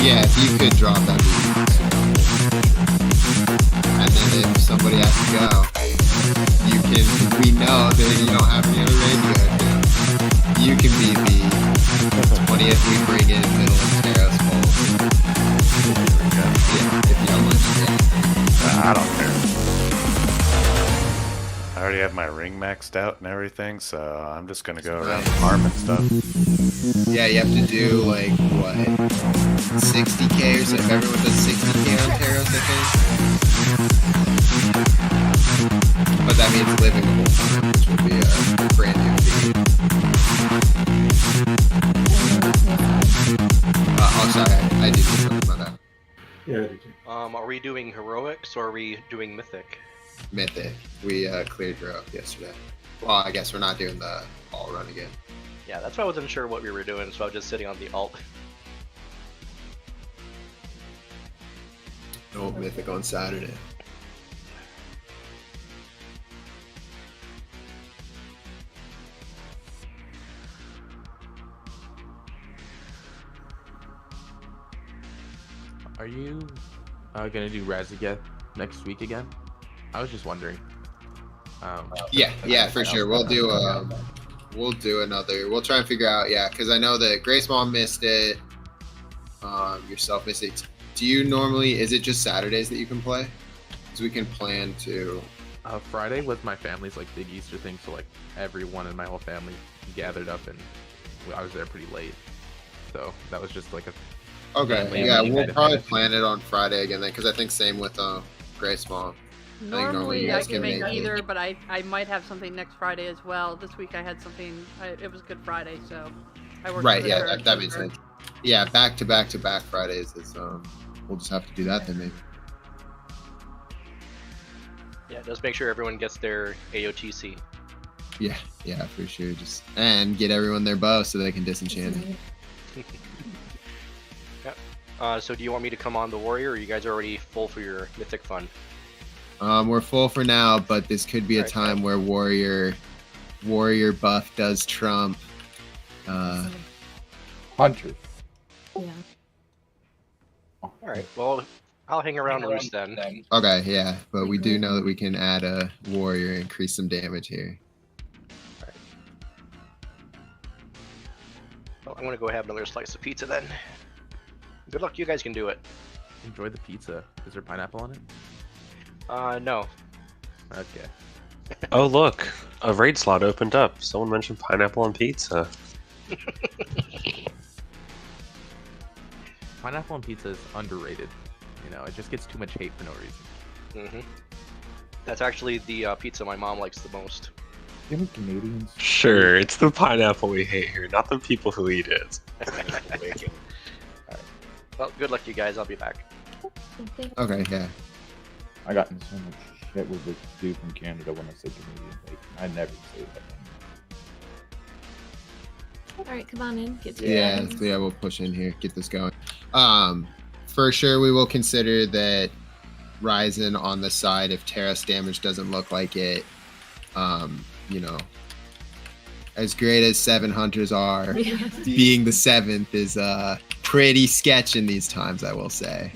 Yeah, if you could drop that and then if somebody has to go, you can, we know that you don't have any other radio. You can be the 20th we bring in middle of Terrace Bowl. Yeah, if you don't want to. I don't care. I already have my ring maxed out and everything, so I'm just gonna go around farming stuff. Yeah, you have to do like what, 60k or so. If everyone does 60k on Terrace, I think. But that means living the whole time, which would be a brand new feed. Oh, sorry, I did something about that. Yeah, I did too. Are we doing heroics or are we doing mythic? Mythic. We cleared heroic yesterday. Well, I guess we're not doing the all run again. Yeah, that's why I wasn't sure what we were doing, so I was just sitting on the alt. No mythic on Saturday. Are you gonna do Razageth next week again? I was just wondering. Yeah, for sure. We'll do another. We'll try and figure out. Yeah, because I know that Grace Mom missed it. Yourself missed it. Do you normally? Is it just Saturdays that you can play? Because we can plan to. Friday was my family's like big Easter thing, so like everyone in my whole family gathered up, and I was there pretty late. So that was just like a. Okay. Yeah, we'll probably plan it on Friday again then, because I think same with Grace Mom. Normally I can make either, but I might have something next Friday as well. This week I had something. It was Good Friday, so I worked. Right. Yeah, that makes sense. Yeah, back to back Fridays is. We'll just have to do that then, maybe. Yeah, just make sure everyone gets their AOTC. Yeah, for sure. And get everyone their bow so they can disenchant it. Yep. So do you want me to come on the warrior, or are you guys already full for your mythic fun? We're full for now, but this could be a time where warrior buff does trump Hunter. Yeah. Alright, well, I'll hang around loose then. Okay, yeah, but we do know that we can add a warrior, increase some damage here. Alright. Well, I'm gonna go have another slice of pizza then. Good luck, you guys can do it. Enjoy the pizza. Is there pineapple on it? No. Okay. Oh look, a raid slot opened up. Someone mentioned pineapple on pizza. Pineapple on pizza is underrated. You know, it just gets too much hate for no reason. That's actually the pizza my mom likes the most. Any Canadians? Sure, it's the pineapple we hate here, not the people who eat it. Well, good luck, you guys. I'll be back. Okay, yeah. I got in so much shit with this dude from Canada when I say Canadian bacon. I never say that. Alright, come on in. Get to Yeah, so yeah, we'll push in here, get this going. For sure, we will consider that Ryzen on the side if terrace damage doesn't look like it. You know, as great as 7 hunters are, being the 7th is pretty sketch in these times, I will say.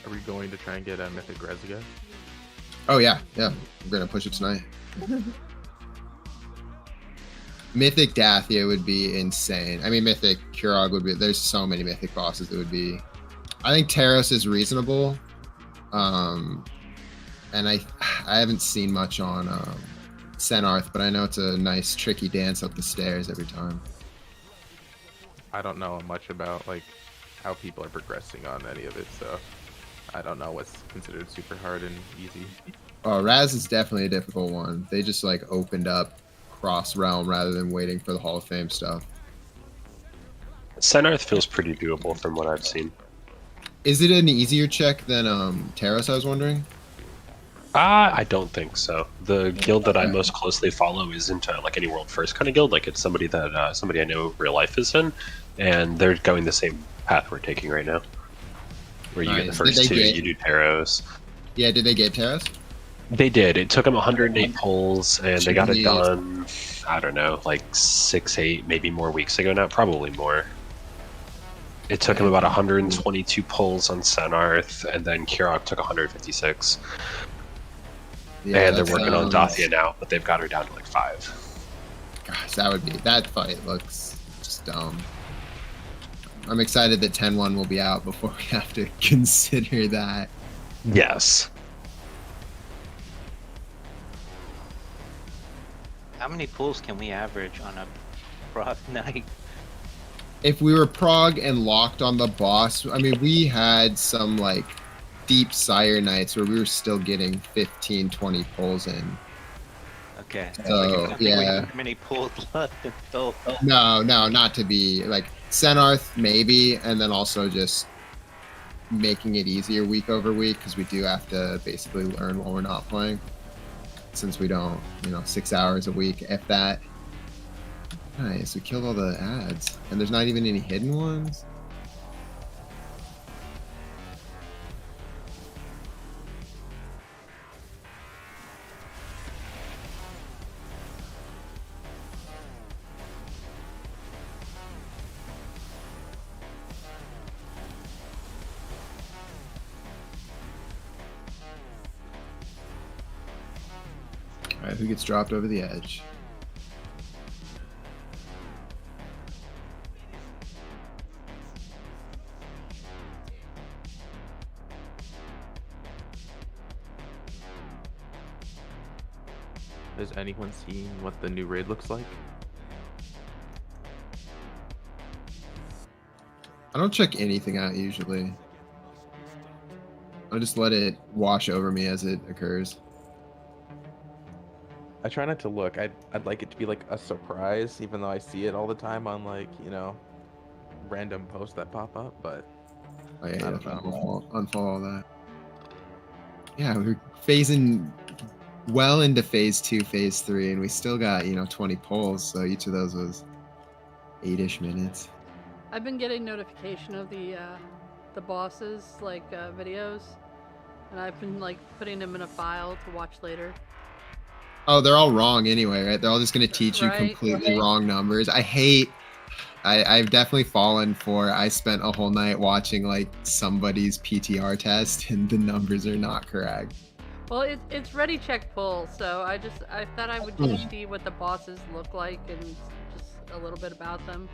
Are we going to try and get a Mythic Reziga? Oh yeah, we're gonna push it tonight. Mythic Dathia would be insane. I mean, Mythic Kurog would be. There's so many Mythic bosses that would be. I think Taros is reasonable, and I haven't seen much on Senarth, but I know it's a nice tricky dance up the stairs every time. I don't know much about like how people are progressing on any of it, so I don't know what's considered super hard and easy. Oh, Raz is definitely a difficult one. They just like opened up cross realm rather than waiting for the Hall of Fame stuff. Senarth feels pretty doable from what I've seen. Is it an easier check than Taros, I was wondering? I don't think so. The guild that I most closely follow isn't like any world first kind of guild. Like it's somebody that somebody I know real life is in, and they're going the same path we're taking right now. Where you get the first two, you do Taros. Yeah, did they get Taros? They did. It took them 108 pulls, and they got it done, I don't know, like 6, 8, maybe more weeks ago now. Probably more. It took them about 122 pulls on Senarth, and then Kurok took 156. Yeah, and they're working on Dathia now, but they've got her down to like 5. Gosh, that fight looks just dumb. I'm excited that 10-1 will be out before we have to consider that. Yes. How many pulls can we average on a prog night? If we were prog and locked on the boss, I mean, we had some like deep sire nights where we were still getting 15, 20 pulls in. Okay. So, yeah. Many pulls left until. No, not to be like Senarth maybe, and then also just making it easier week over week because we do have to basically learn while we're not playing. Since we don't, 6 hours a week, if that. Nice, we killed all the ads. And there's not even any hidden ones? Alright, who gets dropped over the edge? Has anyone seen what the new raid looks like? I don't check anything out usually. I just let it wash over me as it occurs. I try not to look. I'd like it to be like a surprise, even though I see it all the time on like, random posts that pop up, but Oh yeah, I don't know. unfollow all that. Yeah, we're phasing well into phase 2, phase 3, and we still got, 20 polls, so each of those was 8-ish minutes. I've been getting notification of the bosses videos, and I've been putting them in a file to watch later. Oh, they're all wrong anyway, right? They're all just going to teach you Right, completely right. wrong numbers. I've definitely fallen for, I spent a whole night watching somebody's PTR test and the numbers are not correct. Well, it's ready check pull, so I thought I would just see what the bosses look like and just a little bit about them.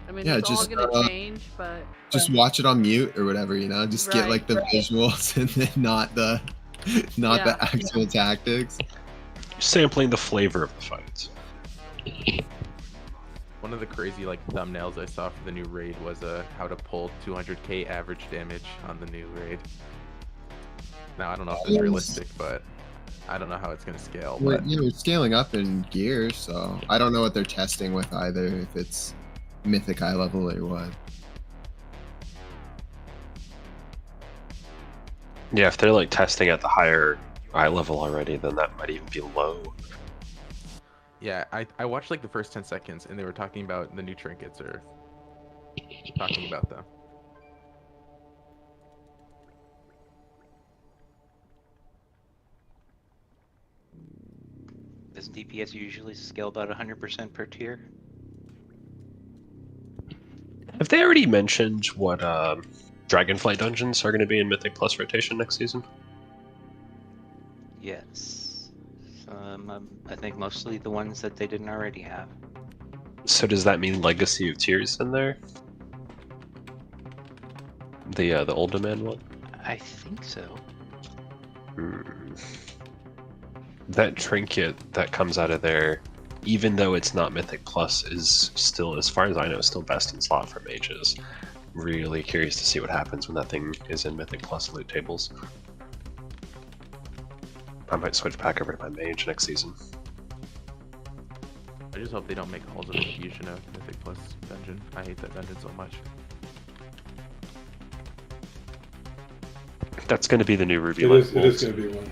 I mean, Yeah, it's all just, gonna change, but Just watch it on mute or whatever, just get Right, the right. visuals and then not the Yeah. actual tactics. Sampling the flavor of the fights. one of the crazy thumbnails I saw for the new raid was how to pull 200k average damage on the new raid. Now I don't know if it's realistic, but I don't know how it's gonna scale. We're, But we're scaling up in gears, so I don't know what they're testing with either, if it's mythic high level or what. Yeah, if they're like testing at the higher eye level already, then that might even be low. yeah, I watched like the first 10 seconds, and they were talking about the new trinkets or talking about them. Does DPS usually scale about 100% per tier? Have they already mentioned what Dragonflight dungeons are going to be in Mythic Plus rotation next season? Yes. I think mostly the ones that they didn't already have. So does that mean Legacy of Tears in there? The old demand one? I think so. That trinket that comes out of there, even though it's not Mythic Plus, is still, as far as I know, still best in slot for mages. Really curious to see what happens when that thing is in Mythic Plus loot tables. I might switch back over to my mage next season. I just hope they don't make Halls of Infusion a Mythic Plus dungeon. I hate that dungeon so much. That's going to be the new Ruby It Light is Wolves. going to be one.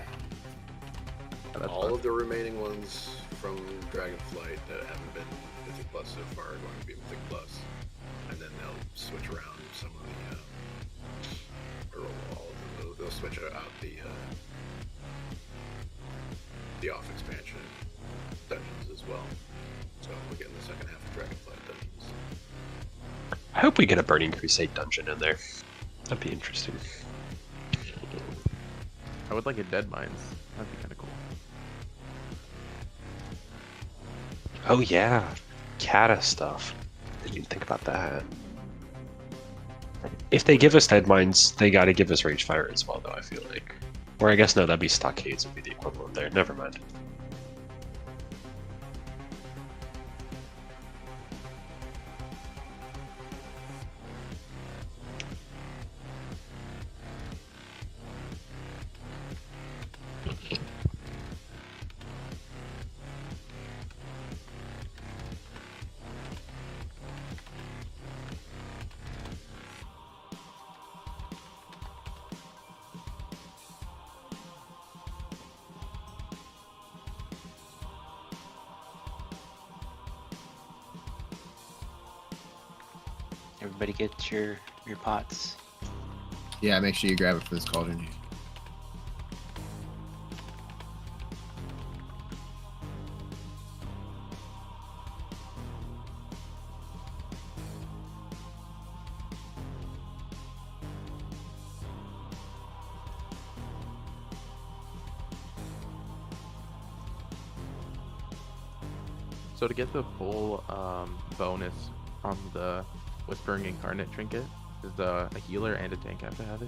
Oh, that's All fun. of the remaining ones from Dragonflight that haven't been Mythic Plus so far are going to be Mythic Plus, and then they'll switch around some of the, or all of them. They'll switch out the off expansion dungeons as well. So we'll get in the second half of Dragonflight dungeons. I hope we get a Burning Crusade dungeon in there. That'd be interesting. I would like a Dead Mines. That'd be kind of cool. Oh yeah, Kata stuff. Didn't even think about that. If they give us Dead Mines, they gotta give us Ragefire as well, though, I feel like. Or I guess no, that'd be Stockades would be the equivalent there. Never mind. Everybody get your pots. Yeah, make sure you grab it for this cauldron. So to get the full bonus on the Whispering Incarnate trinket, does a healer and a tank have to have it?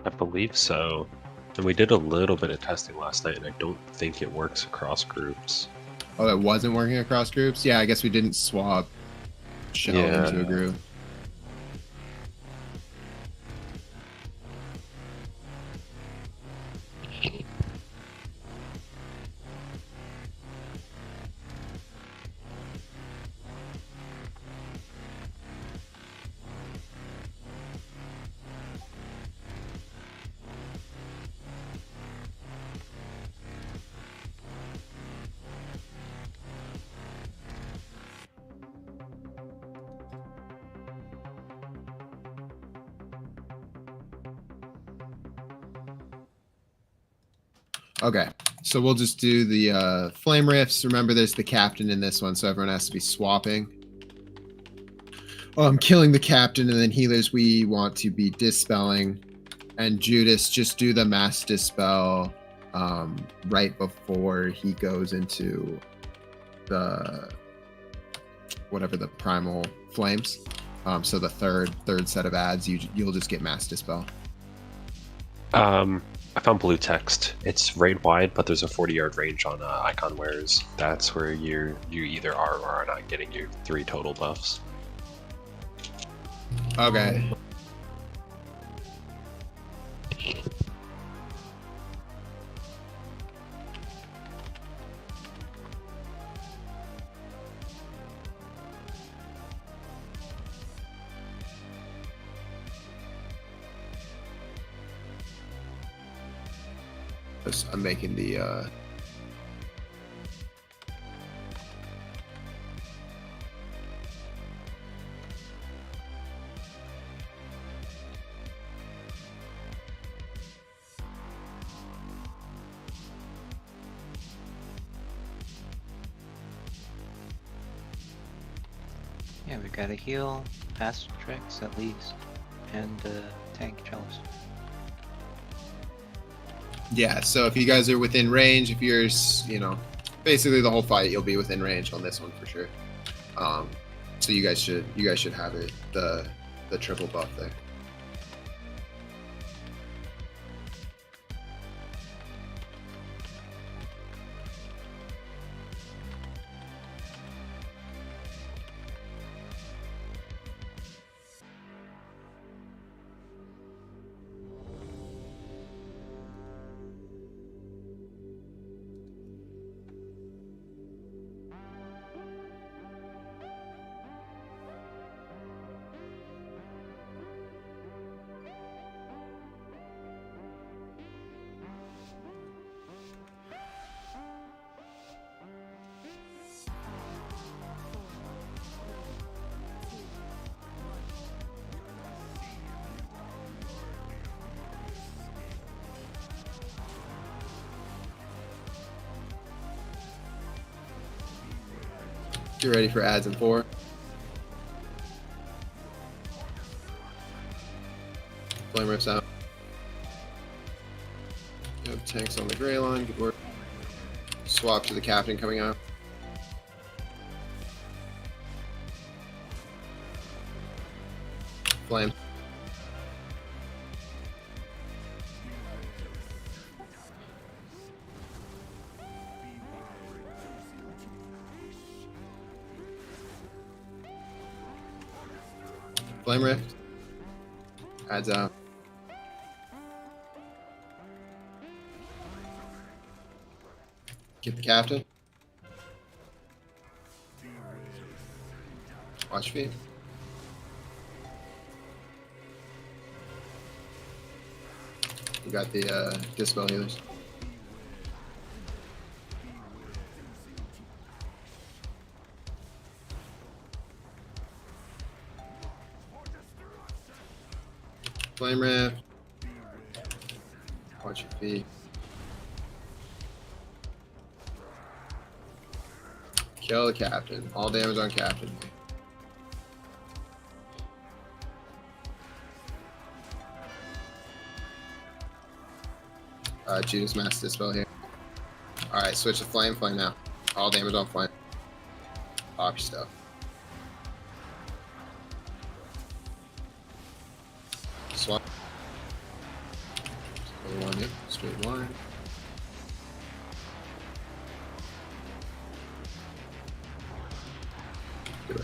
I believe so. And we did a little bit of testing last night, and I don't think it works across groups. Oh, that wasn't working across groups? Yeah, I guess we didn't swap Shell into a group. Okay, so we'll just do the flame rifts. Remember, there's the captain in this one, so everyone has to be swapping. Oh, I'm killing the captain, and then healers we want to be dispelling. And Judas, just do the mass dispel right before he goes into the whatever the primal flames. So the third set of ads, you'll just get mass dispel. I found blue text. It's raid wide, but there's a 40-yard range on icon wearers. That's where you either are or are not getting your 3 total buffs. Okay. I'm making the Yeah, we got a heal, fast tricks at least, and tank chalice. yeah. So if you guys are within range, if you're, you know, basically the whole fight, you'll be within range on this one for sure. So you guys should have it the triple buff there. Get ready for ads in 4. Flame rips out. You have tanks on the gray line. Good work. Swap to the captain coming out. Flame. Flame rift. Adds out. Get the captain. Watch feet. We got the dispel healers. Flame rift. Watch your feet. Kill the captain. All damage on captain. Judas Mass Dispel here. Alright, switch to flame now. All damage on flame. Pop your stuff. Swap. Straight line. Do it.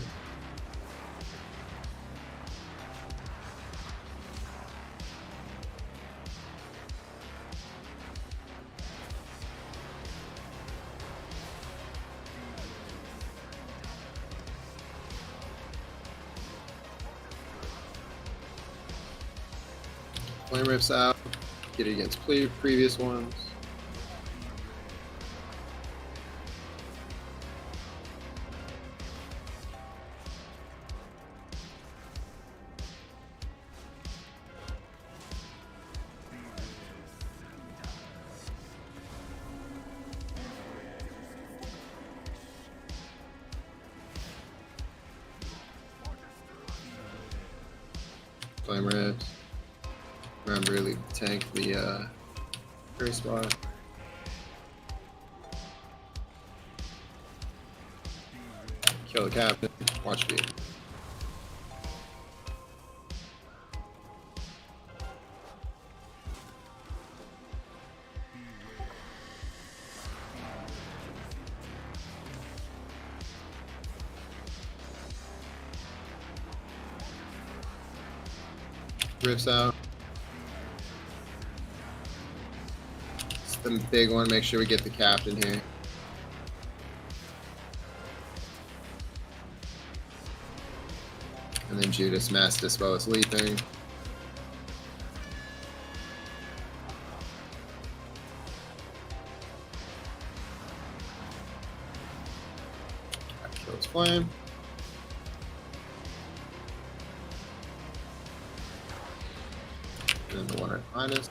Flame rips out. Get it against previous ones. Flame rips. Remember, leave the tank the gray spot. Kill the captain. Watch feet. Rips out. the big one. Make sure we get the captain here. And then Judas Mass Dispo is leaping. Kills Flame. And then the 1 minus.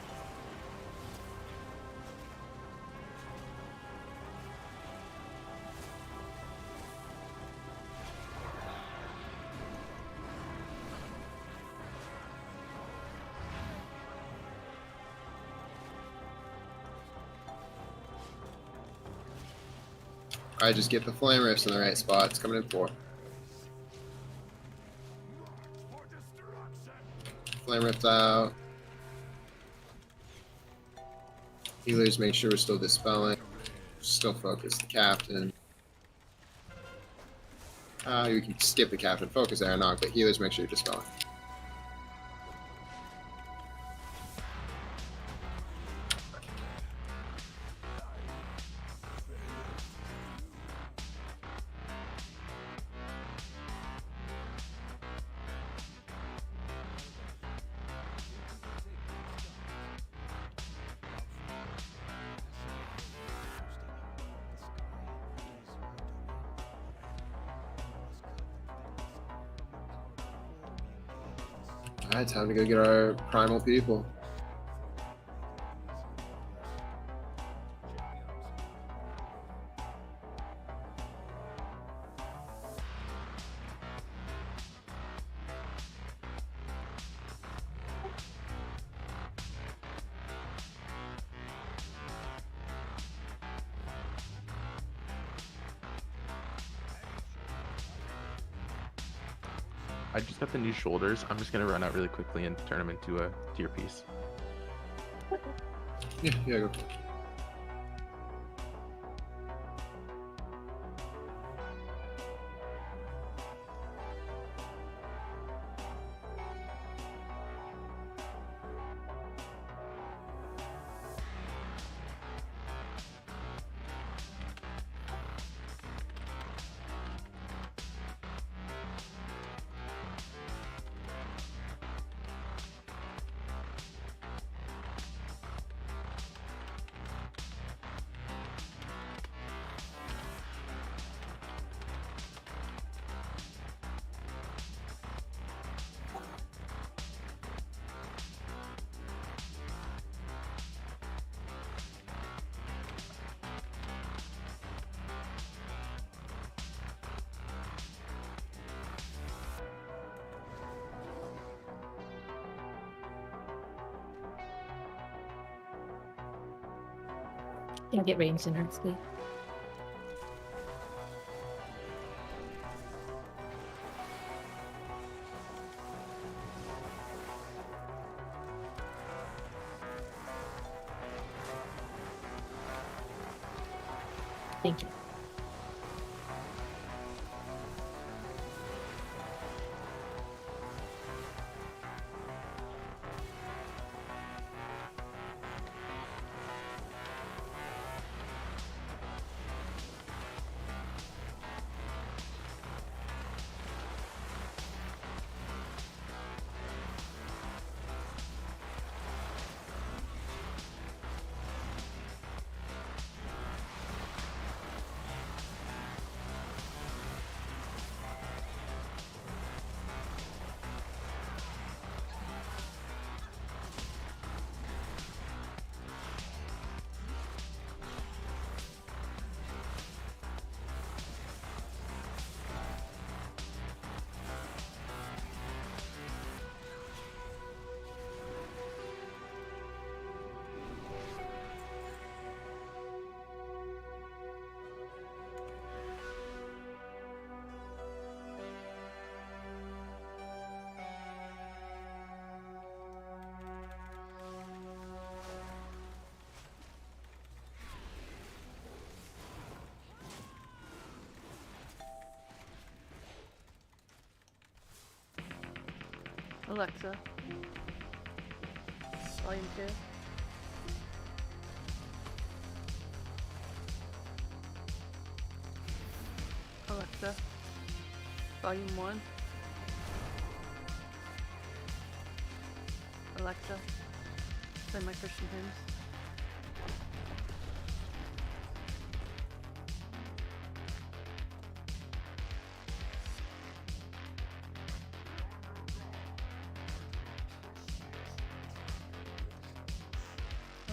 I just get the flame rifts in the right spot. It's coming in 4. Flame rift out. Healers, make sure we're still dispelling. Still focus the captain. You can skip the captain. Focus Aeronautic, but healers, make sure you're dispelling. Alright, time to go get our primal people. I just got the new shoulders. I'm just gonna run out really quickly and turn them into a tier piece. Yeah, go. Yeah, get ranged in her sleep. Thank you. Alexa. Volume 2. Alexa, volume 1. Alexa, play my Christian hymns.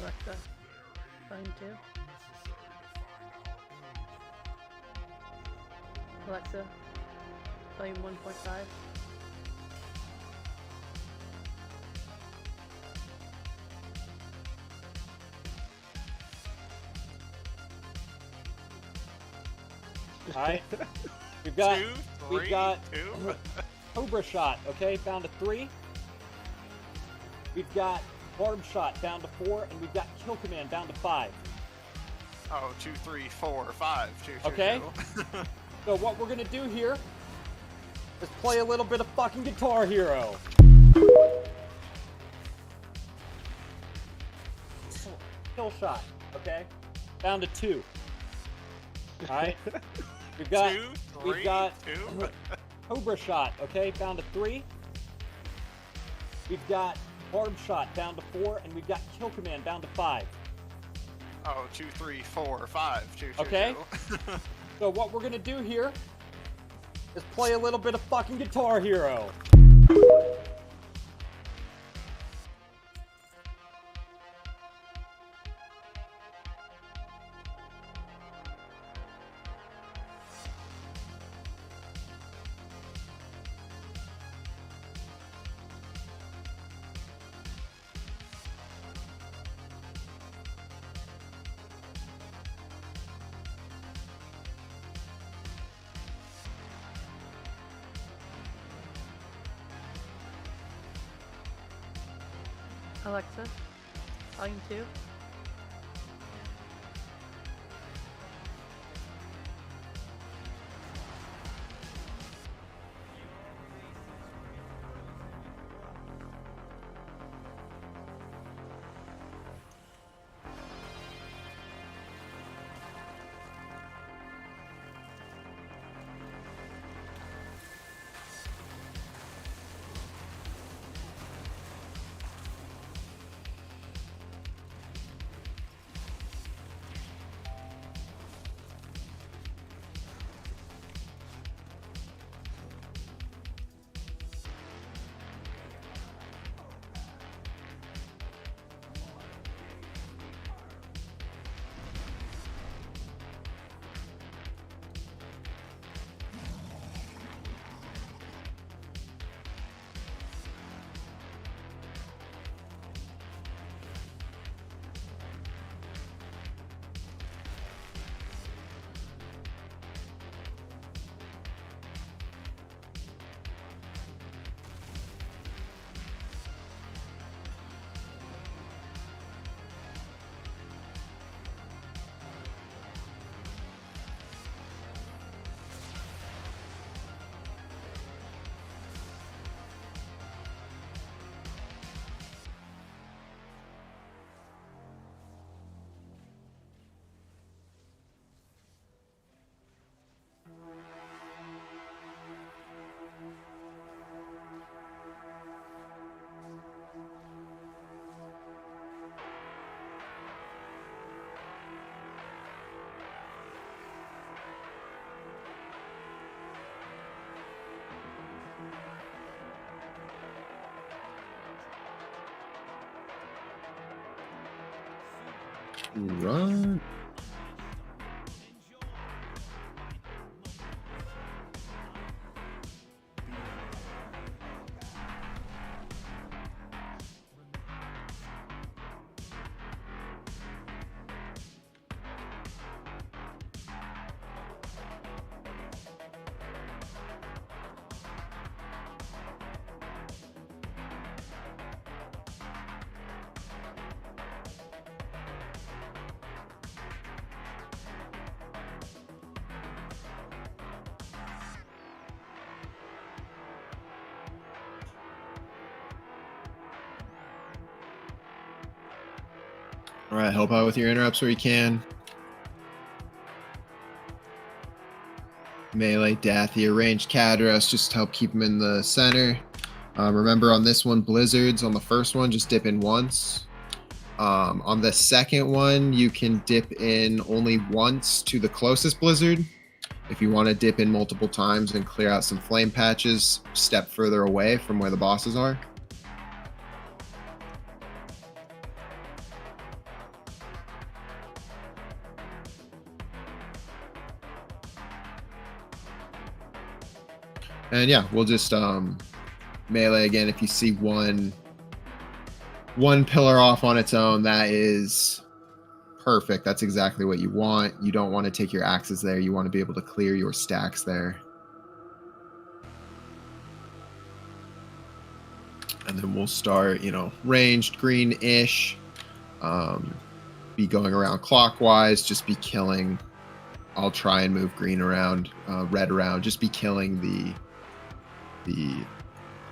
Alexa, volume 2. Alexa, volume 1.5. Alright. We've got Cobra Shot, okay, down to 3. We've got Barb Shot down to 4, and we've got Kill Command down to 5. Oh, 2, 3, 4, 5. 2, 2, Okay. 2. So what we're gonna do here is play a little bit of fucking Guitar Hero. Kill Shot, okay, down to 2. All right. We've got 2, 3, 2. Cobra Shot, okay, down to 3. We've got Barb Shot down to 4, and we've got Kill Command down to 5. Oh, 2, 3, 4, 5. 2, 2, Okay. 2. So what we're gonna do here is play a little bit of fucking Guitar Hero. Alexa, volume 2. Run. All right, help out with your interrupts where you can. melee death. Your ranged Cadros, just help keep him in the center. Remember on this one, blizzards on the first one, just dip in once. On the second one, you can dip in only once to the closest blizzard. If you want to dip in multiple times and clear out some flame patches, step further away from where the bosses are. And yeah, we'll just melee again. If you see one pillar off on its own, that is perfect. That's exactly what you want. You don't want to take your axes there. You want to be able to clear your stacks there. And then we'll start, ranged green-ish. Be going around clockwise. Just be killing. I'll try and move green around, red around. Just be killing the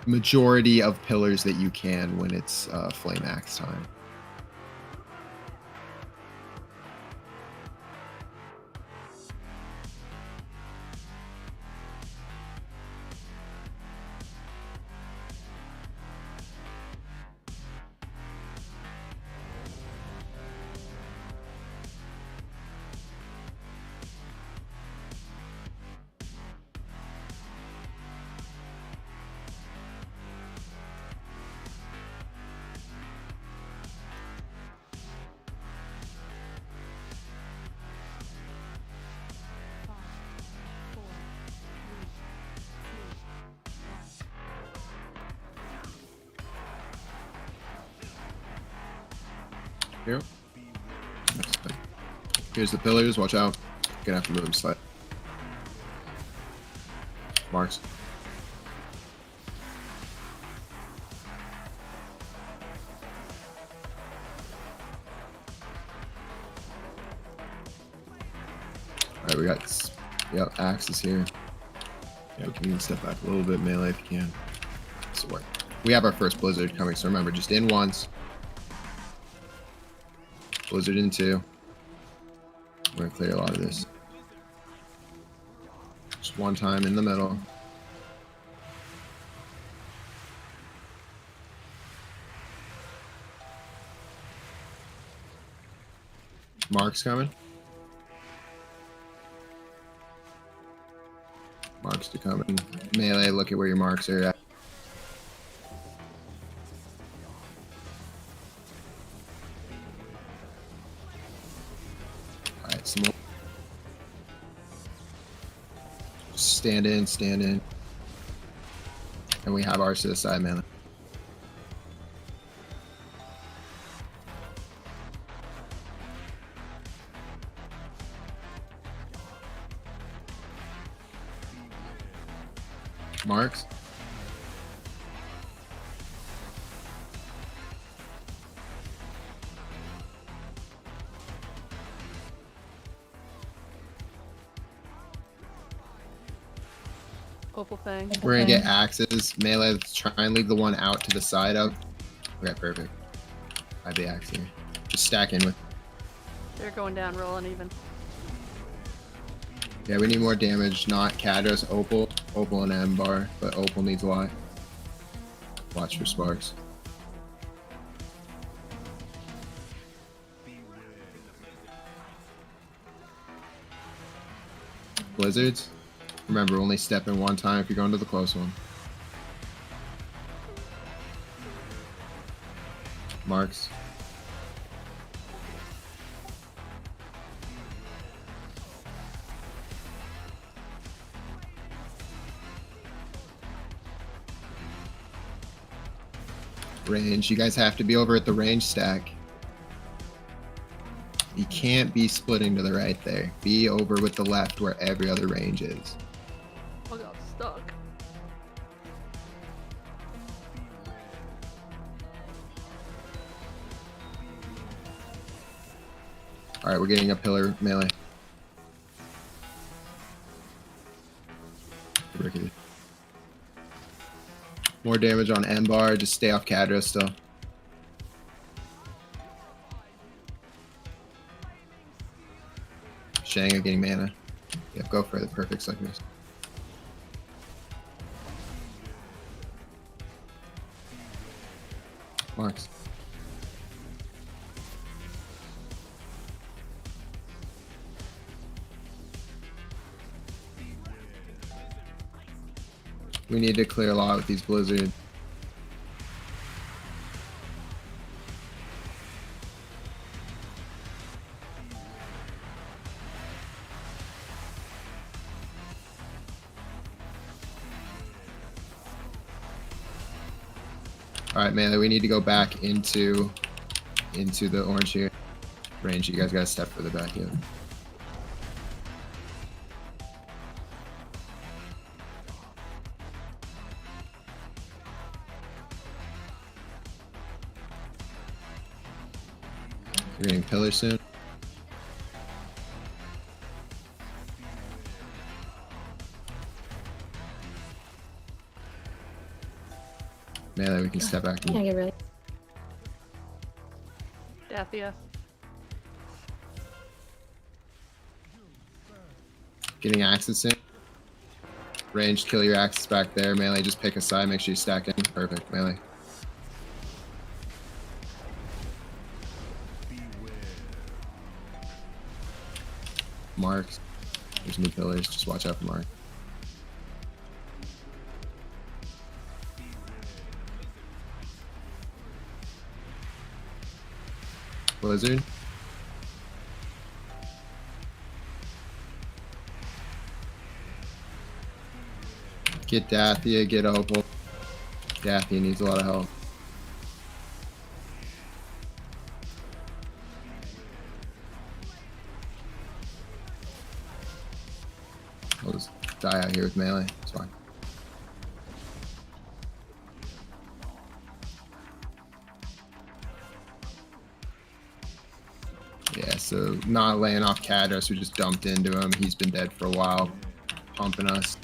majority of pillars that you can when it's flame axe time. Here. Here's the pillars. Watch out. Gonna have to move them slightly. Marks. Alright, we got axes here. Yeah, we can even step back a little bit melee if you can. So we have our first blizzard coming, so remember, just in once. Blizzard in 2. We're gonna clear a lot of this. Just one time in the middle. Marks coming. Marks to coming. Melee, look at where your marks are at. Some more. Stand in. And we have ours to the side, man. Marks. Opal Fang. We're gonna get axes. Melee, let's try and leave the one out to the side of. Okay, perfect. I have the axe here. Just stack in with. They're going down, rolling even. Yeah, we need more damage, not Cadros, Opal. Opal and M-bar, but Opal needs a lot. Watch for sparks. Blizzards. Remember, only step in one time if you're going to the close one. Marks. Range. You guys have to be over at the range stack. You can't be splitting to the right there. Be over with the left where every other range is. I got stuck. Alright, we're getting a pillar melee. Rickety. More damage on M-bar, just stay off Cadra still. Shanga getting mana. Yep, go for the perfect suckers. Marks. We need to clear a lot with these blizzards. All right, man. We need to go back into the orange here. Range. You guys got to step further back here. We're getting pillars soon. Man, we can step back. Yeah, get ready. Dathia. Getting axes soon. Ranged, kill your axes back there. Melee, just pick a side. Make sure you stack in. Perfect. Melee. Marks. There's new pillars. Just watch out for Mark. Blizzard. Get Dathia, get Opal. Dathia needs a lot of help. I'll just die out here with melee. It's fine. Yeah, so not laying off Cadros, we just dumped into him. He's been dead for a while, pumping us.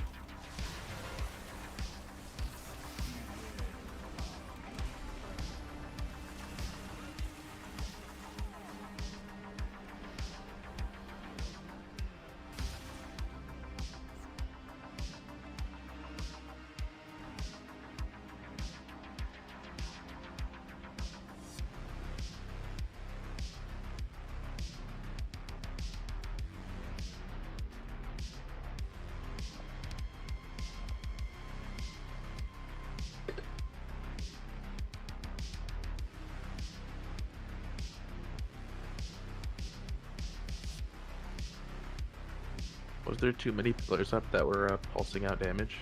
Was there too many pillars up that were pulsing out damage?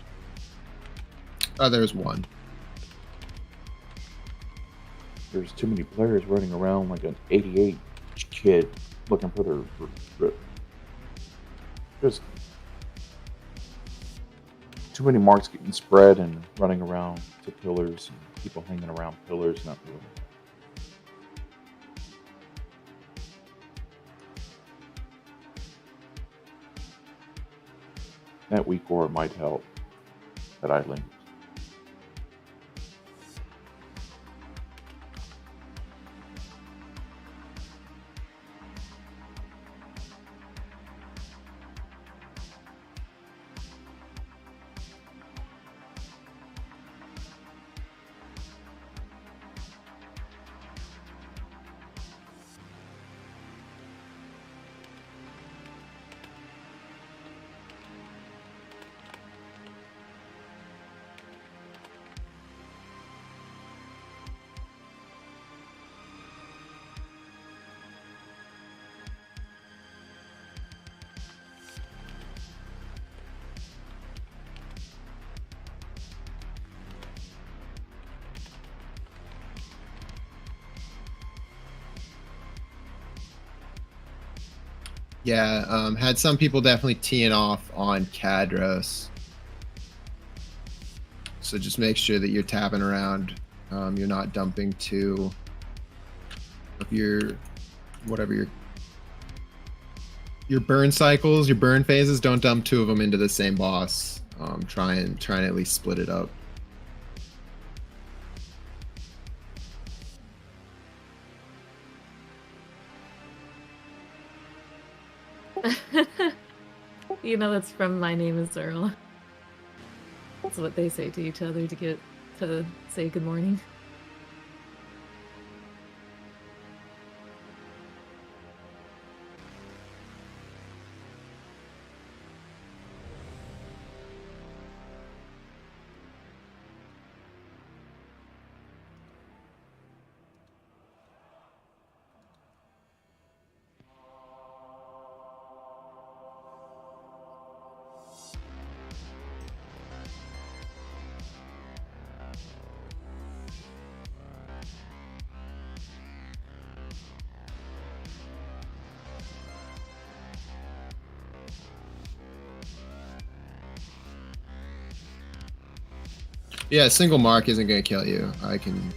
There's one. There's too many players running around like an 88 kid looking for their. There's too many marks getting spread and running around to pillars and people hanging around pillars, not really. That weak ore might help that I linked. Yeah, had some people definitely teeing off on Cadros. So just make sure that you're tapping around. You're not dumping two of your, whatever your burn cycles, your burn phases. Don't dump two of them into the same boss. Try and at least split it up. You know, that's from My Name is Earl. That's what they say to each other to get to say good morning. Yeah, a single mark isn't gonna kill you. I can.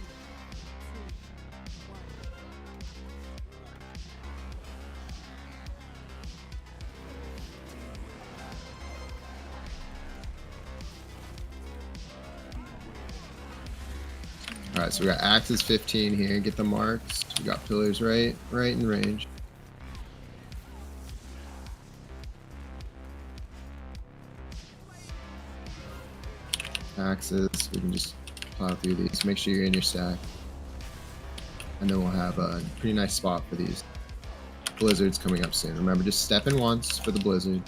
All right, so we got axes 15 here. Get the marks. We got pillars right in range. Axes. We can just plow through these. Make sure you're in your stack, and then we'll have a pretty nice spot for these blizzards coming up soon. Remember, just step in once for the blizzard.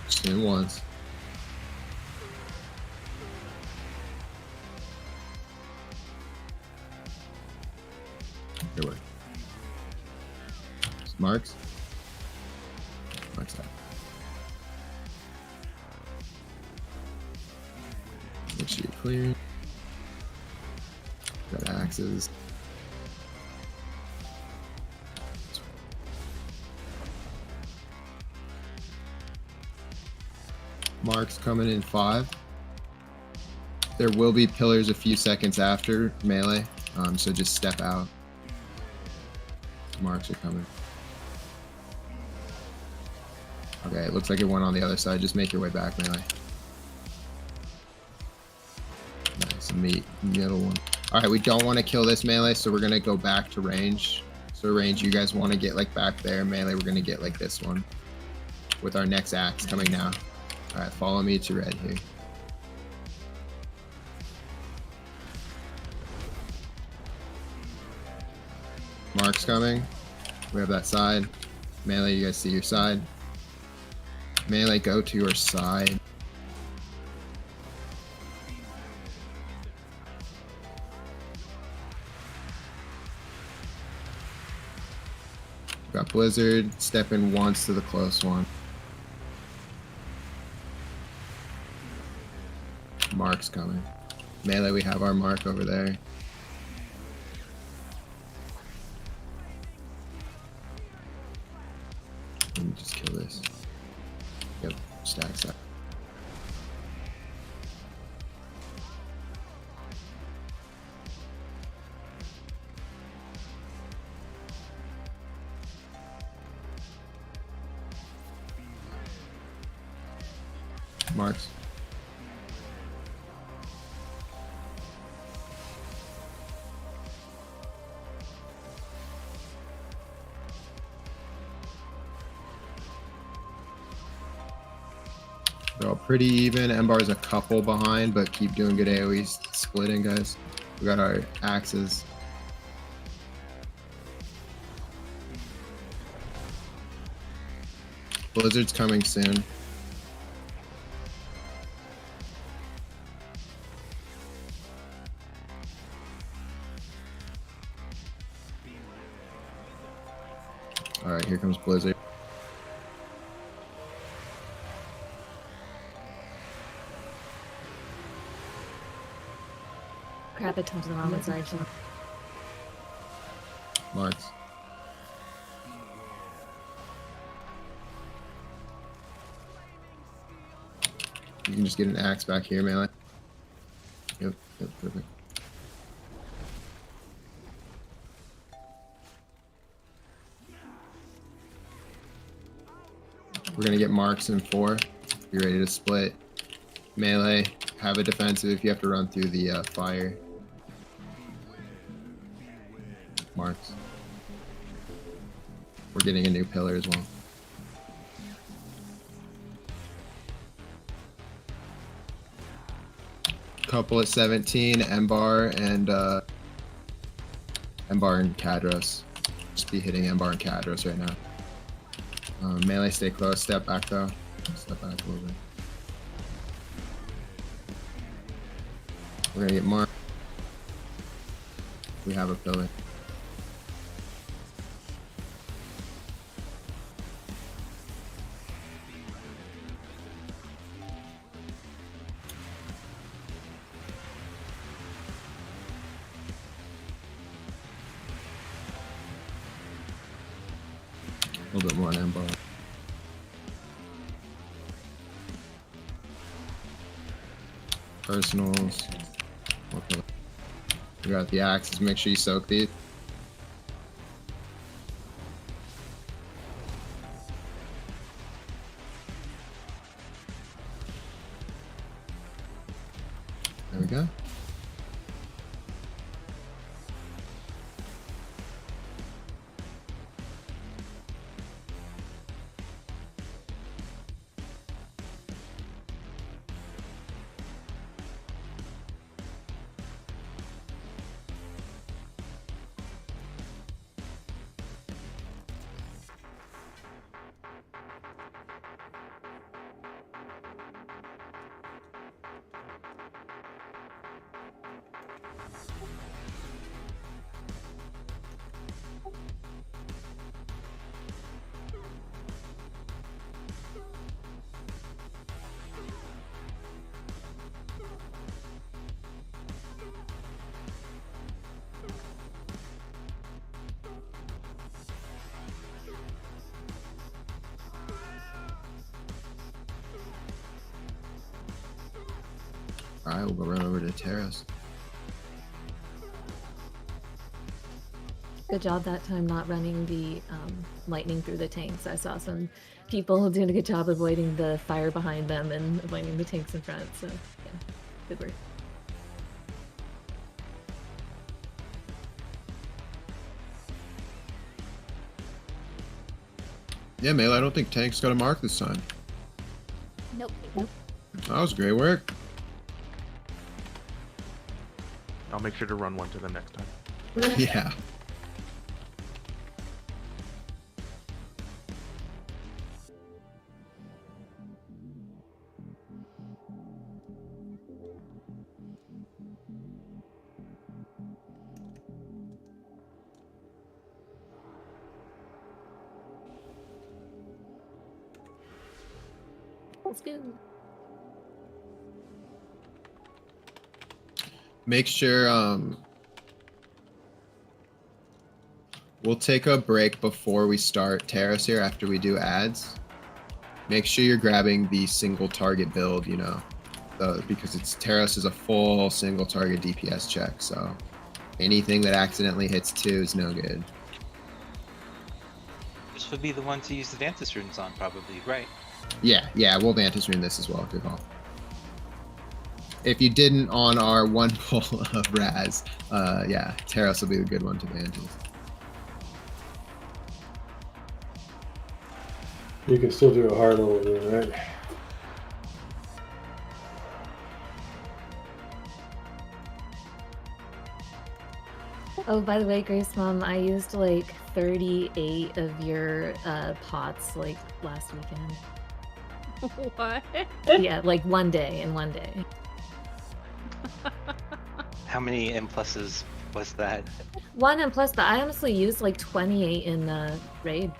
Just in once. Here we go. Marks. Marks that. Make sure you're clear. Got axes. Marks coming in 5. There will be pillars a few seconds after melee, so just step out. Marks are coming. Okay, it looks like it went on the other side. Just make your way back, melee. Nice, meet middle one. All right, we don't want to kill this melee, so we're gonna go back to range. So range, you guys want to get like back there. Melee, we're gonna get like this one with our next axe coming now. All right, follow me to red here. Marks coming. We have that side. Melee, you guys see your side. Melee, go to your side. Got blizzard. Step in once to the close one. Mark's coming. Melee, we have our mark over there. Let me just kill this. Yep, stacks up. Marks. They're all pretty even. M-Bar's a couple behind, but keep doing good AoE splitting, guys. We got our axes. Blizzard's coming soon. All right, here comes Blizzard. Crap, I told the wrong one, sorry. Marks. You can just get an axe back here, melee. Yep, perfect. We're gonna get marks in 4. Be ready to split. Melee, have a defensive if you have to run through the fire. Marks. We're getting a new pillar as well. Couple at 17, M-Bar and Kadros. Just be hitting M-Bar and Kadros right now. Melee, stay close. Step back though. Step back a little bit. We're gonna get marked. We have a pillar. little bit more on ammo. Personals. Okay. We got the axes. Make sure you soak these. There we go. Alright, we'll go right over to Terrace. Good job that time not running the lightning through the tanks. I saw some people doing a good job avoiding the fire behind them and avoiding the tanks in front. So, yeah, good work. Yeah, Melee, I don't think tanks got a mark this time. Nope. That was great work. I'll make sure to run one to them next time. Yeah. Let's go. Make sure we'll take a break before we start Terrace here after we do ads. Make sure you're grabbing the single target build, you know, because Terrace is a full single target DPS check, so anything that accidentally hits 2 is no good. This would be the one to use the Vantis runes on, probably, right? Yeah, we'll Vantis rune this as well. Good call. If you didn't on our one pull of Raz, yeah, Terrace will be a good one to Vantis. You can still do a hard level rune, right? Oh, by the way, Grace Mom, I used like 38 of your pots like last weekend. What? Yeah, like one day in one day. How many M pluses was that? 1 and plus, but I honestly used like 28 in the raid.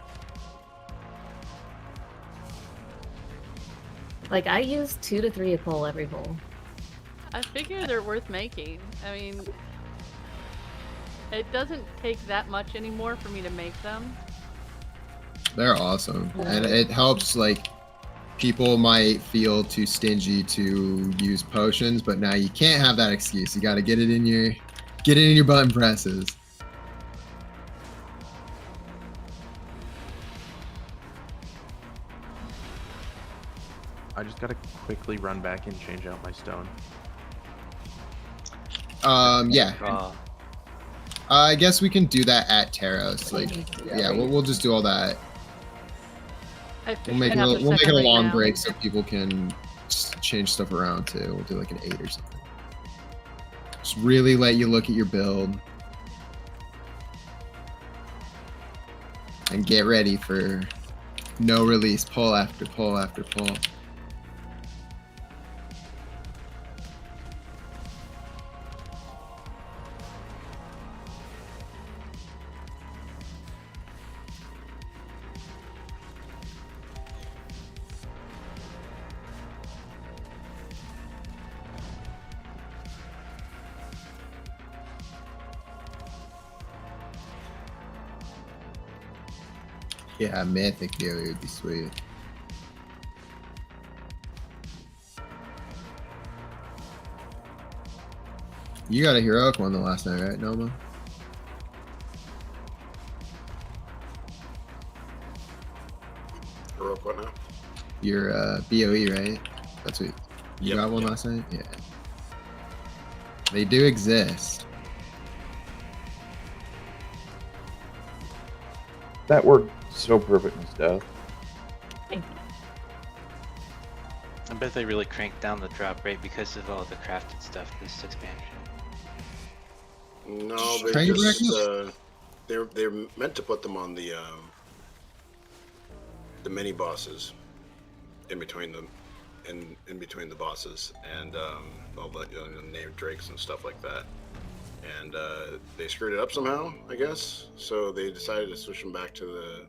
Like I used 2 to 3 a pull every pull. I figure they're worth making. I mean, it doesn't take that much anymore for me to make them. They're awesome, and it helps. Like, people might feel too stingy to use potions, but now you can't have that excuse. You got to get it in your button presses. I just gotta quickly run back and change out my stone. Yeah. I guess we can do that at Terrace. Like, yeah, we'll just do all that. We'll make it a long break so people can change stuff around too. We'll do like an 8 or something. Just really let you look at your build and get ready for no release, pull after pull after pull. Yeah, mythic BOE would be sweet. You got a heroic one the last night, right, Noma? Heroic what now? Your BOE, right? That's what you got one last night? Yeah. They do exist. That worked so perfect in Death. I bet they really cranked down the drop rate because of all the crafted stuff this expansion. No, they Train just wreckers? they're meant to put them on the mini bosses in between them, in between the bosses, and all the named drakes and stuff like that. And they screwed it up somehow, I guess. So they decided to switch them back to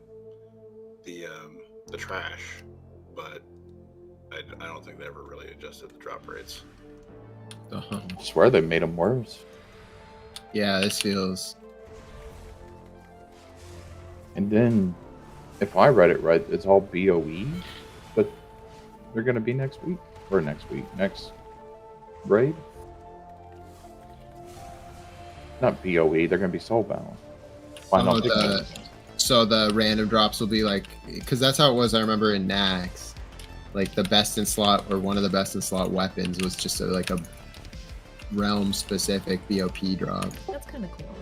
the trash, but I don't think they ever really adjusted the drop rates. I swear they made them worse. Yeah, this feels. And then, if I read it right, it's all BOE, but they're going to be next week. Or next raid? Not BOE, they're going to be soulbound. So the random drops will be like, because that's how it was, I remember in Nax. Like the best in slot, or one of the best in slot weapons was just like a realm specific BOP drop. That's kind of cool.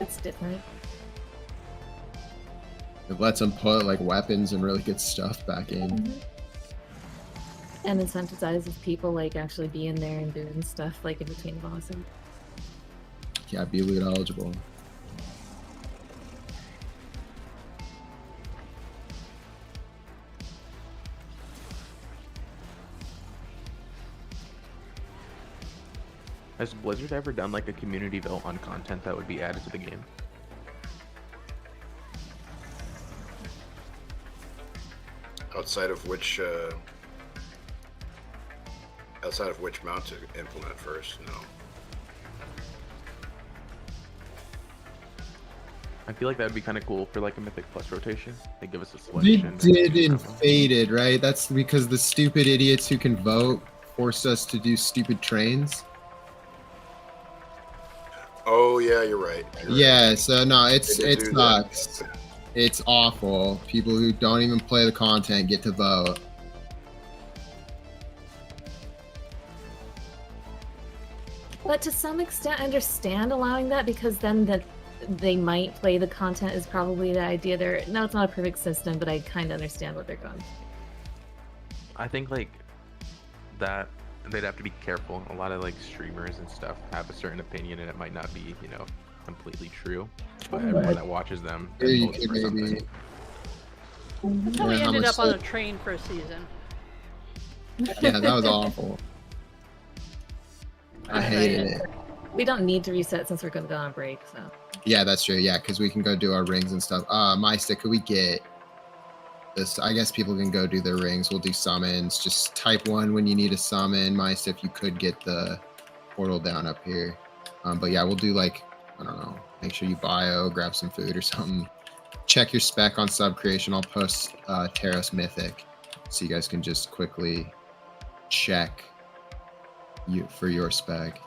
It's different. It lets them put like weapons and really good stuff back in. And incentivizes people like actually being there and doing stuff like in between bosses. Yeah, be loot eligible. Has Blizzard ever done like a community vote on content that would be added to the game? Outside of which mount to implement first? No. I feel like that would be kind of cool for like a Mythic Plus rotation. They give us a They selection. did in Faded, right? That's because the stupid idiots who can vote forced us to do stupid trains. Oh yeah, you're right. Yeah, so no, it They did do sucks. It's awful. People who don't even play the content get to vote. But to some extent, I understand allowing that because then that they might play the content is probably the idea there. No, it's not a perfect system, but I kind of understand what they're going. I think like that they'd have to be careful. A lot of like streamers and stuff have a certain opinion, and it might not be, you know, completely true. But everyone that watches them Yeah, you votes could for maybe. something. That's how we Yeah, how ended much up on a stuff- train for a season. Yeah, that was awful. I hated it. We don't need to reset since we're going to go on break, so. Yeah, that's true. Yeah, because we can go do our rings and stuff. Maista, could we get this? I guess people can go do their rings. We'll do summons. Just type 1 when you need a summon. Maista, if you could get the portal down up here. But yeah, we'll do like, I don't know, make sure you bio, grab some food or something. Check your spec on sub creation. I'll post Terrace Mythic so you guys can just quickly check you for your spec.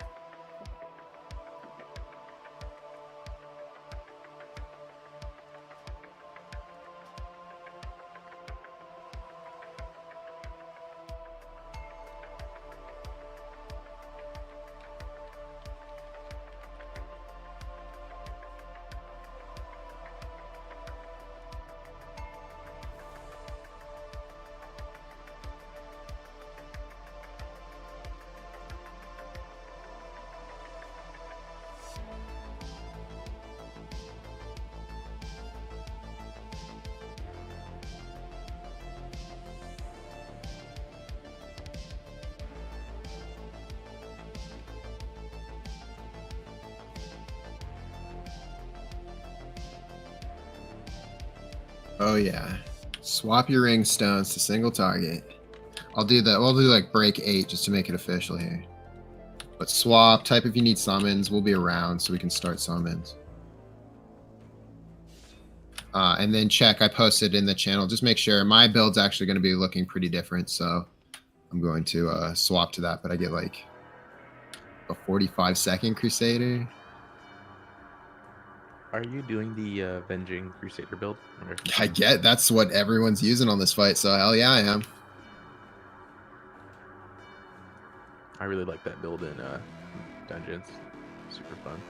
Oh yeah, swap your ring stones to single target. I'll do that. We'll do like break 8 just to make it official here. But swap, type if you need summons. We'll be around so we can start summons. And then check, I posted in the channel. Just make sure my build's actually going to be looking pretty different. So I'm going to swap to that, but I get like a 45-second Crusader. Are you doing the Avenging Crusader build? Or... I get that's what everyone's using on this fight, so hell yeah, I am. I really like that build in Dungeons. Super fun.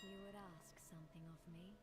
You would ask something of me?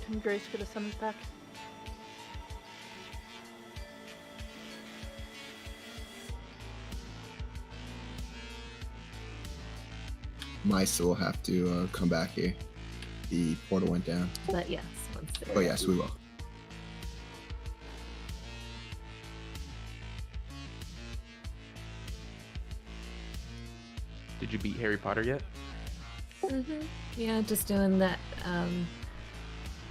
Can Grace get a summons back? Mice will have to come back here. The portal went down. But yes, once they're Oh yes, we will. Did you beat Harry Potter yet? Yeah, just doing that,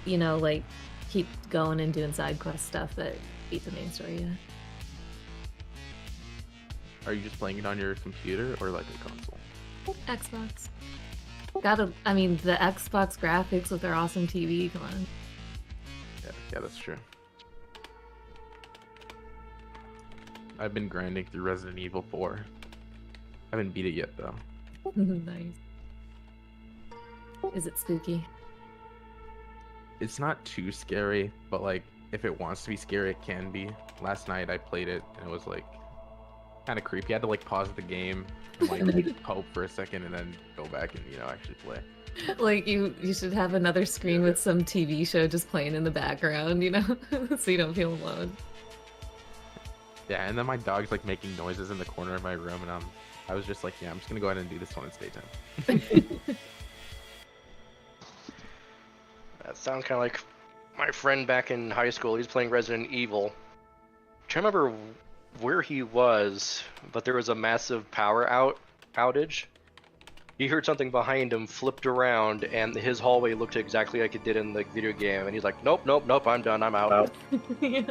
you know, like, keep going and doing side quest stuff, but beat the main story yet. Are you just playing it on your computer or like a console? Xbox. I mean, the Xbox graphics with their awesome TV, come on. Yeah, that's true. I've been grinding through Resident Evil 4. I haven't beat it yet, though. Nice. Is it spooky? It's not too scary, but like, if it wants to be scary, it can be. Last night I played it, and it was like, kind of creepy. I had to like pause the game and like hope for a second and then go back and, you know, actually play. Like, you should have another screen with some TV show just playing in the background, you know? So you don't feel alone. Yeah, and then my dog's like making noises in the corner of my room, and I was just like, yeah, I'm just gonna go ahead and do this one in daytime. That sounds kind of like my friend back in high school. He's playing Resident Evil. I'm trying to remember where he was, but there was a massive power outage. He heard something behind him, flipped around, and his hallway looked exactly like it did in the video game. And he's like, "Nope, nope, nope, I'm done. I'm out." Yeah.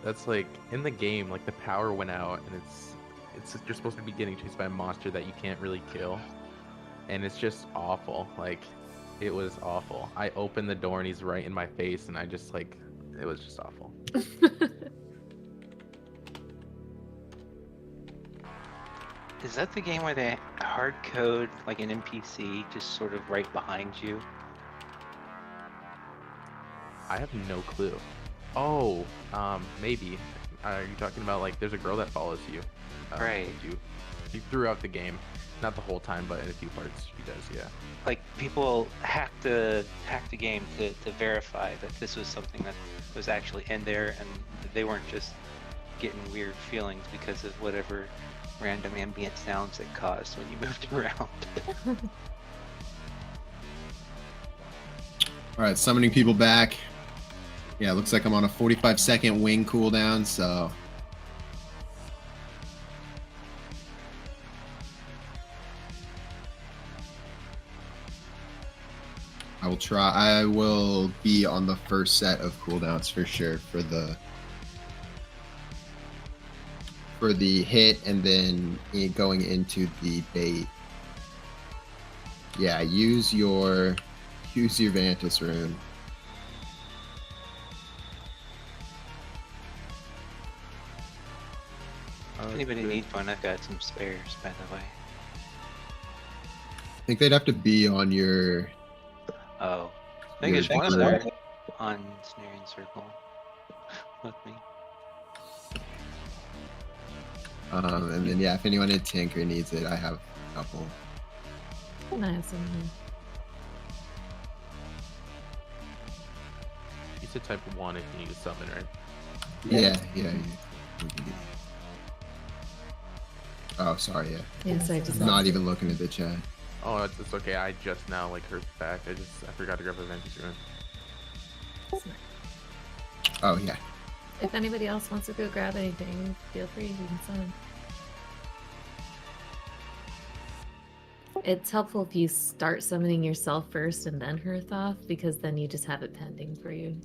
That's like in the game, like the power went out, and it's you're supposed to be getting chased by a monster that you can't really kill, and it's just awful. Like, it was awful. I opened the door and he's right in my face, and I just like, it was just awful. Is that the game where they hard code like an NPC just sort of right behind you? I have no clue. Oh, maybe. Are you talking about like there's a girl that follows you? Right. She threw out the game, not the whole time, but in a few parts she does. Yeah. Like, people hack the game to verify that this was something that was actually in there, and they weren't just getting weird feelings because of whatever random ambient sounds it caused when you moved around. Alright, summoning people back. Yeah, looks like I'm on a 45-second wing cooldown, so... I will be on the first set of cooldowns for sure for the hit, and then going into the bait. Yeah, use your Vantis rune. If anybody needs one, I've got some spares, by the way. I think they'd have to be on your... Oh. I think there's one there on Snaring Circle with me. And then, yeah, if anyone in Tinker needs it, I have a couple. I have some. You said type 1 if you need a summon, right? Yeah. Oh, sorry, yeah. Yes, I just not even looking at the chat. Oh, it's okay. I just now like heard back. I forgot to grab a Vantis rune. Oh, yeah. If anybody else wants to go grab anything, feel free, you can summon. It's helpful if you start summoning yourself first and then Hearthoth, because then you just have it pending for you.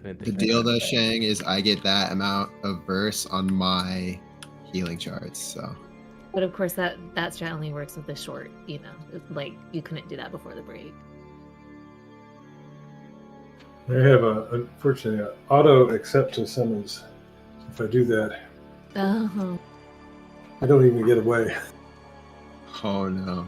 The deal though, Shang, is I get that amount of burst on my healing charts, so. But of course that strat only works with the short, you know, like you couldn't do that before the break. I have unfortunately an auto accept to summons. If I do that, Oh. I don't even get away. Oh no.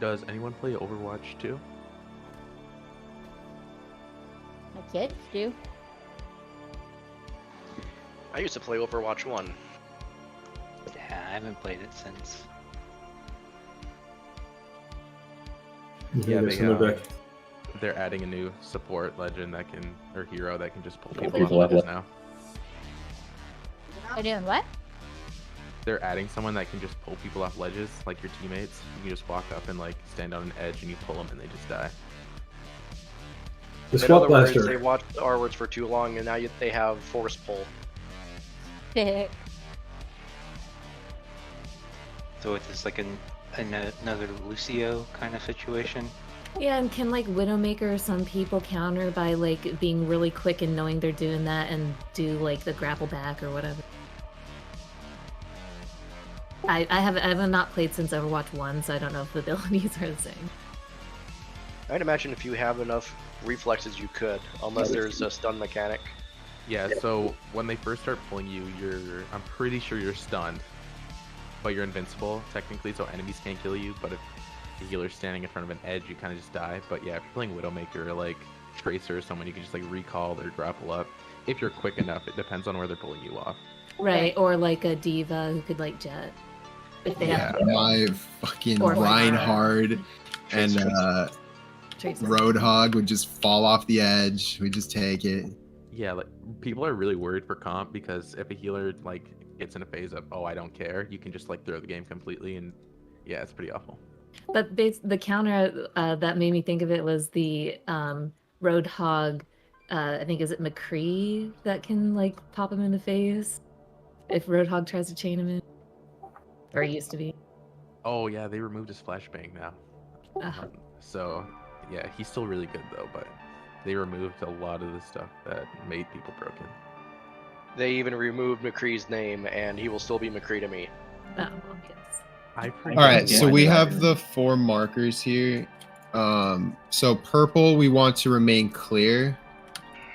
Does anyone play Overwatch 2? My kids do. I used to play Overwatch 1. haven't played it since. Yeah, There's some back. they're adding a new support legend that can, or hero that can just pull Pull people people off off ledges now. They're doing what? They're adding someone that can just pull people off ledges, like your teammates. You can just walk up and like stand on an edge and you pull them and they just die. The In other swap words, blaster. they watched the R words for too long, and now they have force pull. So it's like another Lucio kind of situation. Yeah, and can like Widowmaker or some people counter by like being really quick and knowing they're doing that and do like the grapple back or whatever. I have not played since Overwatch 1, so I don't know if the abilities are the same. I'd imagine if you have enough reflexes, you could, unless there's a stun mechanic. Yeah, so when they first start pulling you, I'm pretty sure you're stunned, but you're invincible technically, so enemies can't kill you. But if the healer's standing in front of an edge, you kind of just die. But yeah, if you're playing Widowmaker or like Tracer or someone, you can just like recall or grapple up if you're quick enough. It depends on where they're pulling you off. Right, or like a diva who could like jet. If they Yeah, have my fucking Or like Reinhard and Tracer. Roadhog would just fall off the edge. We just take it. Yeah, like people are really worried for comp because if a healer like gets in a phase of, oh, I don't care, you can just like throw the game completely, and yeah, it's pretty awful. But the counter that made me think of it was the Roadhog. I think is it McCree that can like pop him in the face if Roadhog tries to chain him in, or he used to be. Oh yeah, they removed his flashbang now. So yeah, he's still really good though, but they removed a lot of the stuff that made people broken. They even removed McCree's name, and he will still be McCree to me. Oh, yes. All right, so we have the 4 markers here. So purple, we want to remain clear.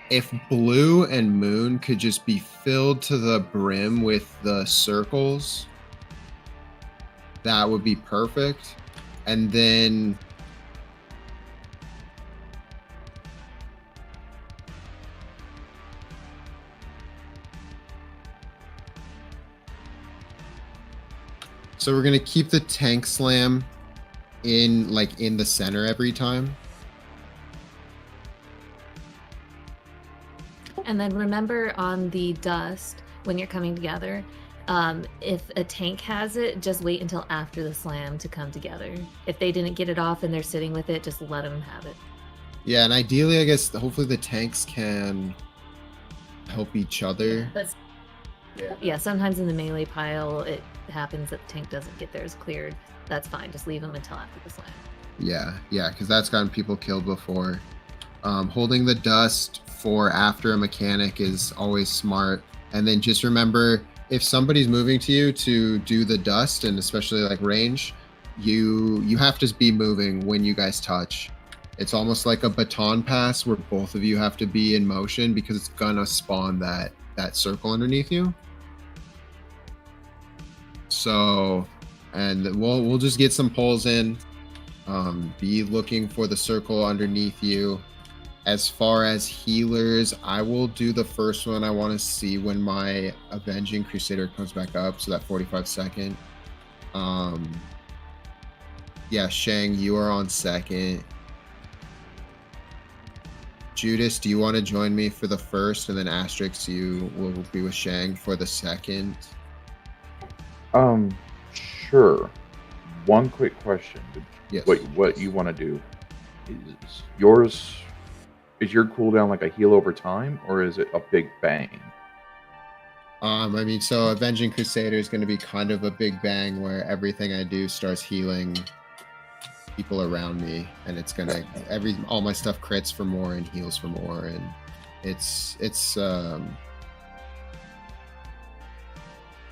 If blue and moon could just be filled to the brim with the circles, that would be perfect. And then so we're gonna keep the tank slam in the center every time. And then remember on the dust when you're coming together, if a tank has it, just wait until after the slam to come together. If they didn't get it off and they're sitting with it, just let them have it. Yeah, and ideally, I guess hopefully the tanks can help each other. But yeah, sometimes in the melee pile, it happens that the tank doesn't get theirs cleared. That's fine. Just leave them until after the slam. Yeah, because that's gotten people killed before. Holding the dust for after a mechanic is always smart. And then just remember, if somebody's moving to you to do the dust, and especially like range, you have to be moving when you guys touch. It's almost like a baton pass where both of you have to be in motion because it's gonna spawn that circle underneath you. So, and we'll just get some pulls in. Be looking for the circle underneath you. As far as healers, I will do the first one. I want to see when my Avenging Crusader comes back up, so that 45-second. Yeah, Shang, you are on second. Judas, do you want to join me for the first, and then Asterix, you will be with Shang for the second? Sure. One quick question. Yes. What you want to do is yours. Is your cooldown like a heal over time, or is it a big bang? I mean, so Avenging Crusader is going to be kind of a big bang where everything I do starts healing people around me, and it's gonna all my stuff crits for more and heals for more, and it's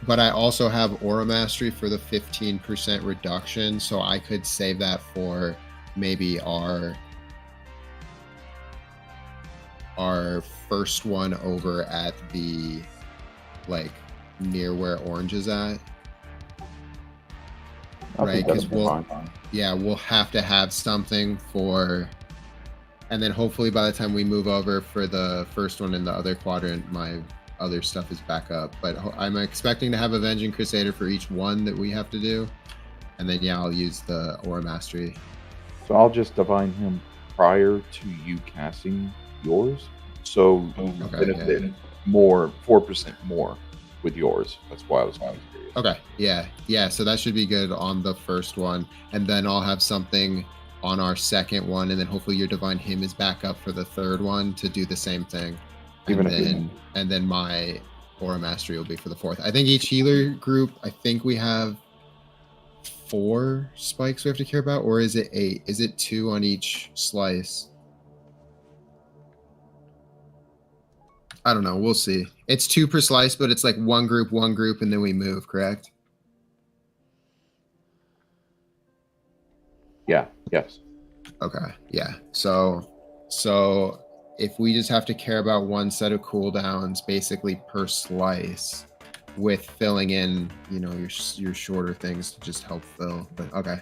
but I also have Aura Mastery for the 15% reduction, so I could save that for maybe our first one over at the near where orange is at, right? Because we'll have to have something for, and then hopefully by the time we move over for the first one in the other quadrant, my other stuff is back up. But I'm expecting to have Avenging Crusader for each one that we have to do. And then, yeah, I'll use the Aura Mastery. So I'll just divine him prior to you casting yours. So you benefit more, 4% more with yours. That's why I was curious. Okay, yeah. So that should be good on the first one. And then I'll have something on our second one. And then hopefully your divine him is back up for the third one to do the same thing. And then my Aura Mastery will be for the fourth. I think each healer group, I think we have 4 spikes we have to care about, or is it 8? Is it 2 on each slice? I don't know. We'll see. It's 2 per slice, but it's like one group, and then we move, correct? Yeah. Yes. Okay. Yeah. So if we just have to care about one set of cooldowns basically per slice, with filling in, your shorter things to just help fill. But okay.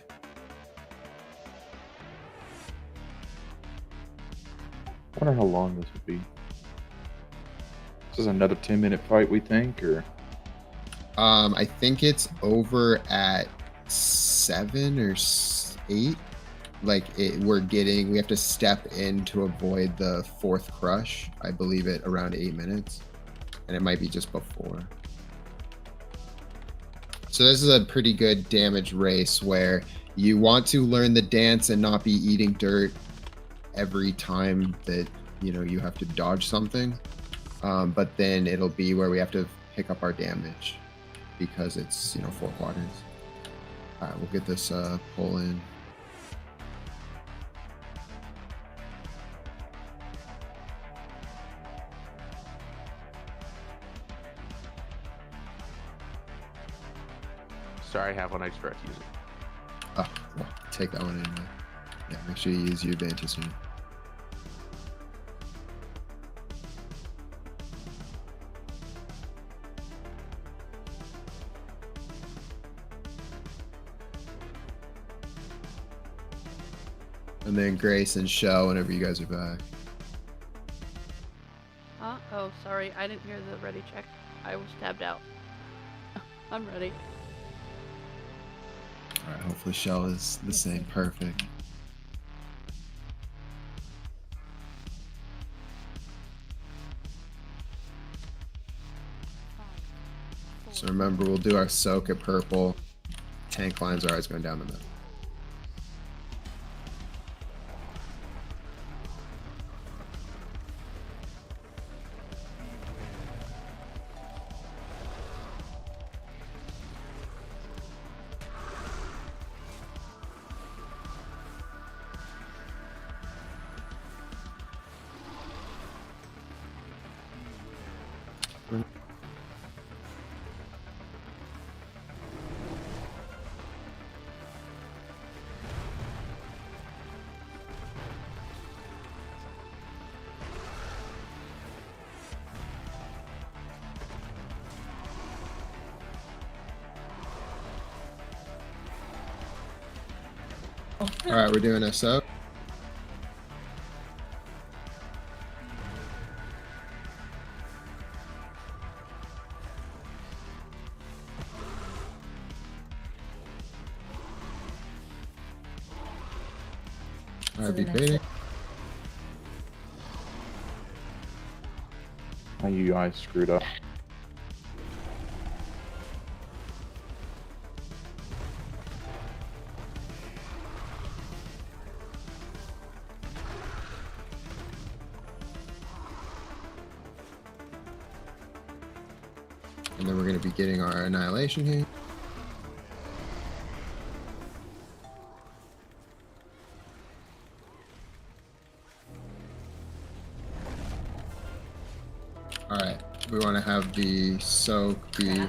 I wonder how long this would be. This is another 10-minute fight, we think, or? I think it's over at 7 or 8. Like we have to step in to avoid the 4th crush. I believe it around 8 minutes, and it might be just before. So this is a pretty good damage race where you want to learn the dance and not be eating dirt every time that you have to dodge something. But then it'll be where we have to pick up our damage because it's 4 quadrants. All right, we'll get this pull in. Sorry, I have one. I just forgot to use it. Oh, well, take that one in. Yeah, make sure you use your advantage soon. And then Grace and Shell whenever you guys are back. Oh, sorry. I didn't hear the ready check. I was tabbed out. I'm ready. All right, hopefully Shell is the same. Perfect. So remember, we'll do our soak at purple. Tank lines are always going down the middle. All right, we're doing a soak. All right, be baiting. My UI screwed up. And then we're going to be getting our annihilation here. All right, we want to have the soak be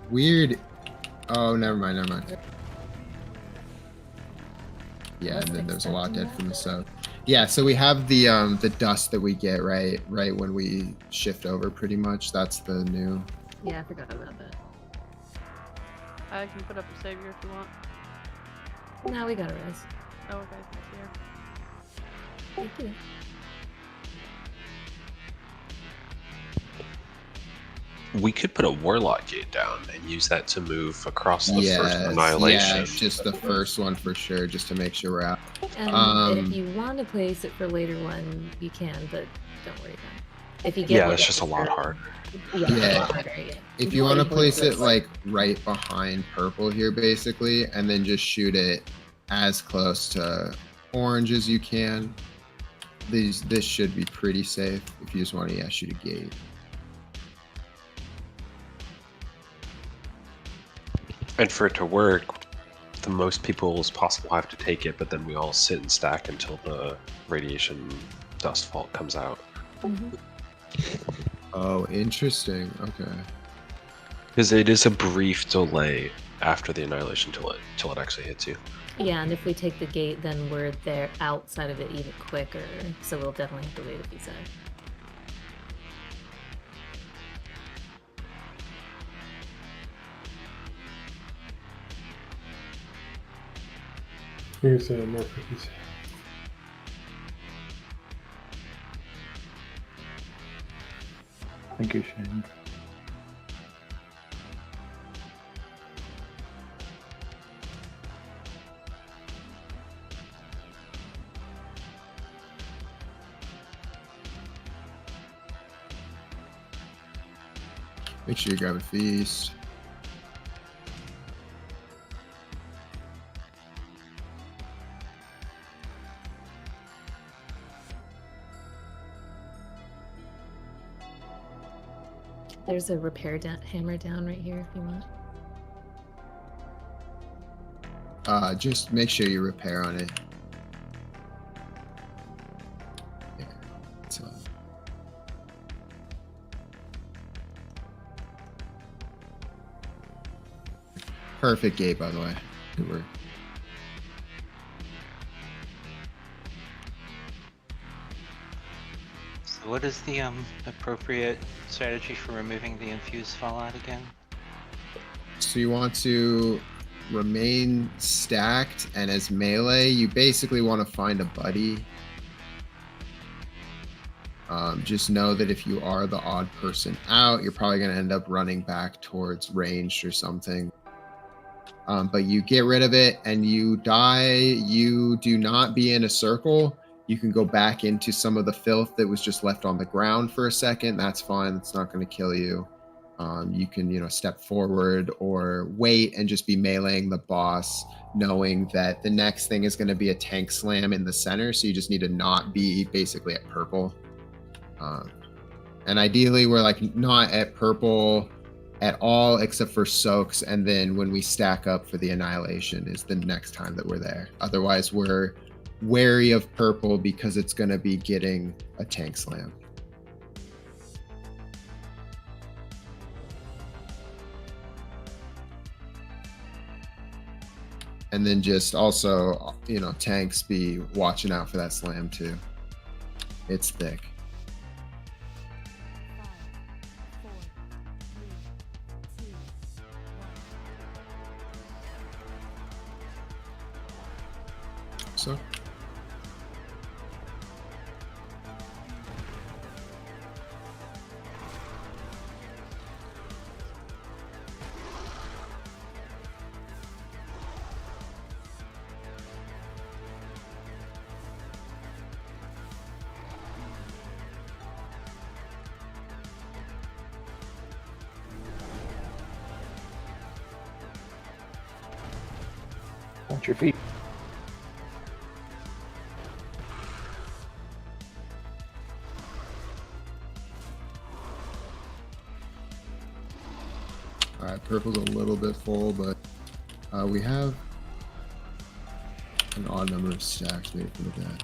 weird. Oh, never mind. Yeah, and then there's a lot dead from the soak. Yeah, so we have the dust that we get right when we shift over. Pretty much, that's the new. Yeah, I forgot about that. I can put up a savior if you want. No, we got a res. Oh, okay. Here. Thank you. We could put a Warlock gate down and use that to move across the first Yes, Annihilation. yeah, just the first one for sure, just to make sure we're out. And if you want to place it for later one, you can, but don't worry about it. If you get Yeah, it's just a lot harder. Yeah. Yeah. Harder, yeah. If you want to place it like right behind purple here, basically, and then just shoot it as close to orange as you can, this should be pretty safe. If you just want to, shoot a gate. And for it to work, the most people as possible have to take it, but then we all sit and stack until the radiation dust fault comes out. Oh, interesting. Okay. Because it is a brief delay after the annihilation till it actually hits you. Yeah, and if we take the gate, then we're there outside of it even quicker. So we'll definitely have to wait a few seconds. Here's more cookies. Thank you, Shane. Make sure you grab a feast. There's a repair hammer down right here if you want. Just make sure you repair on it. Yeah, so. Perfect gate, by the way. Good work. So what is the appropriate strategy for removing the infused fallout again? So you want to remain stacked, and as melee, you basically want to find a buddy. Just know that if you are the odd person out, you're probably going to end up running back towards ranged or something. But you get rid of it and you die. You do not be in a circle. You can go back into some of the filth that was just left on the ground for a second. That's fine. That's not going to kill you. You can, step forward or wait and just be meleeing the boss, knowing that the next thing is going to be a tank slam in the center. So you just need to not be basically at purple. And ideally, we're like not at purple at all except for soaks. And then when we stack up for the annihilation is the next time that we're there. Otherwise, we're wary of purple because it's going to be getting a tank slam. And then just also, tanks be watching out for that slam too. It's thick. 5, 4, 3, 2, 1. So. Watch your feet. All right, purple's a little bit full, but we have an odd number of stacks. Wait for that.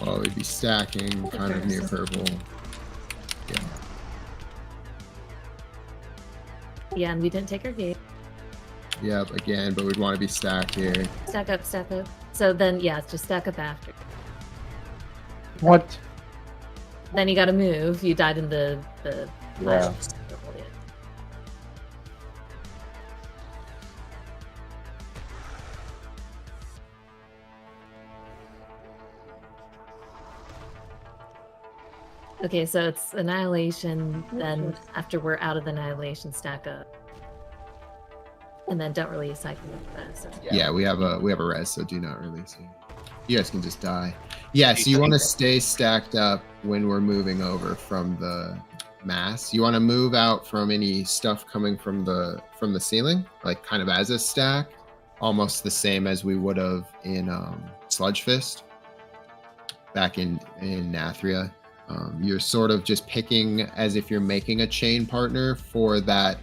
probably be stacking kind of near purple. Yeah. Yeah, and we didn't take our gate. Yep, again, but we'd want to be stacked here. Stack up, stack up. So then, yeah, just stack up after. What? Then you gotta move. You died in the Yeah. Okay, so it's annihilation. Then after we're out of the annihilation, stack up, and then don't release. I can so. Yeah, we have a res, so do not release it. You guys can just die. Yeah, so you want to stay stacked up when we're moving over from the mass. You want to move out from any stuff coming from the ceiling, like kind of as a stack, almost the same as we would have in Sludge Fist back in Nathria. You're sort of just picking as if you're making a chain partner for that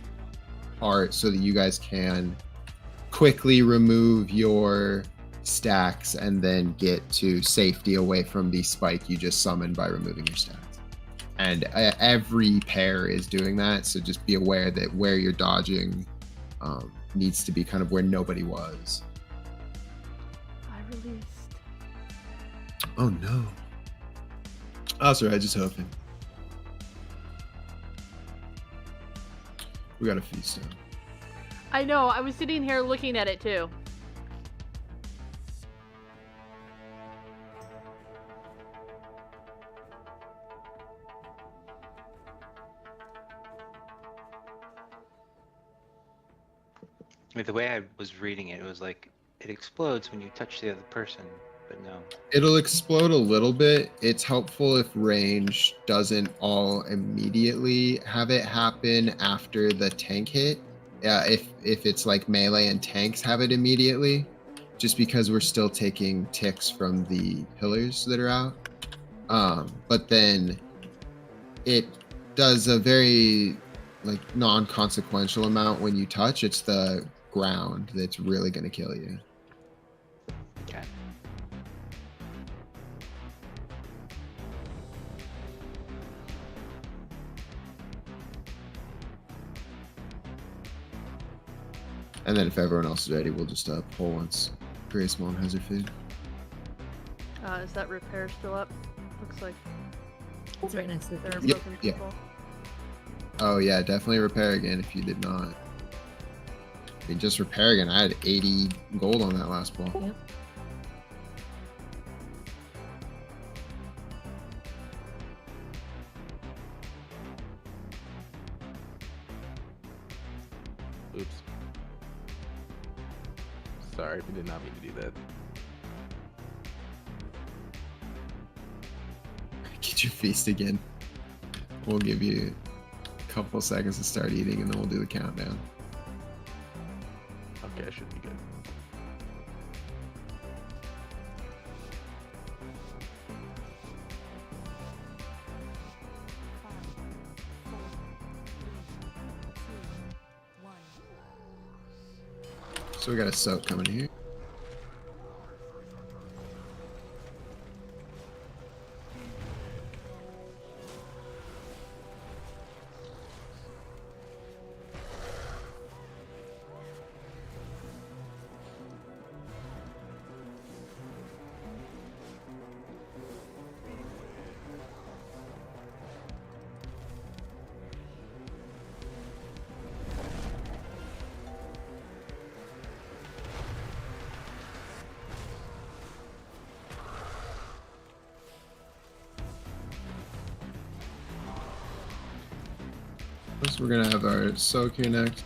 part so that you guys can quickly remove your stacks and then get to safety away from the spike you just summoned by removing your stacks. And every pair is doing that, so just be aware that where you're dodging needs to be kind of where nobody was. I released. Oh no. Oh, sorry, I just hoping. We got a feast now. I know, I was sitting here looking at it too. I mean, the way I was reading it, it was like it explodes when you touch the other person, but no. It'll explode a little bit. It's helpful if range doesn't all immediately have it happen after the tank hit. If it's like melee and tanks have it immediately, just because we're still taking ticks from the pillars that are out. But then it does a very like non-consequential amount when you touch. It's the ground that's really going to kill you. Okay. And then if everyone else is ready, we'll just pull once Grace Mom has her food. Is that repair still up? Looks like It's right next to there are the Yep, broken yeah. people. Oh yeah, definitely repair again if you did not. I mean, just repair again. I had 80 gold on that last ball. Yep. Oops. Sorry, we did not mean to do that. Get your feast again. We'll give you a couple seconds to start eating and then we'll do the countdown. Okay, I should be good. So we got a soak coming here. So we're gonna have our soak here next.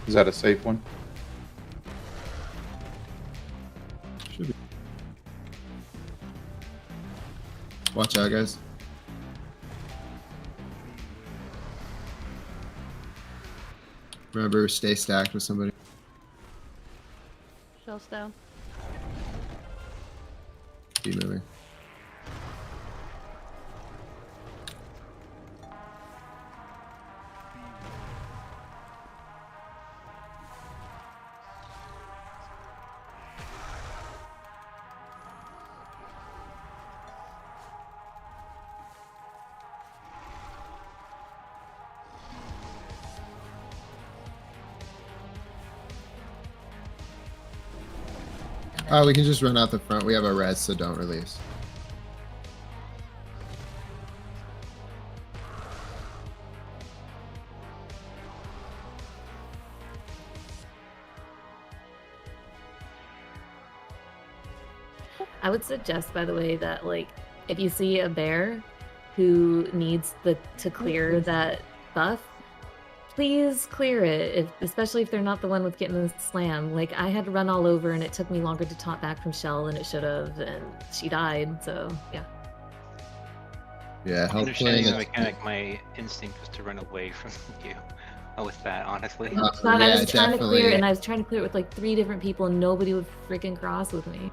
Is that a safe one? Should be. Watch out, guys. Remember, stay stacked with somebody. Shells down. Keep moving. Oh, we can just run out the front. We have a res, so don't release. I would suggest, by the way, that like if you see a bear who needs to clear that buff, please clear it, especially if they're not the one with getting the slam. Like, I had to run all over, and it took me longer to taunt back from Shell than it should have, and she died, so, yeah. Yeah, help Understanding the clear mechanic, my instinct was to run away from you with that, honestly. I was trying to clear it, and I was trying to clear it with, like, 3 different people, and nobody would freaking cross with me.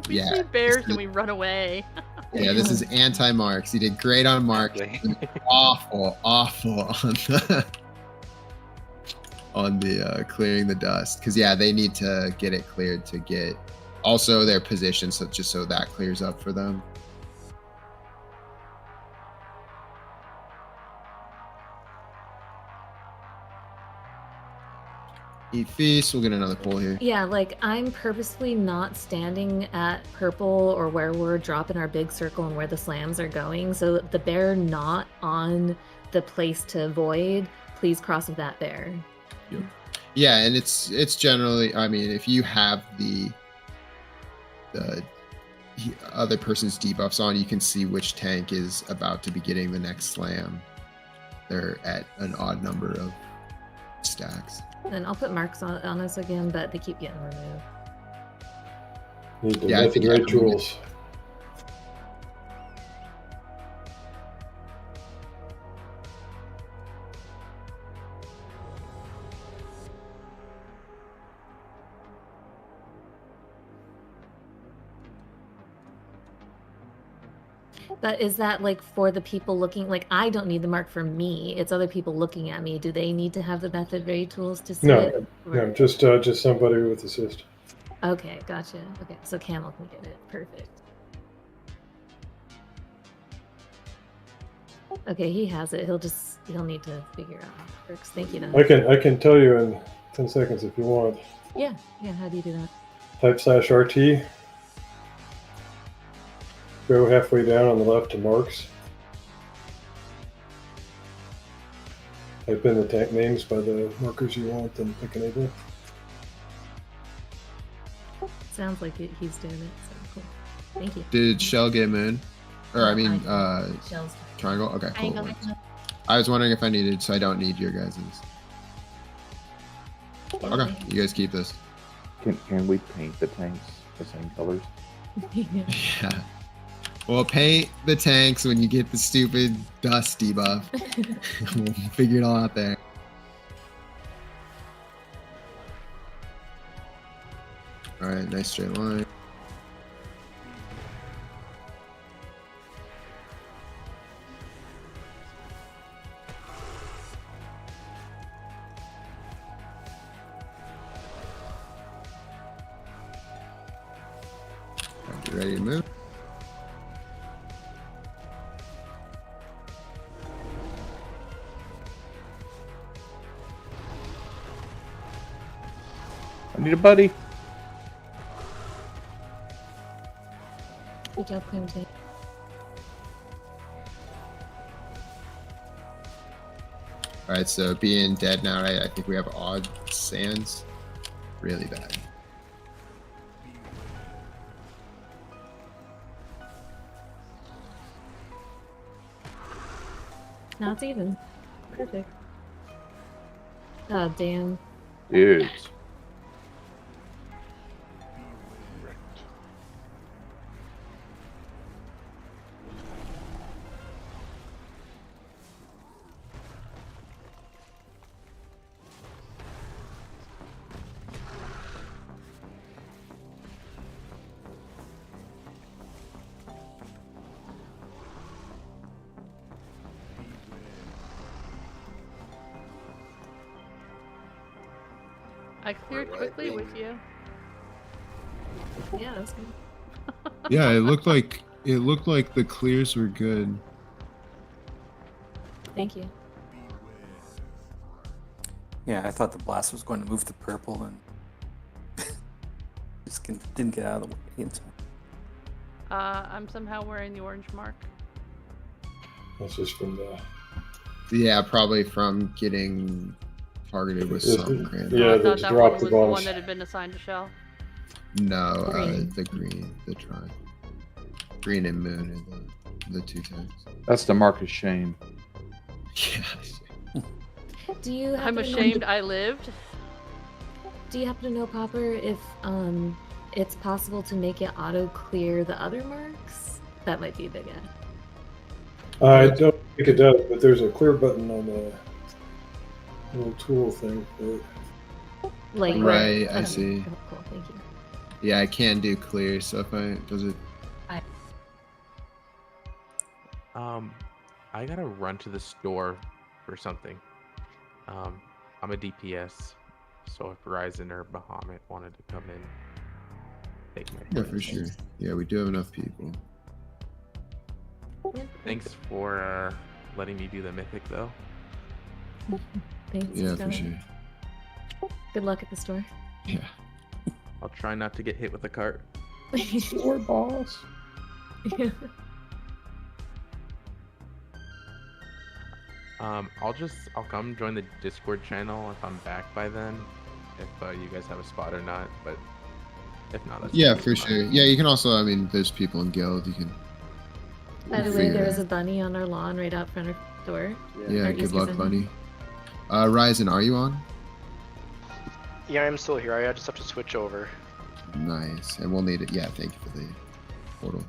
We see bears and we run away. Yeah, this is anti-marks. You did great on marks. Awful on the clearing the dust. Because yeah, they need to get it cleared to get also their position, so just so that clears up for them. Eat feast. We'll get another pull here. Yeah, like, I'm purposefully not standing at purple or where we're dropping our big circle and where the slams are going, so the bear not on the place to avoid, please cross with that bear. Yep. Yeah, and it's generally, I mean, if you have the other person's debuffs on, you can see which tank is about to be getting the next slam. They're at an odd number of stacks. Then I'll put marks on us again, but they keep getting removed. Need the method rituals. But is that like for the people looking? Like, I don't need the mark for me. It's other people looking at me. Do they need to have the method ready tools to see it? No, just somebody with assist. Okay, gotcha. Okay, so Camel can get it. Perfect. Okay, he has it. He'll need to figure out how it works. Thank you, though. I can tell you in 10 seconds if you want. Yeah. How do you do that? Type /RT. Go halfway down on the left to marks. Type in the tank names by the markers you want, then click enable. Sounds like he's doing it, so cool. Thank you. Did Shell get moon? Or I mean, Shell's triangle? Okay, cool. triangle. I was wondering if I needed, so I don't need your guys's. Okay, you guys keep this. Can we paint the tanks the same colors? Yeah. Well, paint the tanks when you get the stupid dust debuff. We'll figure it all out there. Alright, nice straight line. Get ready to move. I need a buddy. Good job, Clemson. Alright, so being dead now, right? I think we have odd sands. Really bad. Now it's even. Perfect. Oh, damn. Dudes. I cleared quickly with you. Yeah, that's good. Yeah, it looked like the clears were good. Thank you. Yeah, I thought the blast was going to move to purple and just didn't get out of the way in time. I'm somehow wearing the orange mark. That's just from the. Yeah, probably from getting targeted with something random. Yeah, I they thought that dropped one the was the one bombs. that had been assigned to Shell. No, Green. the green, the tri. Green and moon are the two times. That's the mark of shame. Yes. Do you? I'm happen to know- ashamed I lived. Do you happen to know, Popper, if it's possible to make it auto clear the other marks? That might be a big add. I don't think it does, but there's a clear button on the little tool thing. Like Right, I see. Oh, cool, thank you. Yeah, I can do clear, so if does it? I gotta run to the store for something. I'm a DPS, so if Ryzen or Bahamut wanted to come in, take my Yeah, place. for sure. Yeah, we do have enough people. Thanks for letting me do the mythic, though. Thanks. Yeah, for Scarlet. sure. Good luck at the store. Yeah. I'll try not to get hit with a cart. Store boss. I'll come join the Discord channel if I'm back by then, if you guys have a spot or not. But if not, that's Yeah, totally for fine. sure. Yeah, you can also. I mean, there's people in guild. You can. By the way, figure there it was out. a bunny on our lawn right out front of the door. Yeah, Our good East luck, East buddy. Ryzen, are you on? Yeah, I'm still here. I just have to switch over. Nice, and we'll need it. Yeah, thank you for the portal.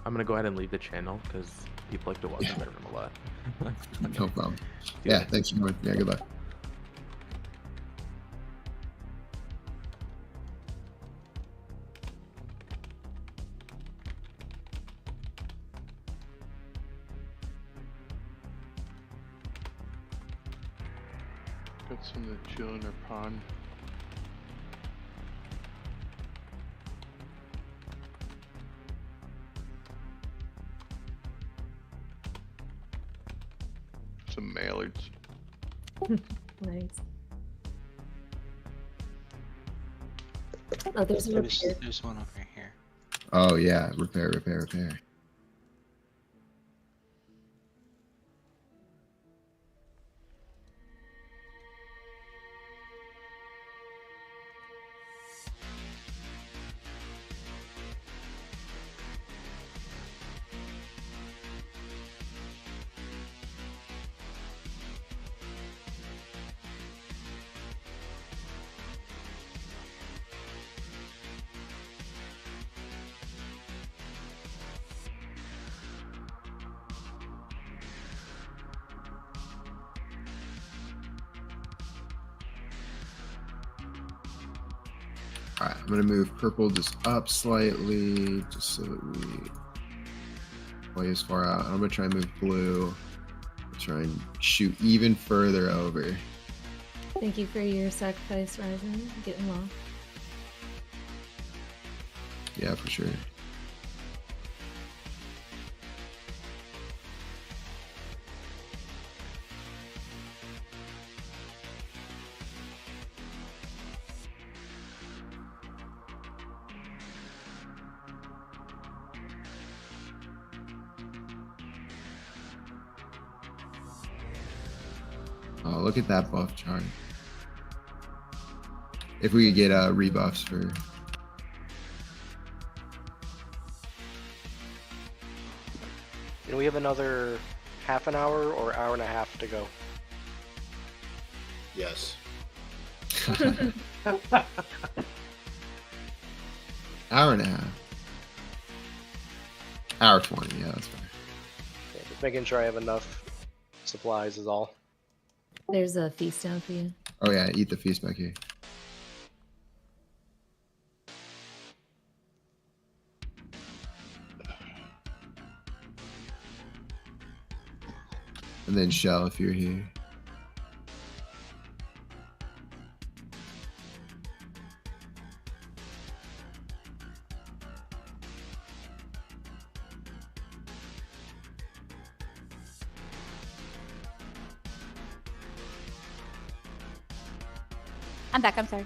I'm gonna go ahead and leave the channel because people like to watch my room a lot. No problem. Yeah, thanks for joining. Yeah, good luck. Got some that chill in their pond. Some mailers. Nice. Oh, there's a repair. There's one over here. Oh yeah, repair. Alright, I'm gonna move purple just up slightly, just so that we play as far out. I'm gonna try and move blue. Try and shoot even further over. Thank you for your sacrifice, Ryzen. Getting off. Yeah, for sure. Oh, look at that buff chart. If we could get rebuffs for. And we have another half an hour or hour and a half to go. Yes. Hour and a half. Hour 20, yeah, that's fine. Yeah, just making sure I have enough supplies is all. There's a feast down for you. Oh yeah, eat the feast back here. And then Shell if you're here. I'm back. I'm sorry.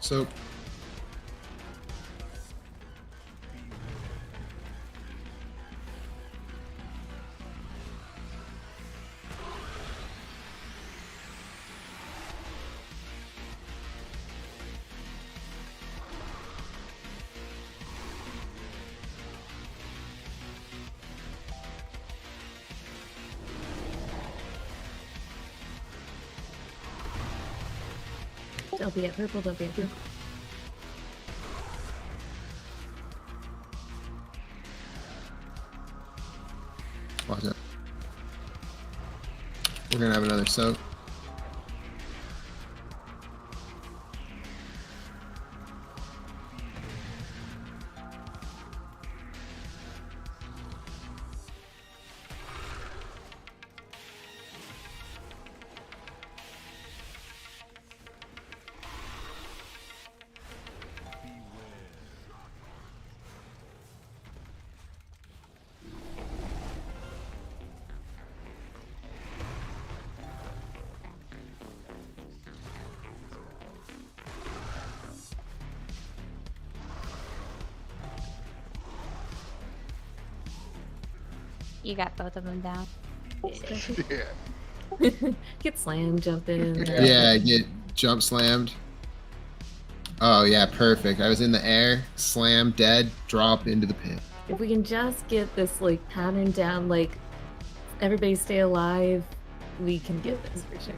So. Don't be at purple, don't be at purple. Watch out. We're gonna have another soak. You got both of them down. Yeah. Get slammed, jump in. Yeah, get jump slammed. Oh yeah, perfect. I was in the air, slam, dead, drop into the pit. If we can just get this like pattern down, like everybody stay alive, we can get this for sure.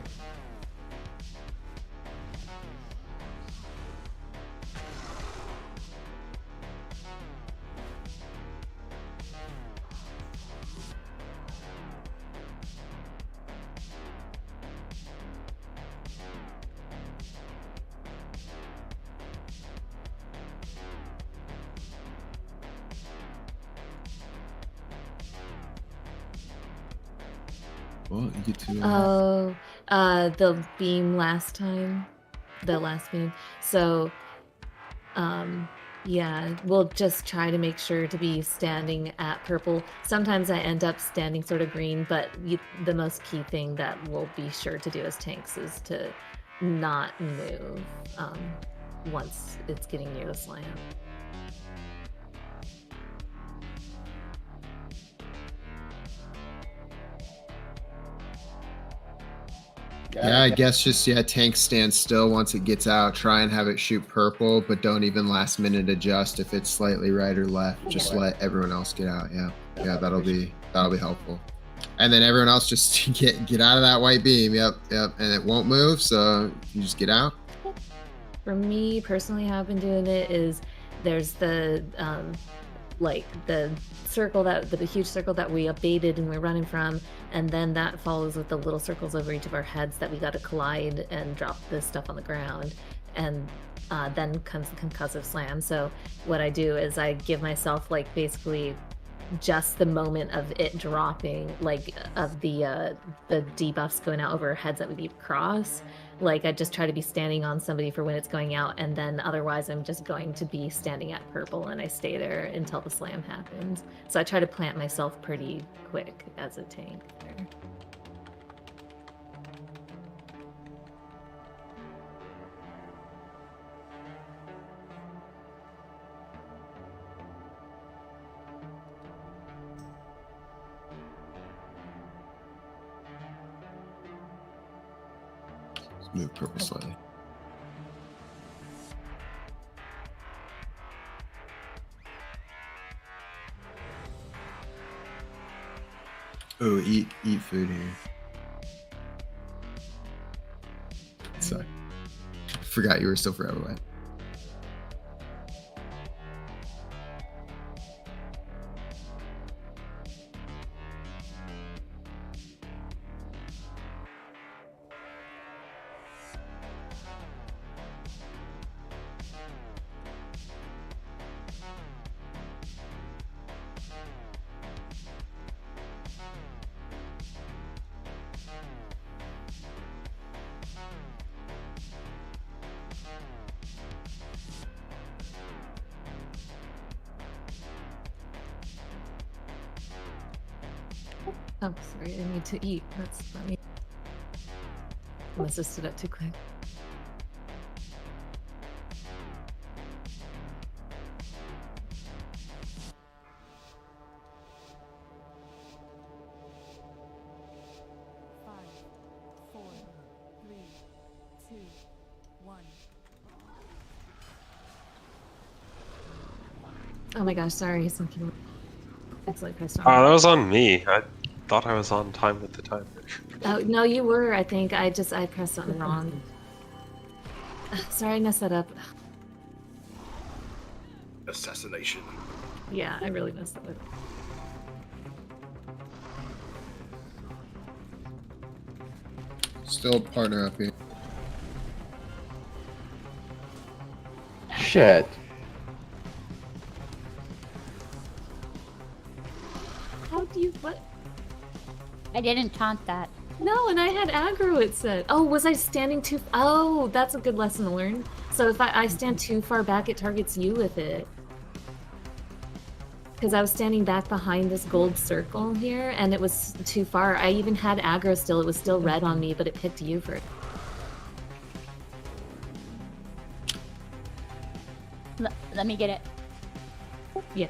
Well, you get to. Oh, the beam last time, the last beam. So, yeah, we'll just try to make sure to be standing at purple. Sometimes I end up standing sort of green, but the most key thing that we'll be sure to do as tanks is to not move once it's getting near the slam. Yeah, I guess just tank stand still once it gets out. Try and have it shoot purple, but don't even last minute adjust if it's slightly right or left. Just let everyone else get out. Yeah, that'll be helpful. And then everyone else just get out of that white beam. Yep, and it won't move, so you just get out. For me personally, how I've been doing it is there's the like the circle the huge circle that we baited and we're running from, and then that follows with the little circles over each of our heads that we got to collide and drop this stuff on the ground, and then comes the concussive slam. So what I do is I give myself like basically just the moment of it dropping, like of the debuffs going out over our heads that we leap across. Like I just try to be standing on somebody for when it's going out, and then otherwise I'm just going to be standing at purple and I stay there until the slam happens. So I try to plant myself pretty quick as a tank there. Move purple slightly. Oh, eat food here. Sorry. Forgot you were still forever away. Oh, sorry, I need to eat. That's not me. I must have stood up too quick. Oh my gosh, sorry, something. It's like pressed on. Oh, that was on me. I thought I was on time with the timer. Oh no, you were. I think I pressed something wrong. Sorry, I messed that up. Assassination. Yeah, I really messed that up. Still partner up here. Shit. How do you what? I didn't taunt that. No, and I had aggro. It said. Oh, was I standing too? Oh, that's a good lesson to learn. So if I stand too far back, it targets you with it. Because I was standing back behind this gold circle here, and it was too far. I even had aggro still. It was still red on me, but it picked you for it. Let me get it. Yeah.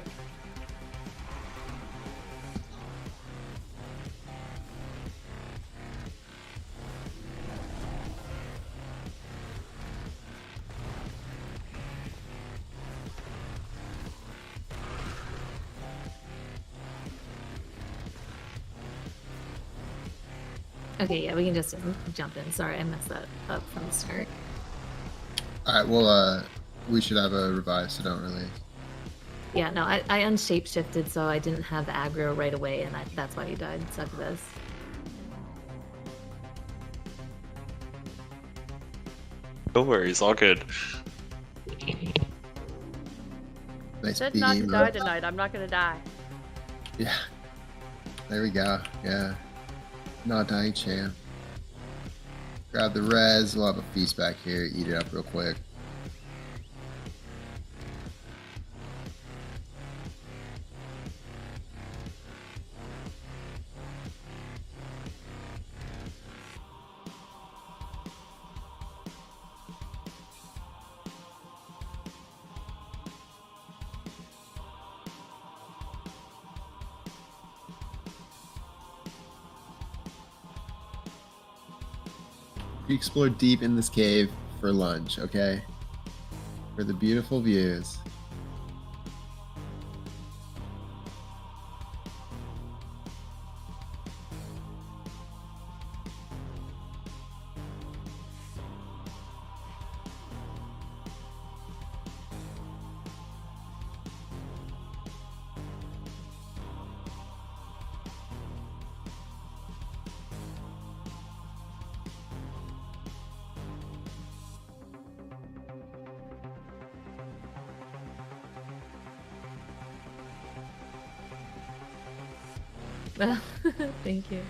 Okay, yeah, we can just jump in. Sorry, I messed that up from the start. Alright, well, we should have a revive, so don't release. Yeah, no, I unshape shifted, so I didn't have aggro right away, and that's why you died. Suck this. No worries, all good. Nice Said not to beam, die tonight. I'm not gonna die. Yeah. There we go. Yeah. Not dying champ. Grab the res. We'll have a feast back here. Eat it up real quick. We explore deep in this cave for lunch, okay? For the beautiful views. Thank you.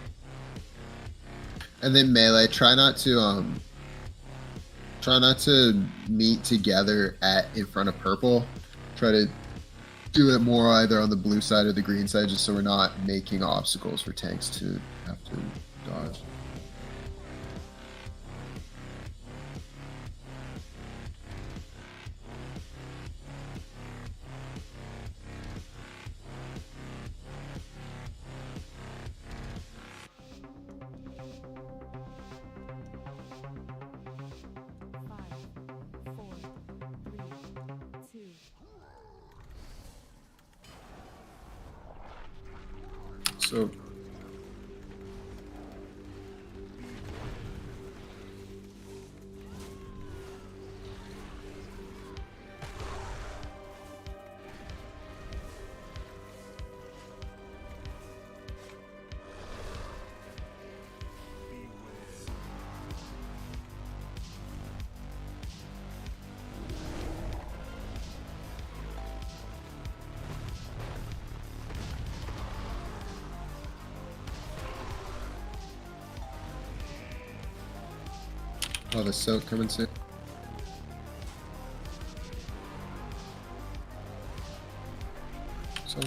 And then melee, try not to meet together in front of purple. Try to do it more either on the blue side or the green side, just so we're not making obstacles for tanks to have to dodge. So oh, the soak coming soon. So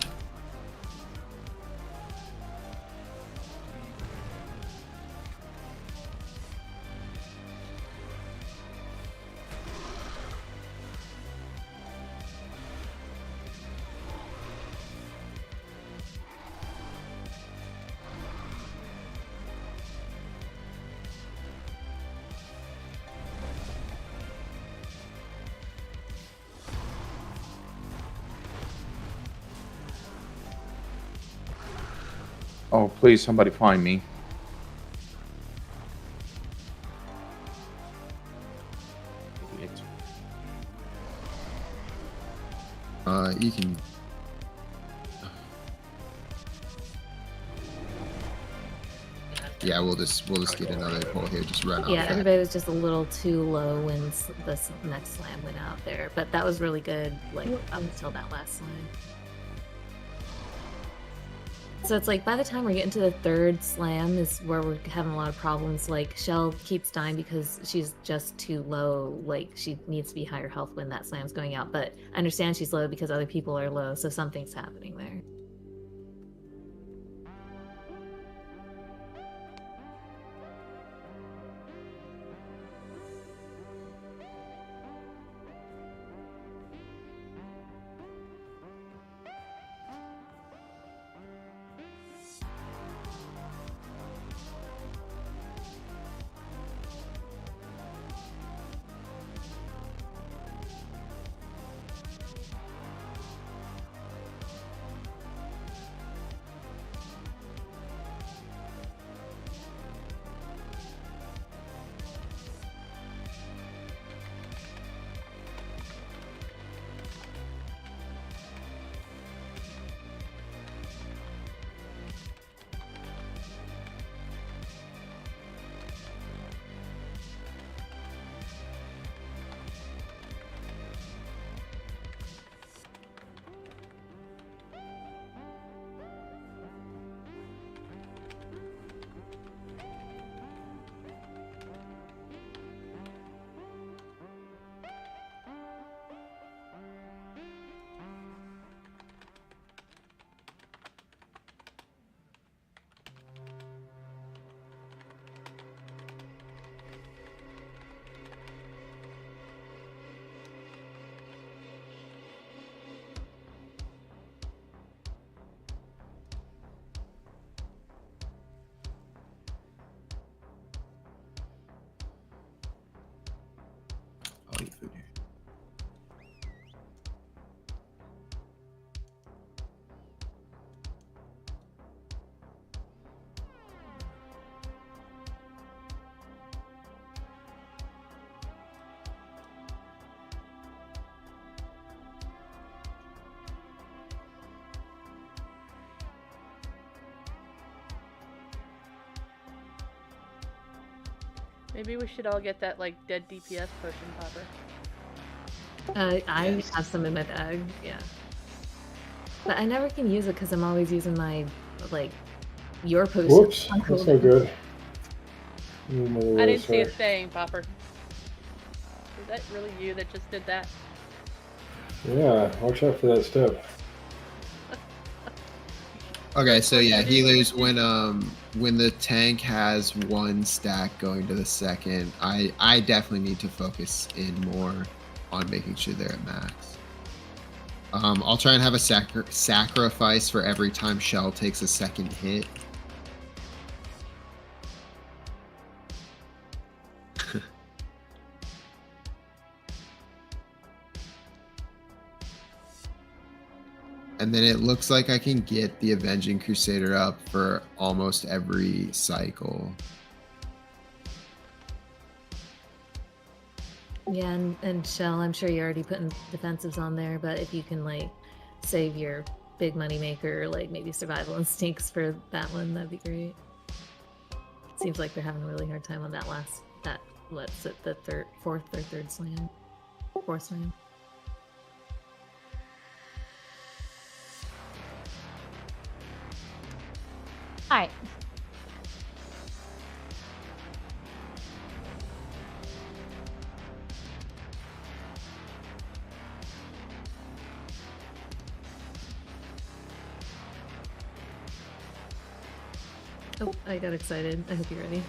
Oh, please, somebody find me. You can. Yeah, we'll just get another pull here. Just run off. Yeah, that. everybody was just a little too low when this next slam went out there, but that was really good, like up until that last slam. So it's like by the time we're getting to the third slam is where we're having a lot of problems. Like Shell keeps dying because she's just too low. Like she needs to be higher health when that slam's going out. But I understand she's low because other people are low, so something's happening there. I'll eat food here. Maybe we should all get that like dead DPS potion, Popper. I have some in my bag, yeah. But I never can use it because I'm always using my, like, your potion. Whoops, that's not good. I didn't see a thing, Popper. Is that really you that just did that? Yeah, watch out for that step. Okay, so yeah, healers, when the tank has one stack going to the second, I definitely need to focus in more on making sure they're at max. I'll try and have a sacrifice for every time Shell takes a second hit. And then it looks like I can get the Avenging Crusader up for almost every cycle. Yeah, and Shell, I'm sure you're already putting defensives on there, but if you can, like, save your big money maker, like maybe Survival Instincts for that one, that'd be great. Seems like they're having a really hard time on that what's it, the fourth slam. Fourth slam. Alright. Oh, I got excited. I hope you're ready.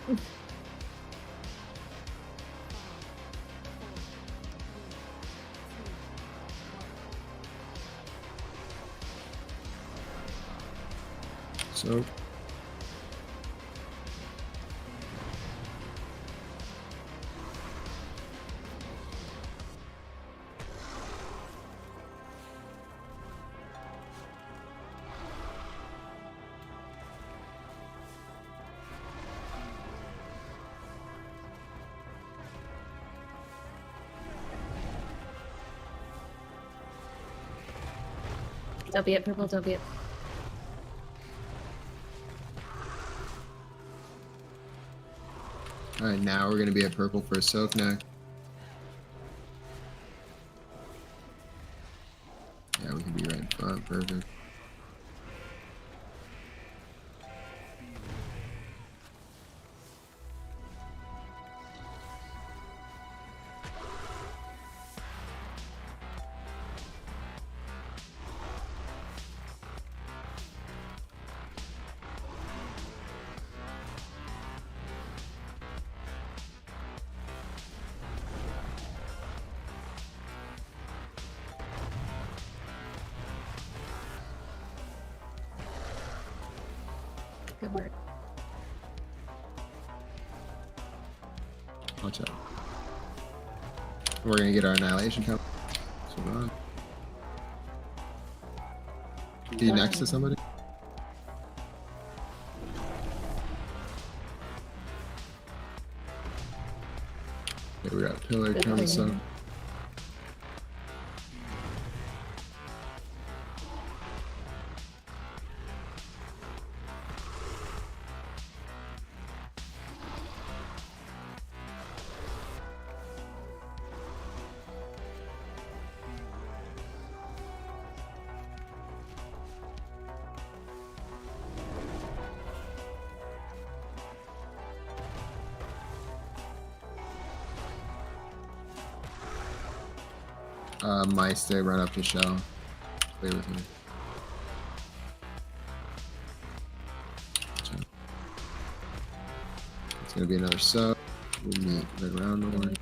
So Don't be at purple, don't be at... Alright, now we're gonna be at purple for a soak neck. Yeah, we can be right in front. Perfect. Good work. Watch out. We're gonna get our annihilation count. Survive. Be next to somebody. Okay, we got pillar coming so. Meister, run up to shell. Clear with me. It's gonna be another sub. We'll meet right around the one.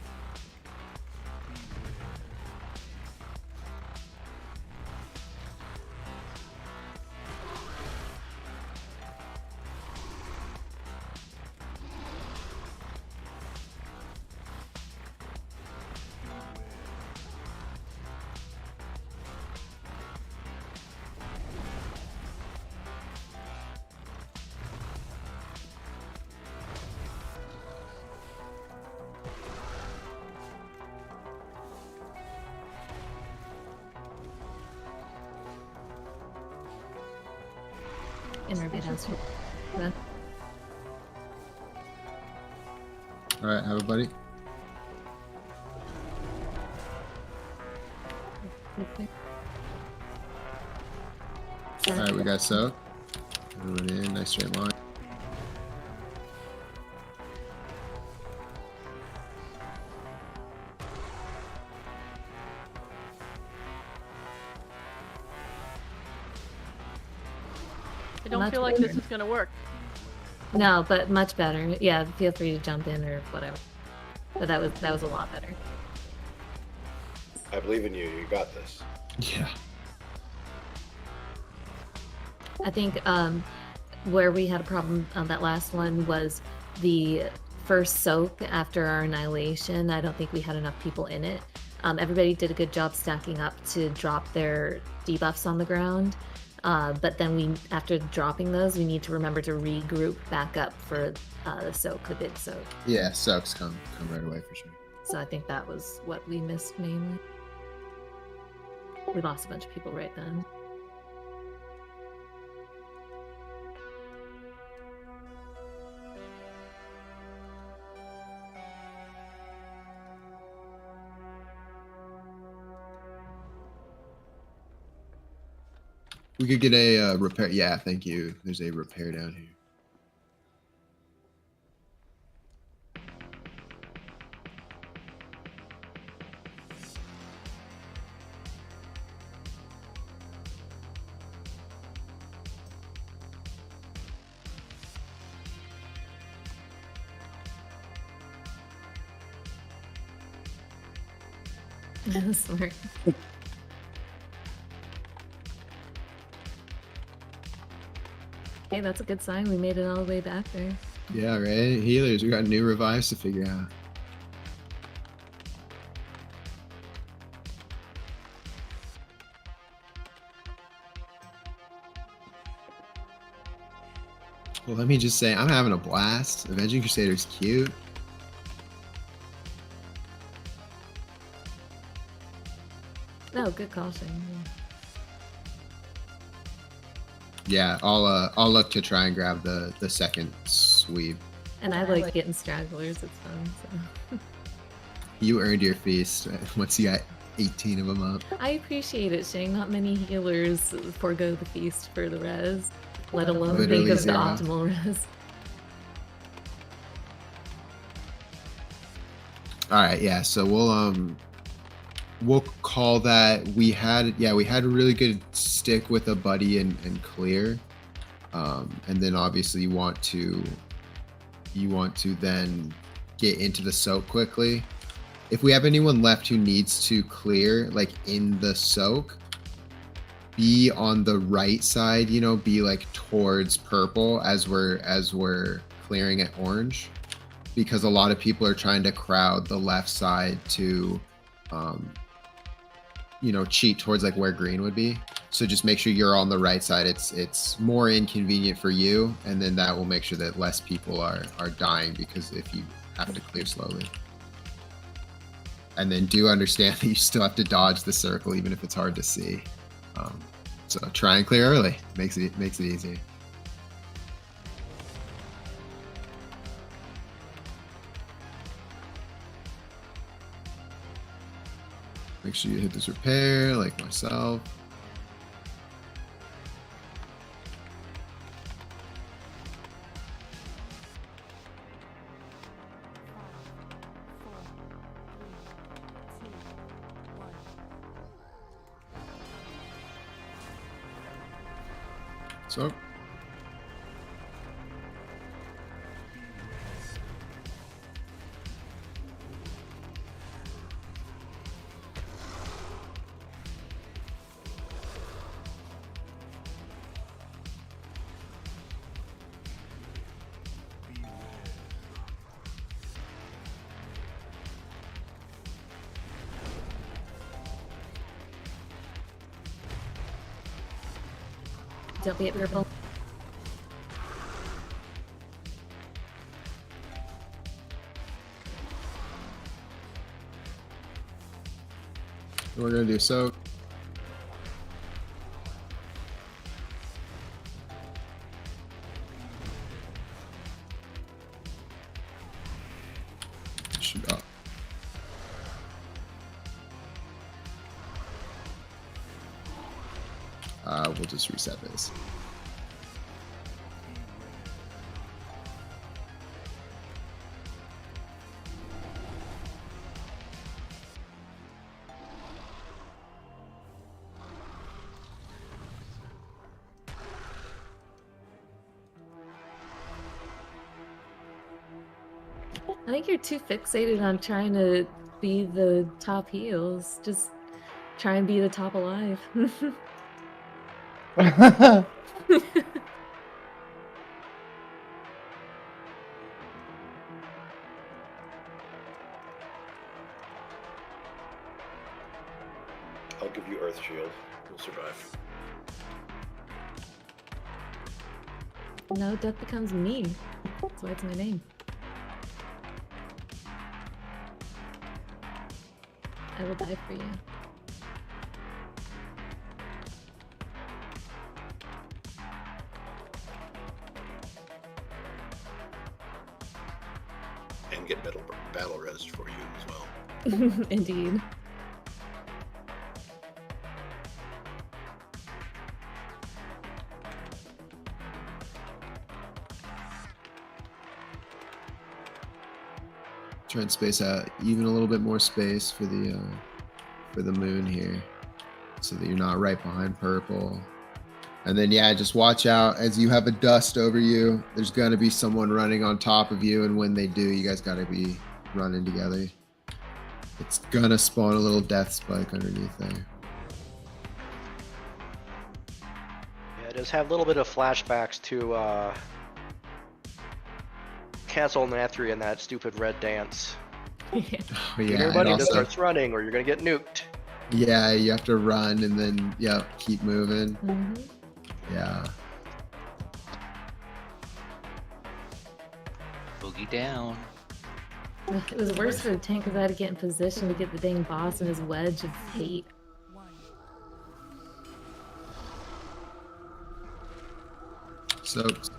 Alright, have a buddy. Alright, we got soak. Everyone in, nice straight line. I don't Much feel like better. this is gonna work. No, but much better. Yeah, feel free to jump in or whatever. But that was a lot better. I believe in you. You got this. Yeah. I think where we had a problem on that last one was the first soak after our annihilation. I don't think we had enough people in it. Everybody did a good job stacking up to drop their debuffs on the ground. But then after dropping those, we need to remember to regroup back up for the soak, the big soak. Yeah, soaks come right away for sure. So I think that was what we missed mainly. We lost a bunch of people right then. We could get a repair. Yeah, thank you. There's a repair down here. Smart. Okay, that's a good sign. We made it all the way back there. Yeah, right. Healers, we got new revives to figure out. Well, let me just say, I'm having a blast. Avenging Crusader's cute. No, good caution. Yeah, I'll look to try and grab the second sweep. And I like getting stragglers. It's fun. So. You earned your feast once you got 18 of them up. I appreciate it, Shane. Not many healers forego the feast for the res, let alone Literally think of zero. the optimal res. All right, yeah. So we'll call that. We had a really good stick with a buddy and clear, and then obviously you want to then get into the soak quickly. If we have anyone left who needs to clear, like in the soak, be on the right side. You know, be like towards purple as we're clearing at orange, because a lot of people are trying to crowd the left side to, cheat towards like where green would be. So just make sure you're on the right side. It's more inconvenient for you, and then that will make sure that less people are dying, because if you have to clear slowly. And then do understand that you still have to dodge the circle even if it's hard to see. So try and clear early. Makes it easy. Make sure you hit this repair like myself. So. Don't be at purple. We're gonna do soak. Shoot up. We'll just reset this. I think you're too fixated on trying to be the top heals. Just try and be the top alive. I'll give you Earth Shield. You'll survive. No, death becomes me. That's why it's my name. I will die for you. And get battle rest for you as well. Indeed. Try and space out even a little bit more space for the moon here, so that you're not right behind purple. And then yeah, just watch out as you have a dust over you. There's gonna be someone running on top of you, and when they do, you guys gotta be running together. It's gonna spawn a little death spike underneath there. Yeah, it does have a little bit of flashbacks to Castle Nathri and that stupid red dance. Oh, Get yeah, everybody and just also, starts running or you're gonna get nuked. yeah, you have to run and then keep moving. Mm-hmm. Yeah. Boogie down. It was worse for the tank because I had to get in position to get the dang boss and his wedge of hate. Soaked.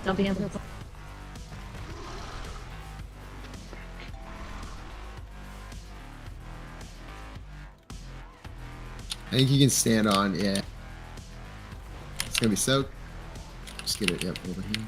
Don't be under. I think you can stand on, yeah. It's gonna be soaked. Just get it, yep, over here.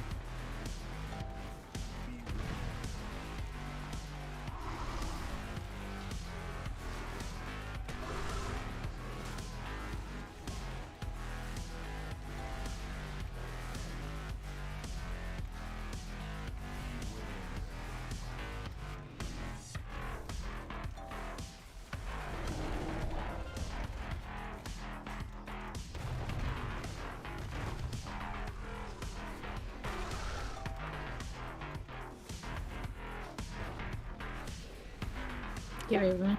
Get ready, everyone.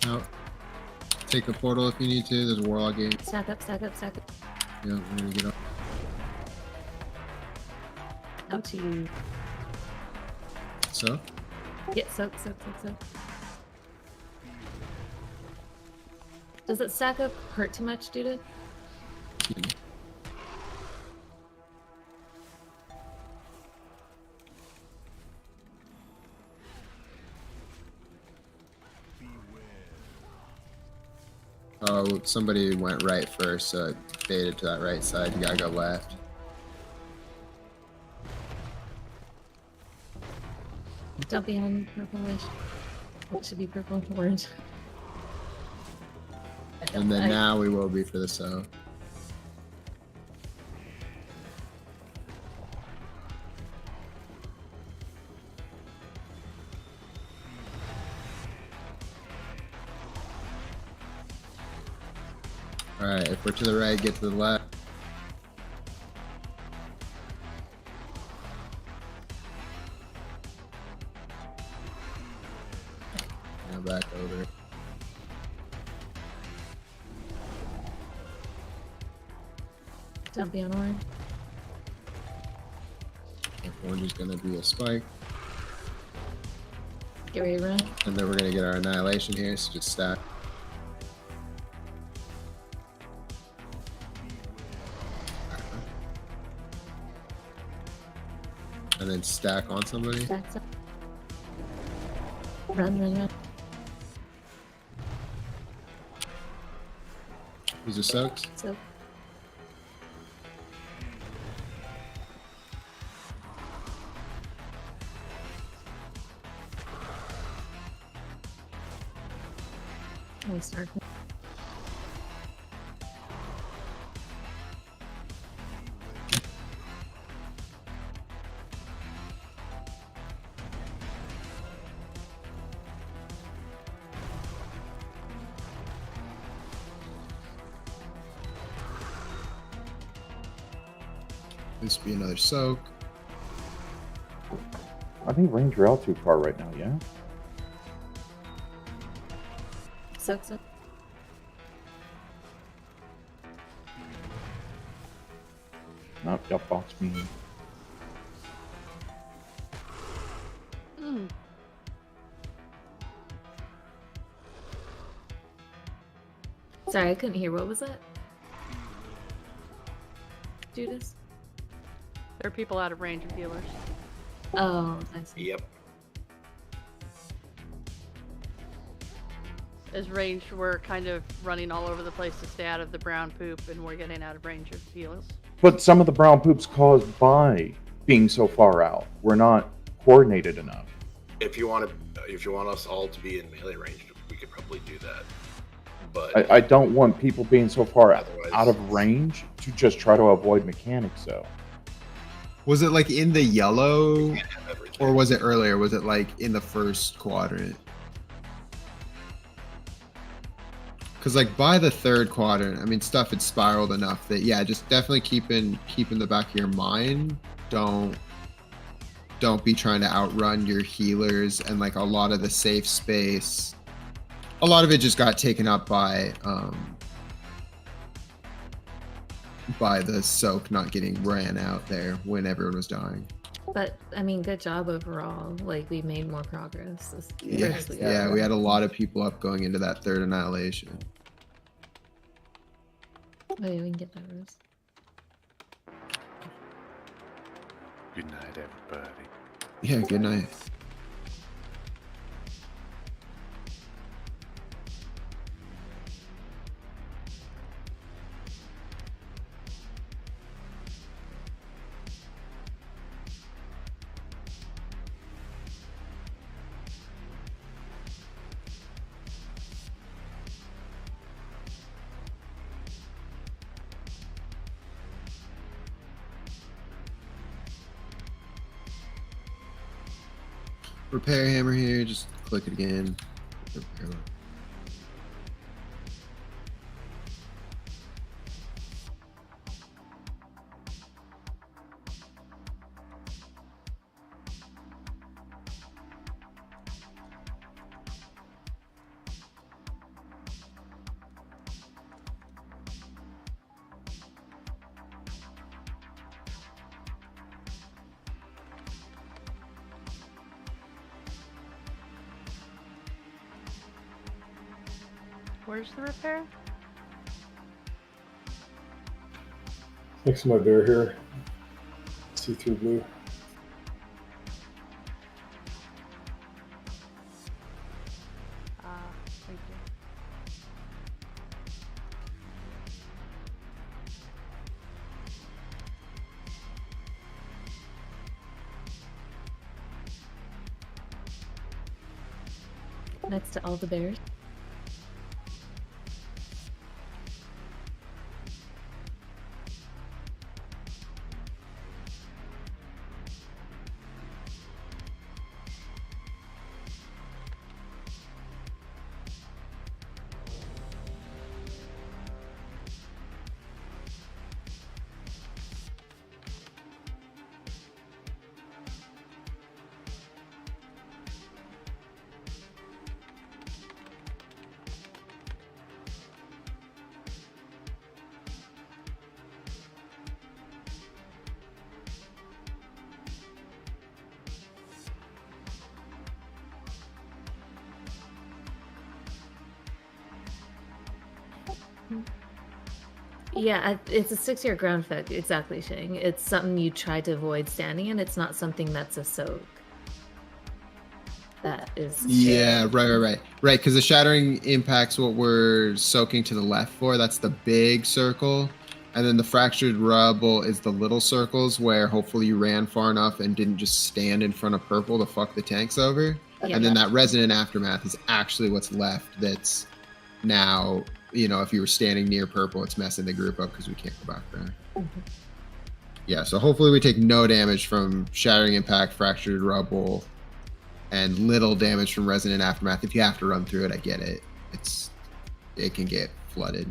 Out. Take the portal if you need to. There's a warlock gate. Stack up, stack up, stack up. Yeah, we're gonna get up. Out to you. So? Get soaked, soaked, soaked, soaked. Does it stack up hurt too much, Judith? Oh, somebody went right first, so it faded to that right side. You gotta go left. Don't be on purplish. It should be purple and orange. And then now we will be for the soak. Alright, if we're to the right, get to the left. Now back over. Don't be on orange. Orange is gonna be a spike. Get ready to run. And then we're gonna get our annihilation here, so just stack. And then stack on somebody. Stacks up. Run, run, run. These are soaks. So. We start. This would be another soak. I think Ranger out too far right now, yeah? Soak, soak. Nope, y'all box me. Sorry, I couldn't hear. What was that? Judas? There are people out of range of healers. Oh, I see. Yep. As ranged, we're kind of running all over the place to stay out of the brown poop, and we're getting out of range of healers. But some of the brown poop's caused by being so far out. We're not coordinated enough. If you want us all to be in melee range, we could probably do that. But I don't want people being so far Otherwise- out of range to just try to avoid mechanics, though. Was it like in the yellow, or was it earlier? Was it like in the first quadrant? Because like by the third quadrant, I mean stuff had spiraled enough that yeah, just definitely keep in the back of your mind. Don't be trying to outrun your healers, and like a lot of the safe space, a lot of it just got taken up by the soak not getting ran out there when everyone was dying. But I mean, good job overall. Like we made more progress. Yeah, we had a lot of people up going into that third annihilation. Oh, yeah, we can get that, Rose. Good night, everybody. Yeah, good night. Repair hammer here, just click it again. Repair. Where's the repair? Next to my bear here. See through blue. Thank you. Next to all the bears. Yeah, it's a 6-year ground effect, exactly, Shang. It's something you try to avoid standing in. It's not something that's a soak. That is. Yeah, right. Because the shattering impacts what we're soaking to the left for. That's the big circle. And then the fractured rubble is the little circles where hopefully you ran far enough and didn't just stand in front of purple to fuck the tanks over. Yeah. And then that resonant aftermath is actually what's left that's now, you know, if you were standing near purple, it's messing the group up because we can't go back there. Mm-hmm. Yeah, so hopefully we take no damage from shattering impact, fractured rubble, and little damage from resonant aftermath. If you have to run through it, I get it. It can get flooded.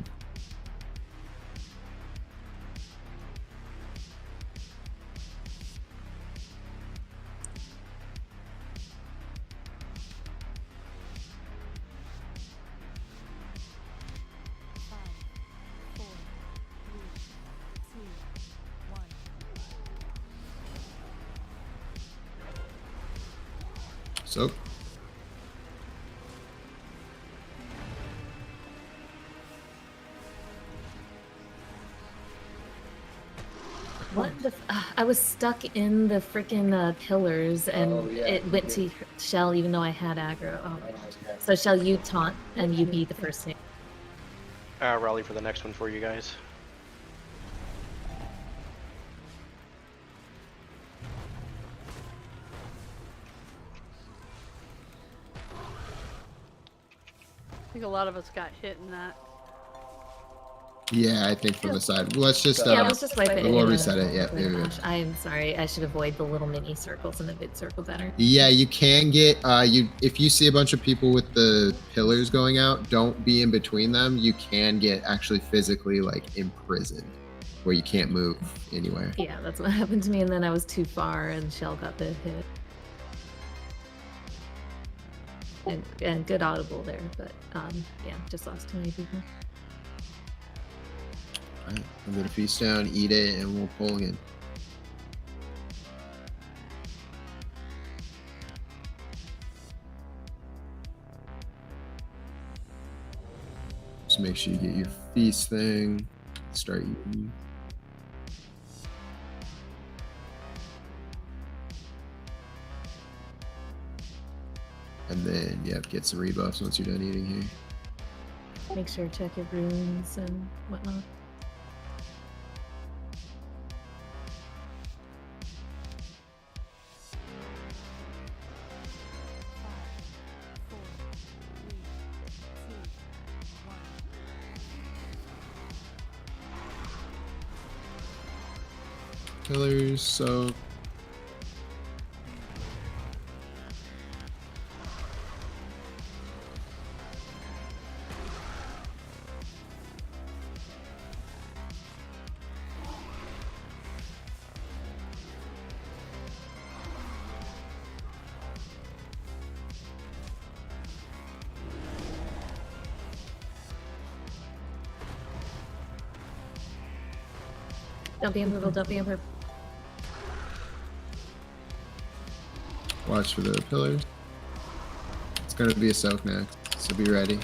So What the? I was stuck in the freaking pillars, and it went to Shell even though I had aggro. Oh my god! So Shell, you taunt and you beat the first thing. Rally for the next one for you guys. I think a lot of us got hit in that. Yeah, I think from the side. Let's just Yeah, let's just wipe it. we'll in reset a- it. Yeah, in a yeah, yeah. bunch. I'm sorry. I should avoid the little mini circles and the big circle better. Yeah, you can get if you see a bunch of people with the pillars going out, don't be in between them. You can get actually physically like imprisoned where you can't move anywhere. Yeah, that's what happened to me, and then I was too far, and Shell got the hit. And good audible there, but yeah, just lost too many people. All right, I'm gonna feast down, eat it, and we'll pull again. Just make sure you get your feast thing. Start eating. And then, yeah, get some rebuffs once you're done eating here. Make sure to check your runes and whatnot. Pillars, so Don't be immovable, don't be immovable. watch for the pillars. It's gonna be a soak next, so be ready.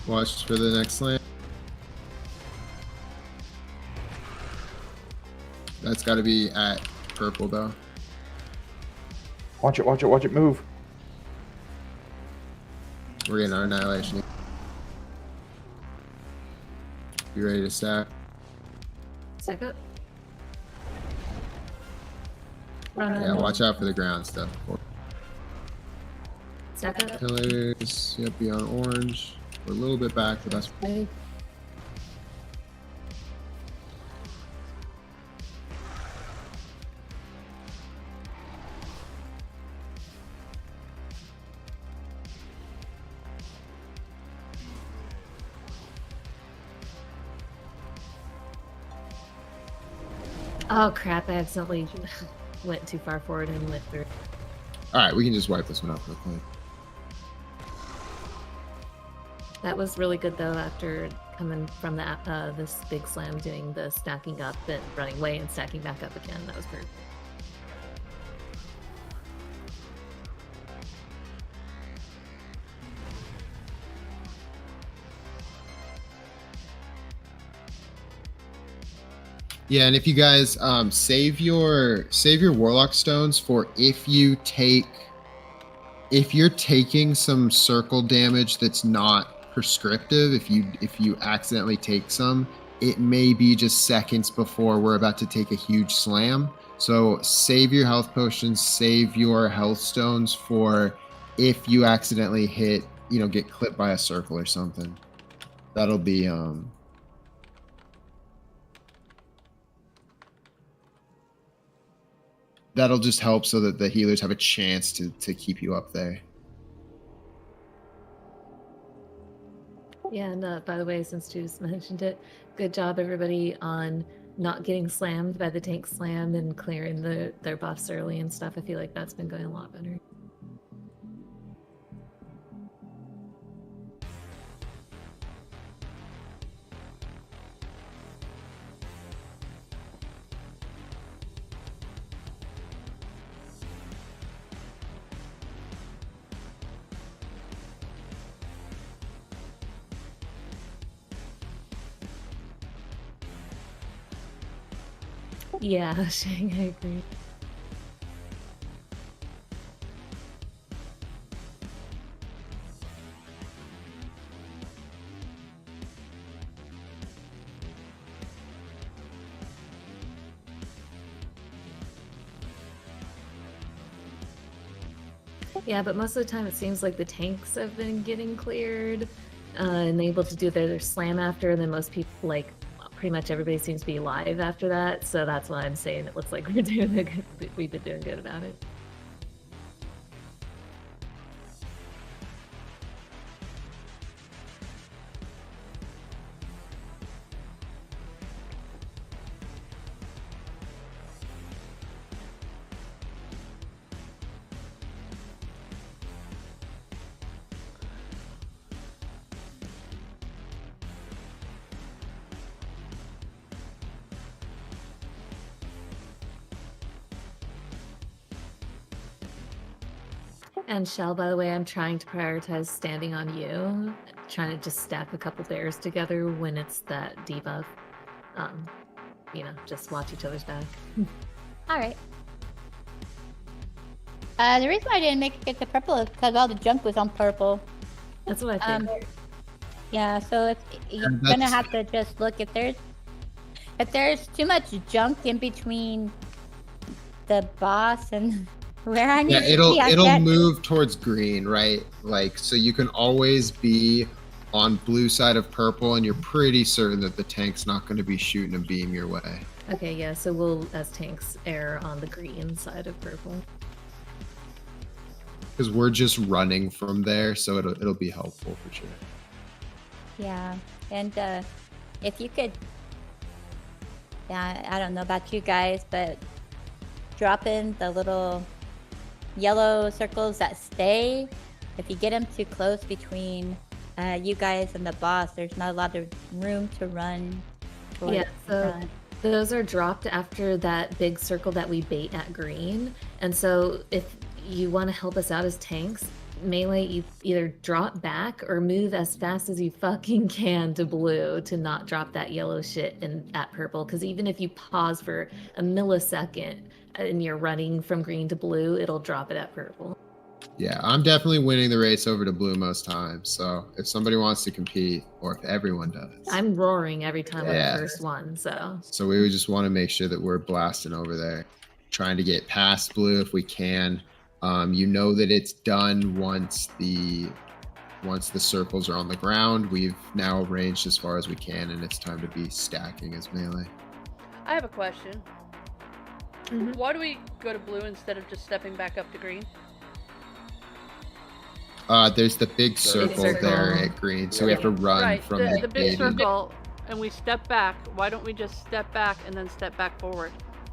Watch for the next slam. That's got to be at purple though. Watch it, watch it, watch it move. We're getting our annihilation. Be ready to stack. Stack up. Yeah, watch out for the ground stuff. Stack up. Pillars, yep, be on orange. We're a little bit back, but that's Ready. Oh crap, I accidentally went too far forward and went through. Alright, we can just wipe this one up real quick. That was really good though after coming from that this big slam, doing the stacking up and running away and stacking back up again. That was perfect. Yeah, and if you guys save your warlock stones for if you're taking some circle damage that's not prescriptive, if you accidentally take some, it may be just seconds before we're about to take a huge slam. So save your health potions, save your health stones for if you accidentally hit, get clipped by a circle or something. That'll be that'll just help so that the healers have a chance to keep you up there. Yeah, and by the way, since Juice mentioned it, good job everybody on not getting slammed by the tank slam and clearing their buffs early and stuff. I feel like that's been going a lot better. Yeah, Shang, I agree. Yeah, but most of the time it seems like the tanks have been getting cleared and able to do their slam after, and then most people, like, pretty much everybody seems to be live after that, so that's why I'm saying it looks like we've been doing good about it. And Shell, by the way, I'm trying to prioritize standing on you, trying to just stack a couple bears together when it's that debuff. You know, just watch each other's back. Alright. The reason why I didn't make it get to purple is because all the junk was on purple. That's what I think. Yeah, so you're gonna have to just look if there's too much junk in between the boss and where I need Yeah, to be. it'll move towards green, right? Like, so you can always be on blue side of purple, and you're pretty certain that the tank's not going to be shooting a beam your way. Okay, yeah, so we'll, as tanks, err on the green side of purple. Because we're just running from there, so it'll be helpful for sure. Yeah, and if you could, yeah, I don't know about you guys, but drop in the little yellow circles that stay. If you get them too close between you guys and the boss, there's not a lot of room to run. Yeah, so those are dropped after that big circle that we bait at green. And so if you want to help us out as tanks, melee, you either drop back or move as fast as you fucking can to blue to not drop that yellow shit at purple. Because even if you pause for a millisecond and you're running from green to blue, it'll drop it at purple. Yeah, I'm definitely winning the race over to blue most times. So if somebody wants to compete, or if everyone does, I'm roaring every time I'm Yeah. the first one. So we would just want to make sure that we're blasting over there, trying to get past blue if we can. You know that it's done once the circles are on the ground. We've now ranged as far as we can, and it's time to be stacking as melee. I have a question. Why do we go to blue instead of just stepping back up to green? There's the big circle there at green, so we have to run from the big gated- circle, and we step back. Why don't we just step back and then step back forward?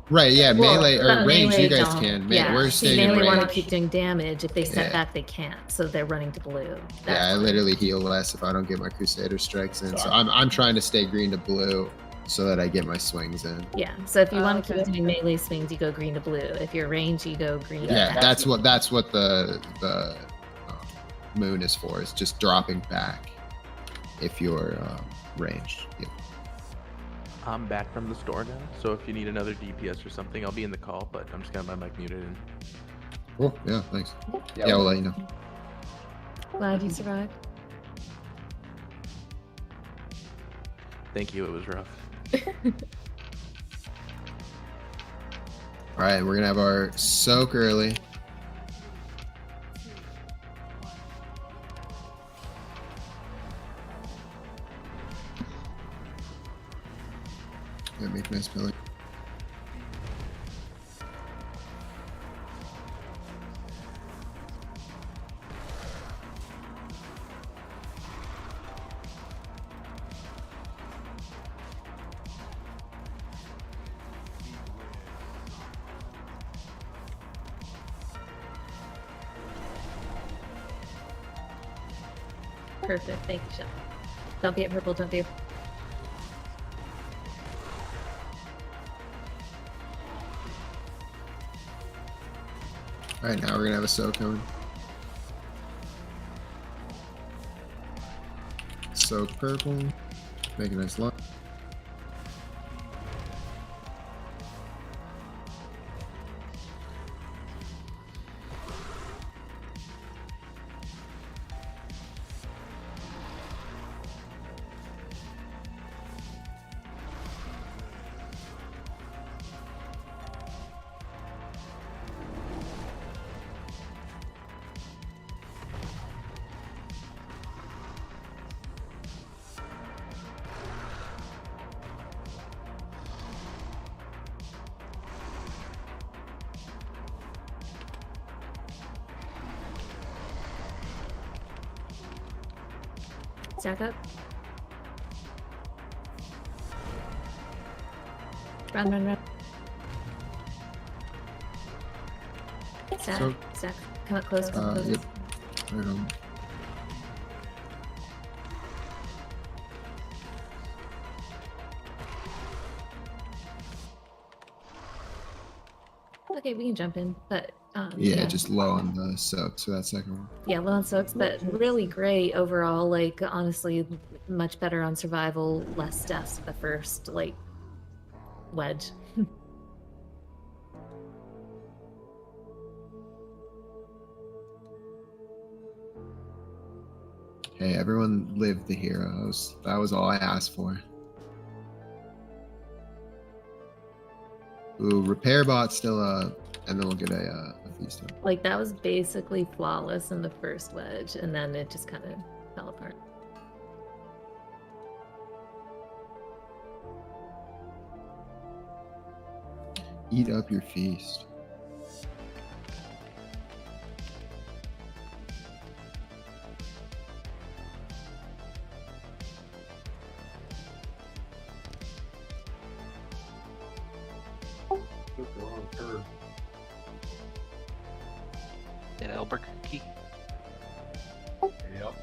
Right, yeah, melee or but range, melee you guys don't. can. Yeah, We're staying in melee want to range. keep doing damage. If they step Yeah. back, they can't. So they're running to blue. Yeah, I literally heal less if I don't get my Crusader strikes in. So I'm trying to stay green to blue so that I get my swings in. Yeah. So if you want to keep doing melee swings, you go green to blue. If you're range, you go green. Yeah, to that's what the moon is for. Is just dropping back if you're ranged. Yeah. I'm back from the store now, so if you need another DPS or something, I'll be in the call, but I'm just got my mic muted. And... Cool. Yeah, thanks. Yeah, we'll let you know. Glad you survived. Thank you, it was rough. All right, we're gonna have our soak early. Yeah, make nice pillar. Perfect. Thank you, Shell. Don't be at purple. Don't be. All right, now we're gonna have a soak coming. Soak purple. Make a nice line. Stack up. Run, run, run. Stack, So- stack. Come up close, come up close. Yep. Right on. Okay, we can jump in, but Yeah, just low on the soak, so that second one. yeah, low on soaks, but really great overall. Like honestly, much better on survival, less deaths the first like wedge. Hey, everyone lived the heroes. That was all I asked for. Ooh, repair bot still up, and then we'll get a feast up. Like that was basically flawless in the first wedge, and then it just kind of fell apart. Eat up your feast. Took the wrong turn. That Albuquerque. Yep.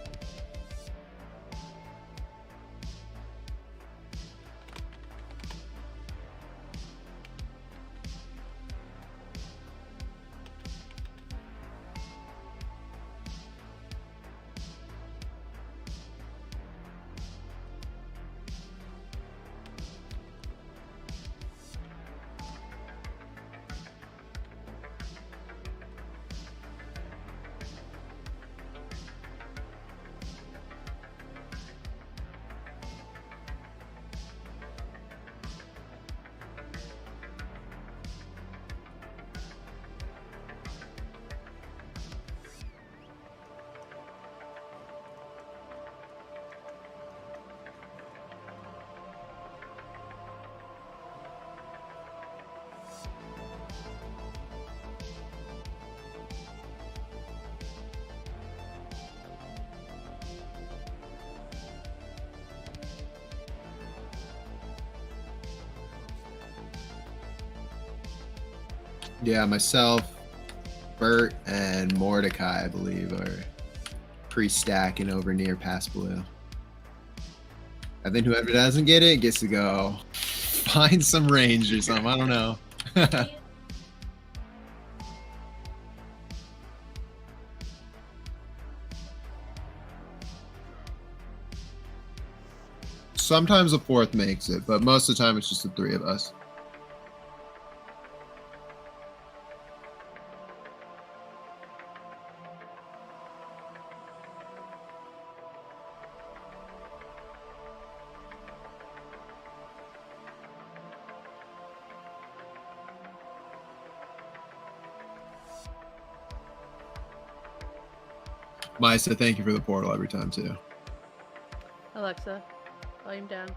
Yeah, myself, Bert, and Mordecai, I believe, are pre-stacking over near Pass Blue. And then whoever doesn't get it gets to go find some range or something. I don't know. Sometimes the fourth makes it, but most of the time it's just the three of us. Misa, thank you for the portal every time too. Alexa, volume down.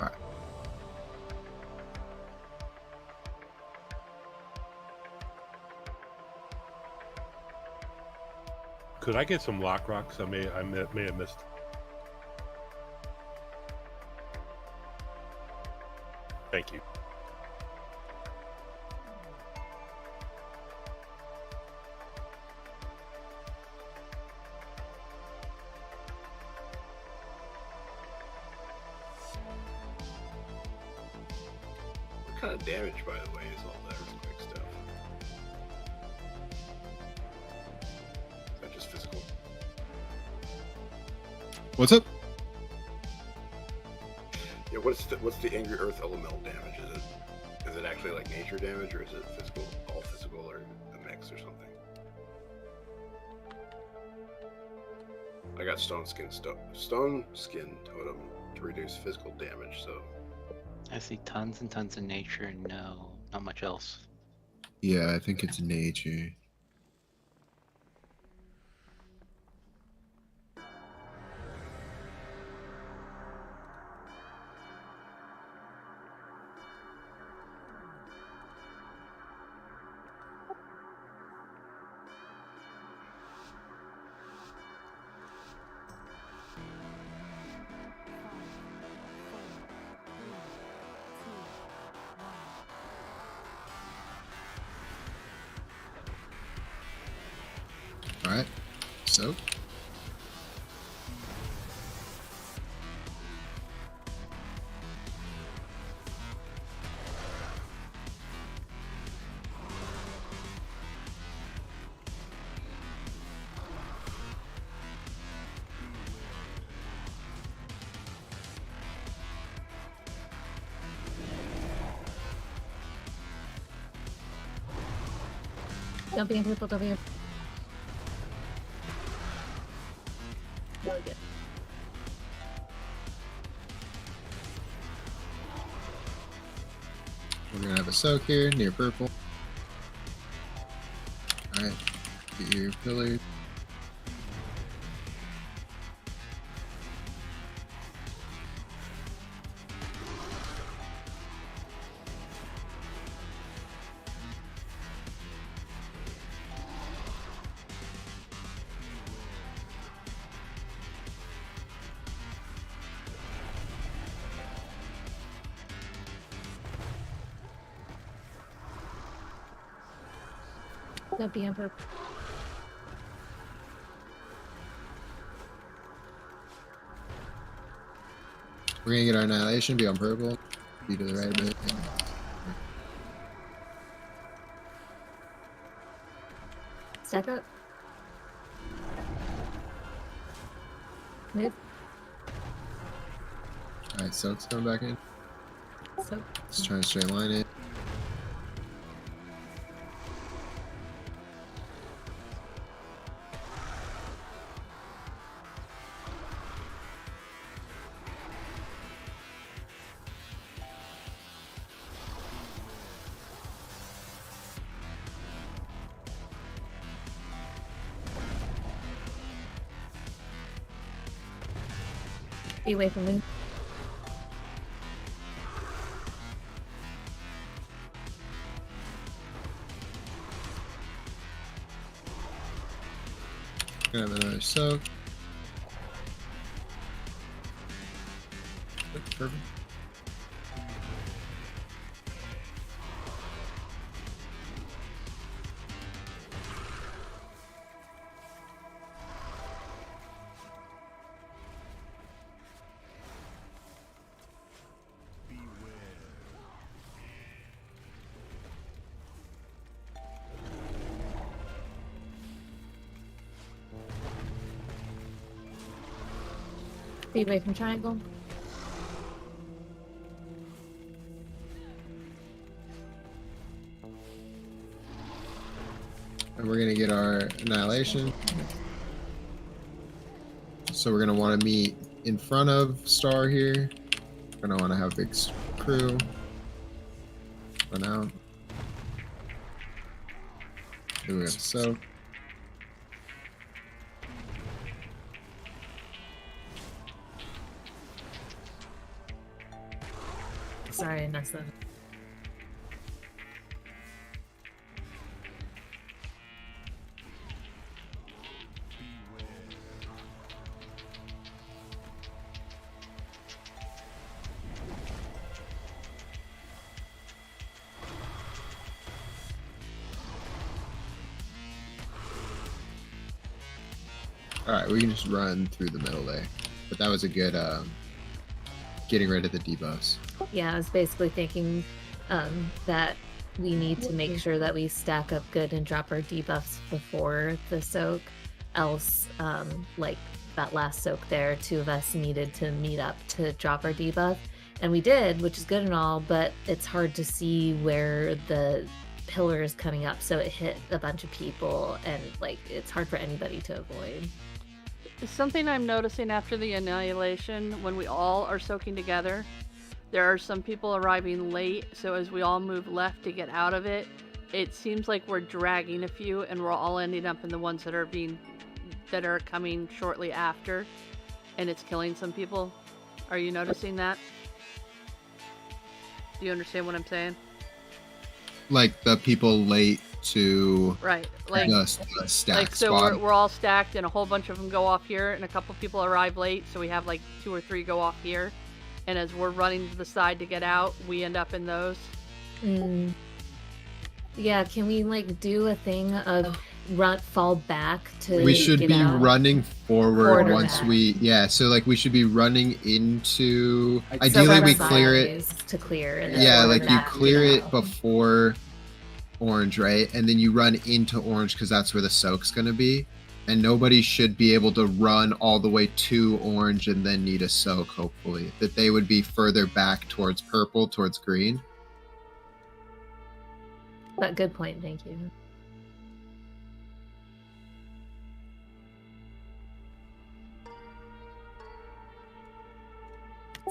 All right. Could I get some lock rocks? I may have missed. Thank you. What kind of damage, by the way, is all that earthquake stuff? Is that just physical? What's up? Yeah, what's the angry earth elemental damage? Is it actually like nature damage, or is it physical, all physical, or a mix or something? I got stone skin totem to reduce physical damage, so I see tons and tons of nature and no, not much else. Yeah, I think it's nature. soak. Don't be in purple, don't be in. Really good. We're gonna have a soak here near purple. Alright, get your pillars. Don't be in purple. We're gonna get our annihilation, be on purple. Be to the right a bit. Stack up. Move. Alright, soak's coming back in. Soak. Just trying to straight line it. Be away from me. Gonna have another soak. Perfect. Be away from triangle. And we're gonna get our annihilation. So we're gonna want to meet in front of Star here. We're gonna want to have big crew. Run out. Here we have soak. Sorry, I messed up. Alright, we can just run through the middle there. But that was a good getting rid of the debuffs. Yeah, I was basically thinking that we need to make sure that we stack up good and drop our debuffs before the soak. Else, like that last soak there, two of us needed to meet up to drop our debuff. And we did, which is good and all, but it's hard to see where the pillar is coming up, so it hit a bunch of people, and like it's hard for anybody to avoid. Something I'm noticing after the annihilation, when we all are soaking together, there are some people arriving late, so as we all move left to get out of it, it seems like we're dragging a few and we're all ending up in the ones that are coming shortly after, and it's killing some people. Are you noticing that? Do you understand what I'm saying? Like the people late to Right, like the stack like so spot. we're all stacked and a whole bunch of them go off here and a couple people arrive late, so we have like 2 or 3 go off here, and as we're running to the side to get out, we end up in those. Yeah, can we like do a thing of fall back to. We should get be out? running forward Forward or once back. so like we should be running into. So Ideally, run we clear it. sideways to clear. And then Yeah, forward like and you back to clear get it out. before orange, right? And then you run into orange because that's where the soak's gonna be. And nobody should be able to run all the way to orange and then need a soak, hopefully. That they would be further back towards purple, towards green. But good point, thank you.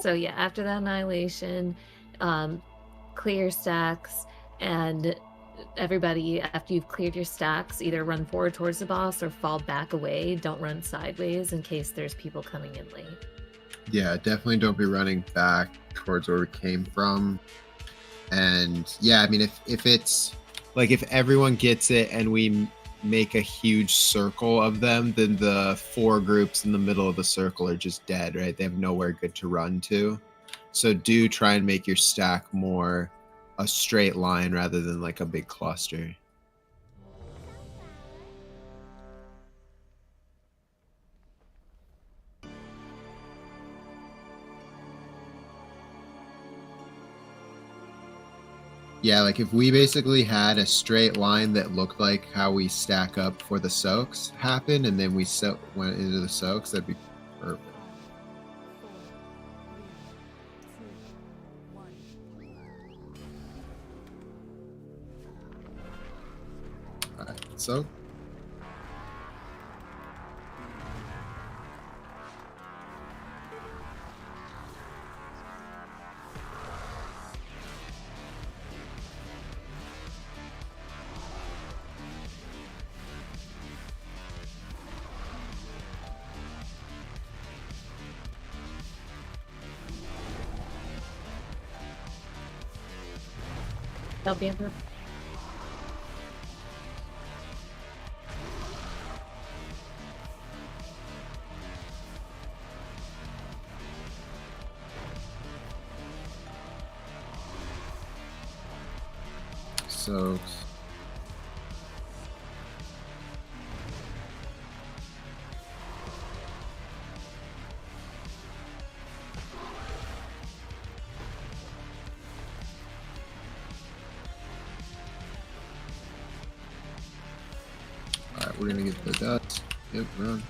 So yeah, after that annihilation, clear stacks, and everybody, after you've cleared your stacks, either run forward towards the boss or fall back away. Don't run sideways in case there's people coming in late. Yeah, definitely don't be running back towards where we came from. And yeah, I mean, if it's like if everyone gets it and we make a huge circle of them, then the 4 groups in the middle of the circle are just dead, right? They have nowhere good to run to. So do try and make your stack more a straight line rather than like a big cluster. Yeah, like if we basically had a straight line that looked like how we stack up for the soaks happen, and then we went into the soaks, that'd be perfect. Alright, so That'll be able. soaks. Alright, we're gonna get the dust. Yep, run.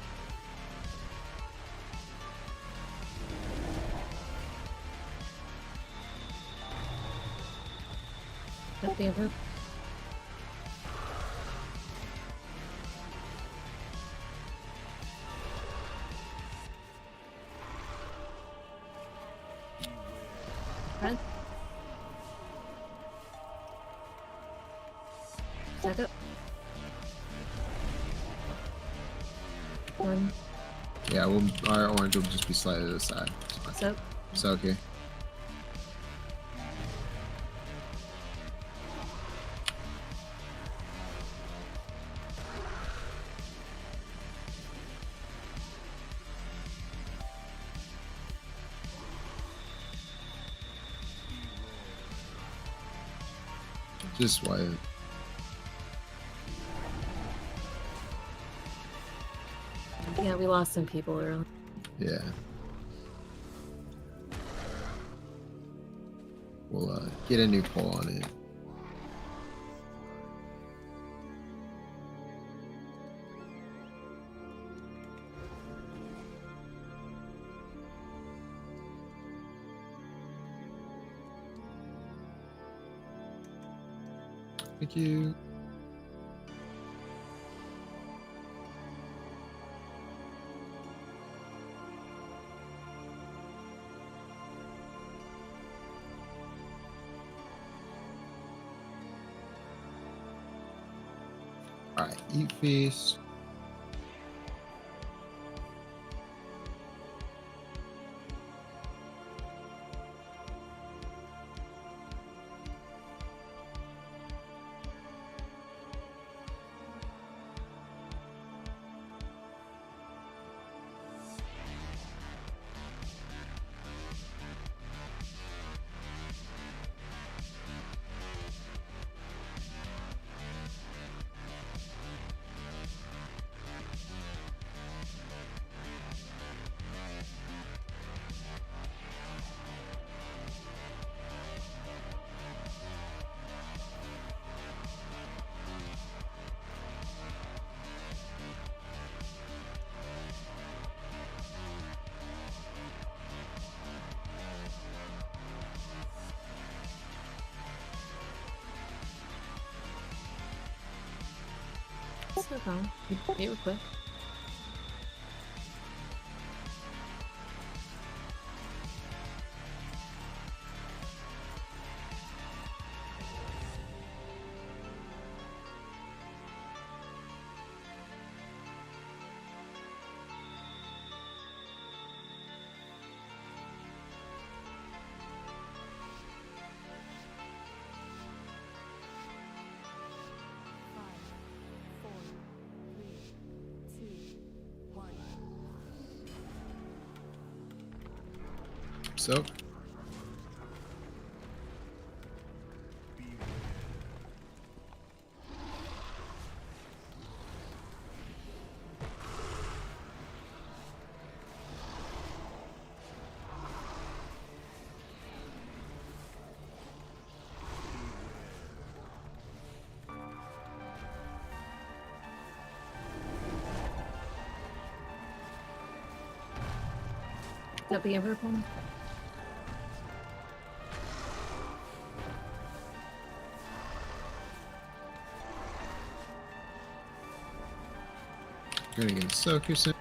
That'll be able. Run. Stack up. 1. Yeah, our orange will just be slightly to the side. Soak. Soak here. Just white. Yeah, we lost some people early. Yeah. We'll get a new pull on it. Thank you. Alright, eat feast. It's no problem. You were quick. So. That be everyone? You're gonna get a soak, you're saying?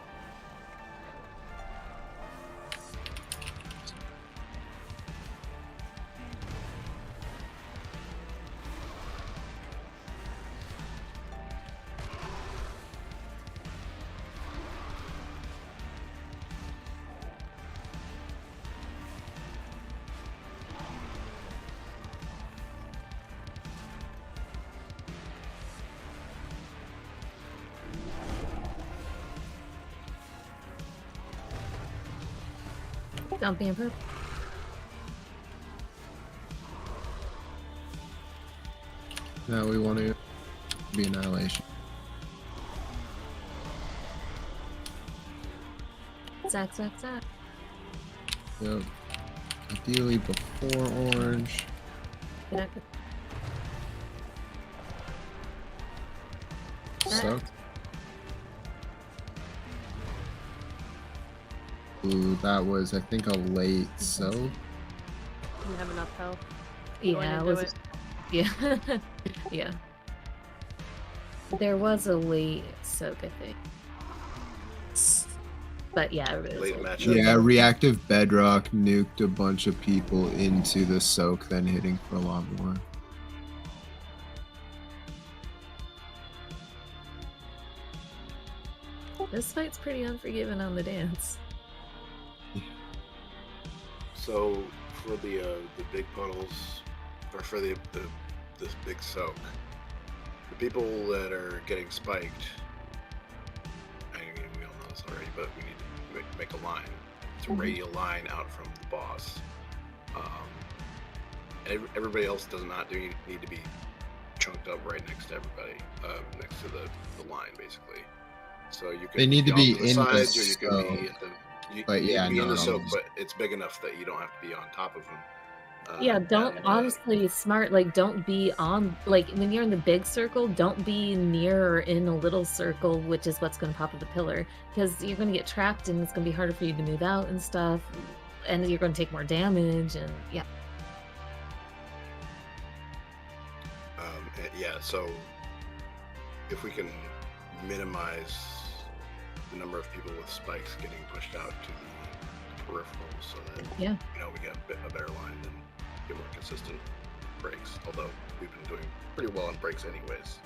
Don't be improved. Now we want to be annihilation. Zack. Yep. Ideally before orange. Soaked. Ooh, that was, I think, a late soak. Didn't have enough health. Yeah, it was. Yeah, yeah. There was a late soak, I think. But yeah, it was Late matchup. Yeah, reactive bedrock nuked a bunch of people into the soak, then hitting for a lot more. This fight's pretty unforgiving on the dance. So for the big puddles, or for this big soak, the people that are getting spiked, I mean, we all know this already, but we need to make a line. It's a radial line out from the boss. Everybody else does not need to be chunked up right next to everybody, next to the line, basically. So you can They need to off be to the in the sides, or you can be soak. at the. You But need yeah, to be in the not soak, always. but it's big enough that you don't have to be on top of them. Yeah, don't honestly smart. Like, don't be on. Like, when you're in the big circle, don't be near or in a little circle, which is what's going to pop up the pillar, because you're going to get trapped, and it's going to be harder for you to move out and stuff, and you're going to take more damage, and yeah. Yeah, so if we can minimize the number of people with spikes getting pushed out to the peripheral, so that we get a better line and get more consistent breaks. Although we've been doing pretty well on breaks anyways.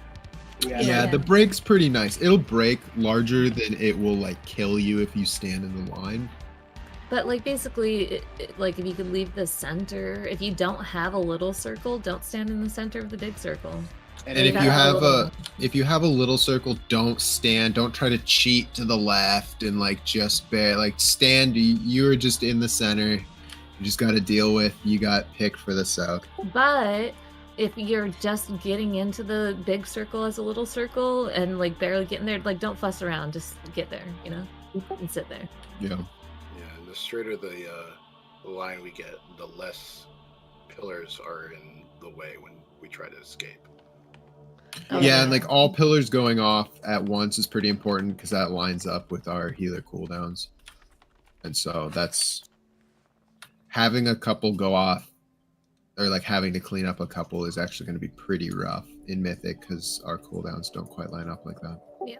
Yeah, the break's pretty nice. It'll break larger than it will like kill you if you stand in the line. But like basically, like if you could leave the center, if you don't have a little circle, don't stand in the center of the big circle. And if you have a little circle, don't stand. Don't try to cheat to the left and like just stand. You're just in the center. You just got to deal with. You got picked for the soak. But if you're just getting into the big circle as a little circle and like barely getting there, like don't fuss around. Just get there, and sit there. Yeah. Yeah, and the straighter the line we get, the less pillars are in the way when we try to escape. Yeah, and like all pillars going off at once is pretty important because that lines up with our healer cooldowns. And so that's having a couple go off or like having to clean up a couple is actually going to be pretty rough in Mythic because our cooldowns don't quite line up like that. Yeah.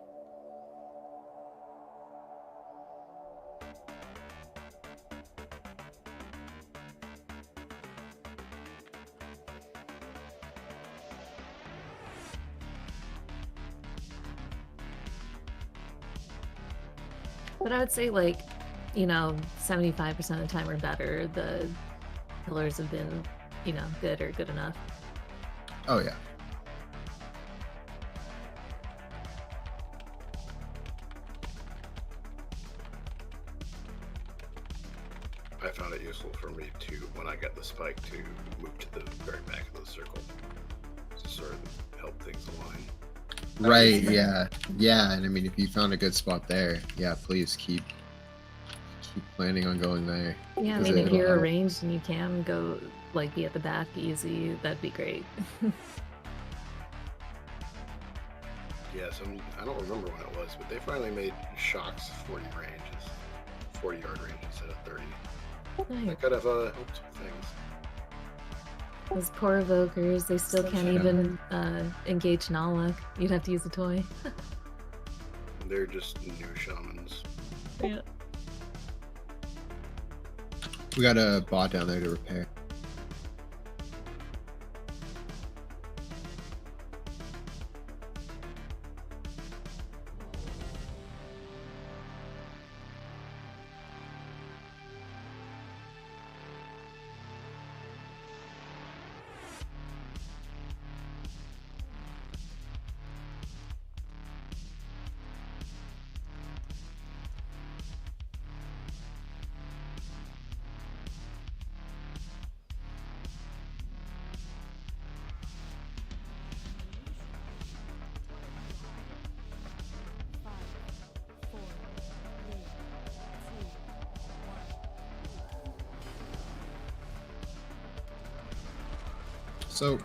But I would say, like, 75% of the time or better, the pillars have been, good or good enough. Oh, yeah. I found it useful for me to, when I get the spike, to move to the very back of the circle to sort of help things align. Right, yeah. Yeah, and I mean, if you found a good spot there, yeah, please keep planning on going there. Yeah, I mean, if you're arranged and you can go, like, be at the back easy, that'd be great. Yes, I don't remember when it was, but they finally made shocks 40 yard range instead of 30. Nice. That could have helped things. Those poor evokers, they still can't even engage Nalak. You'd have to use a toy. They're just new shamans. Yeah. We got a bot down there to repair. So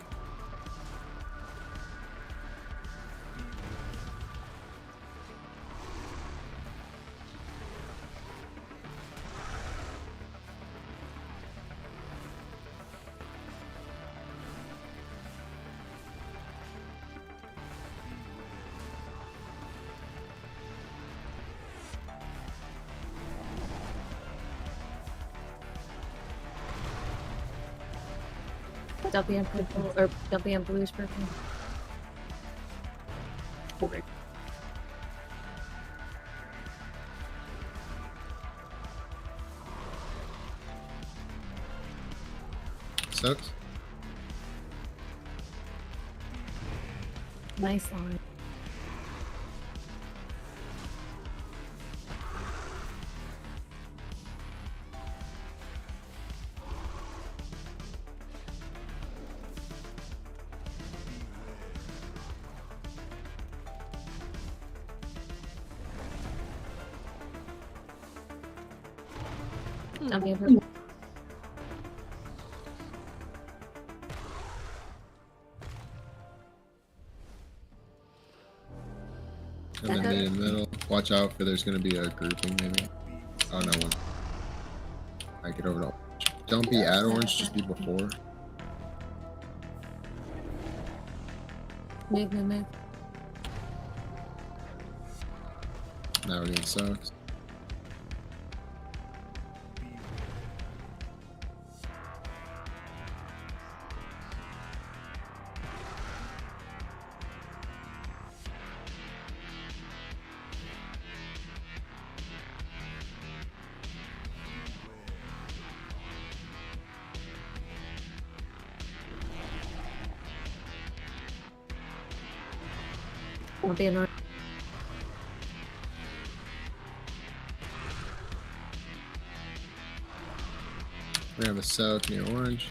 Don't be on purple, or don't be on bluish purple. Soaked. Nice line. Don't be on purple. And then in the middle, watch out for there's going to be a grouping maybe. Oh, no one. Alright, get over to orange. Don't be at orange, just be before. Move. Now we're getting sucks. Don't be an orange. We have a soak near orange.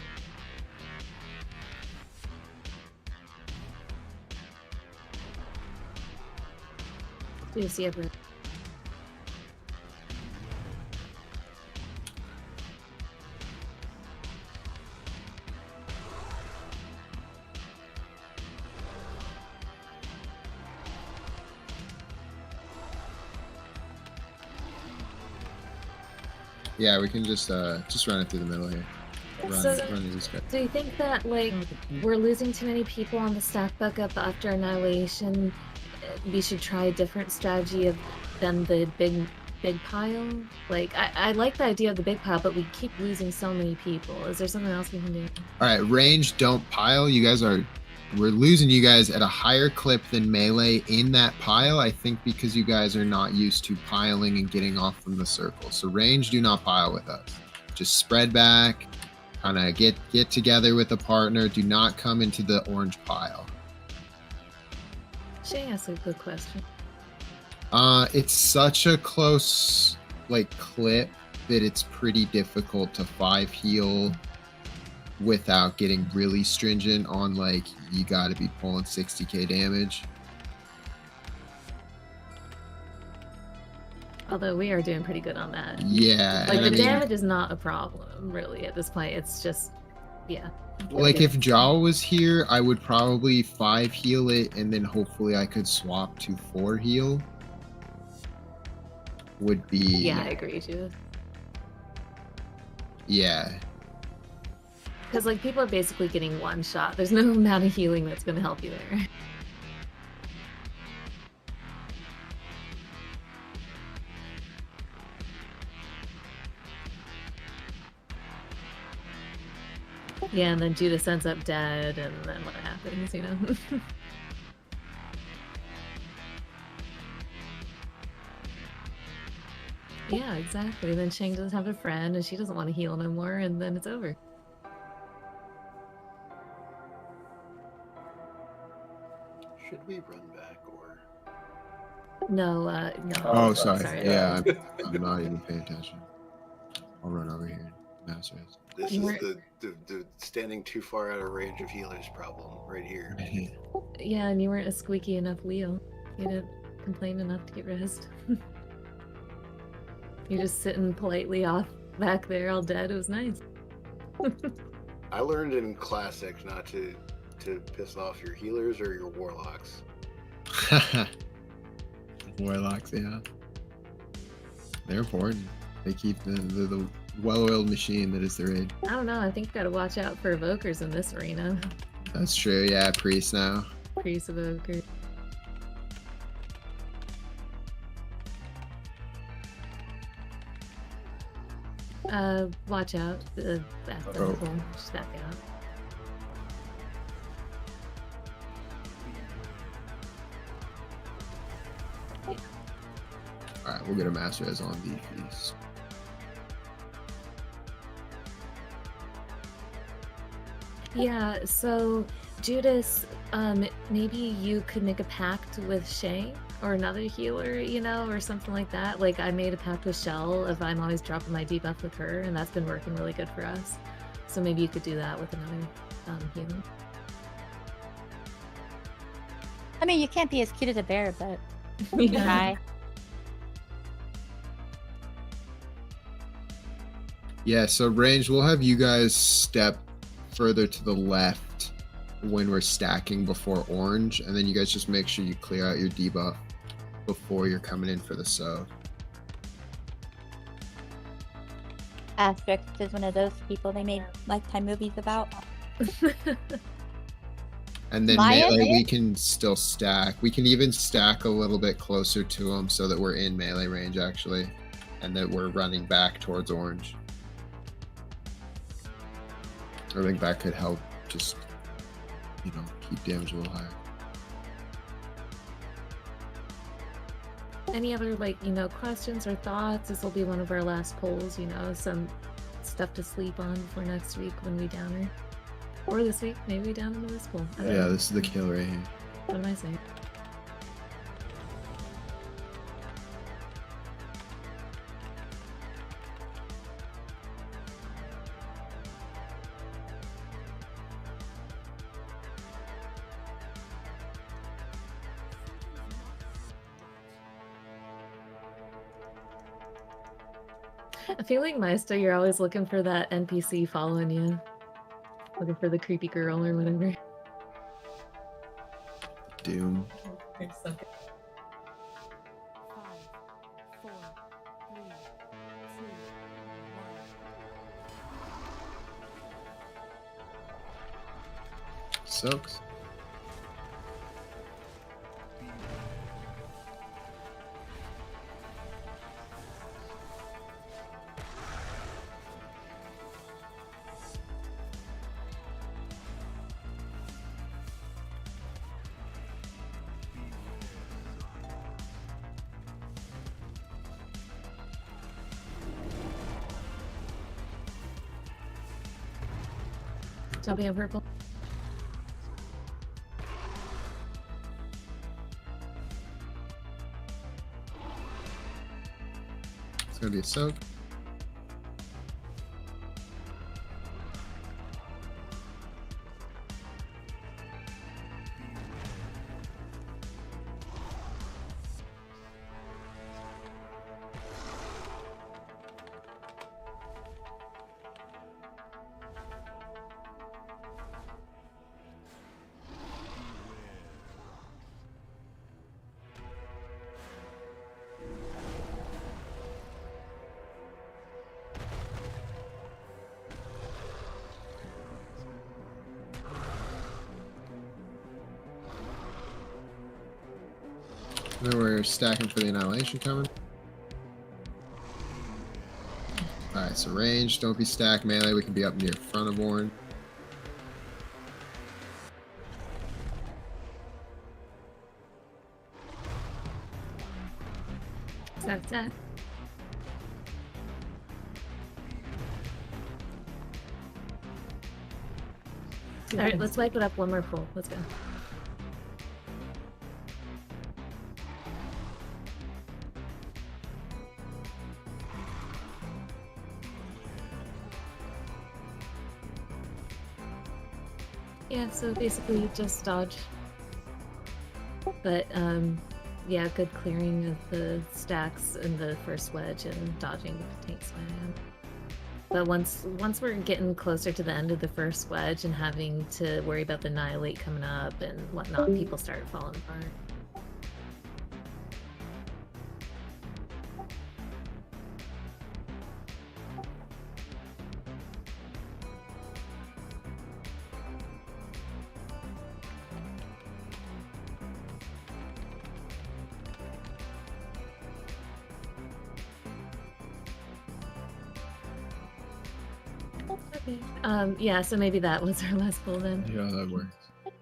Do you see it? Yeah, we can just run it through the middle here. run this guy. Do you think that like we're losing too many people on the stack buck up after Annihilation? We should try a different strategy than the big pile. Like I like the idea of the big pile, but we keep losing so many people. Is there something else we can do? All right, range, don't pile. We're losing you guys at a higher clip than melee in that pile. I think because you guys are not used to piling and getting off from the circle. So range, do not pile with us. Just spread back, kind of get together with a partner. Do not come into the orange pile. Shay asked a good question. It's such a close clip that it's pretty difficult to 5 heal without getting really stringent on you got to be pulling 60k damage. Although we are doing pretty good on that. Yeah. The damage is not a problem really at this point. It's just, yeah. If Jaw was here, I would probably 5 heal it, and then hopefully I could swap to 4 heal. Would be. Yeah, I agree too. Yeah. Because people are basically getting one shot. There's no amount of healing that's going to help you there. Yeah, and then Judas ends up dead, and then what happens, you know? Yeah, exactly. Then Shang doesn't have a friend, and she doesn't want to heal no more, and then it's over. Should we run back or? No, no. Oh, sorry. Yeah, I'm not even paying attention. I'll run over here. Master. This is the standing too far out of range of healers problem right here. Yeah, and you weren't a squeaky enough wheel. You didn't complain enough to get rest. You're just sitting politely off back there all dead. It was nice. I learned in Classic not to piss off your healers or your warlocks. Warlocks, yeah. They're important. They keep the well-oiled machine that is the raid. I don't know. I think you gotta watch out for evokers in this arena. That's true. Yeah, priest now. Priest evoker. Watch out. Just back out. Alright, we'll get a master as on the feast. Yeah, so Judas, maybe you could make a pact with Shay or another healer, you know, or something like that. I made a pact with Shell if I'm always dropping my debuff with her, and that's been working really good for us. So maybe you could do that with another healer. I mean, you can't be as cute as a bear, but Yeah. try. Yeah, so range, we'll have you guys step further to the left when we're stacking before orange, and then you guys just make sure you clear out your debuff before you're coming in for the soak. Asterix is one of those people they made Lifetime movies about. And then Maya? melee, we can still stack. We can even stack a little bit closer to them so that we're in melee range, actually, and that we're running back towards orange. I think that could help just, keep damage a little higher. Any other, questions or thoughts? This will be one of our last polls, some stuff to sleep on for next week when we downer. Or this week, maybe we down into this pool. I don't Yeah, know. this is the kill right here. What am I saying? I feel like Meister, you're always looking for that NPC following you. Looking for the creepy girl or whatever. Doom. soaks. Jumping on purple. It's gonna be a soak. Then we're stacking for the annihilation coming. Alright, so range, don't be stacked. Melee, we can be up near front of Warren. That's that. All right, let's wipe it up one more pull. Let's go. Yeah, so basically just dodge. But yeah, good clearing of the stacks in the first wedge and dodging the tank slam. But once we're getting closer to the end of the first wedge and having to worry about the annihilate coming up and whatnot, people start falling apart. Okay. Yeah, so maybe that was our last pull then. Yeah, that works.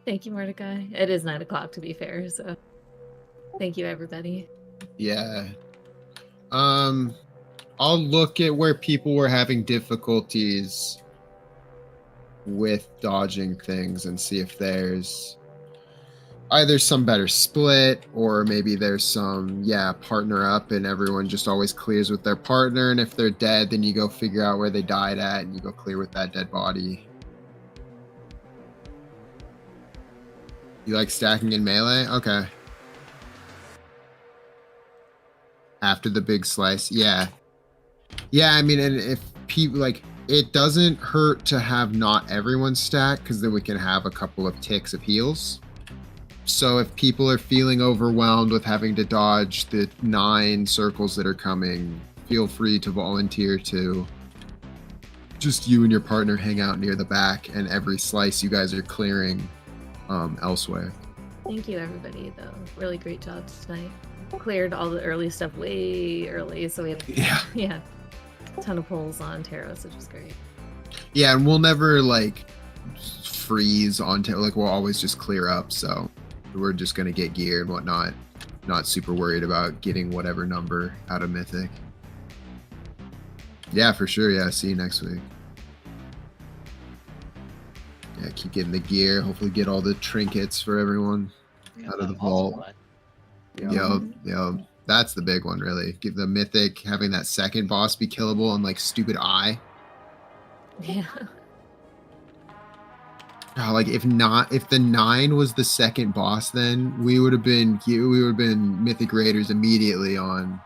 Thank you, Mordecai. It is 9 o'clock to be fair, so thank you, everybody. Yeah. I'll look at where people were having difficulties with dodging things and see if there's either some better split or maybe there's some, partner up and everyone just always clears with their partner. And if they're dead, then you go figure out where they died at and you go clear with that dead body. You like stacking in melee? Okay. After the big slice. Yeah. Yeah, I mean, and if people like, it doesn't hurt to have not everyone stack because then we can have a couple of ticks of heals. So if people are feeling overwhelmed with having to dodge the 9 circles that are coming, feel free to volunteer to just you and your partner hang out near the back and every slice you guys are clearing elsewhere. Thank you, everybody, though. Really great job tonight. Cleared all the early stuff way early, so we had a ton of pulls on Taros, which was great. Yeah, and we'll never like freeze on like we'll always just clear up, so we're just gonna get gear and whatnot. Not super worried about getting whatever number out of Mythic. Yeah, for sure. Yeah, see you next week. Yeah, keep getting the gear. Hopefully get all the trinkets for everyone out of the vault. Yo, that's the big one, really. Give the Mythic, having that second boss be killable on like stupid eye. Yeah. Oh, like if the 9 was the second boss, then we would have been Mythic Raiders immediately on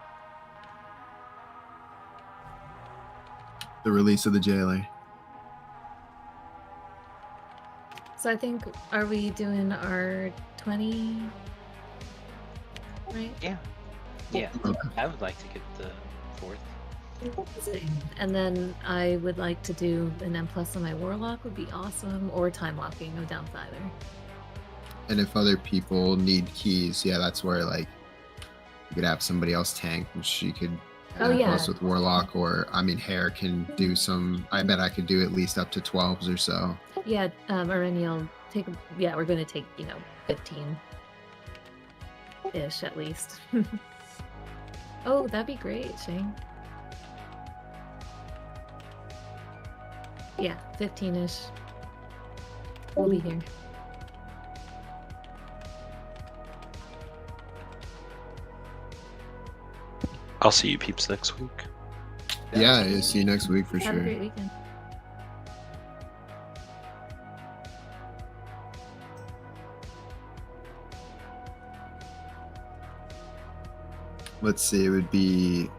the release of the jailer. So I think, are we doing our 20? Right? Yeah. Okay. I would like to get the 4th. And then I would like to do an M+ on my Warlock would be awesome, or time locking, no downs either. And if other people need keys, yeah, that's where like you could have somebody else tank, and she could plus with Warlock, or I mean, Hare can do some. I bet I could do at least up to 12s or so. Yeah, Arenial, take. Yeah, we're gonna take 15-ish at least. Oh, that'd be great, Shane. Yeah, 15-ish. We'll be here. I'll see you peeps next week. Yeah, I'll see you next week for Have sure. a great weekend. Let's see, it would be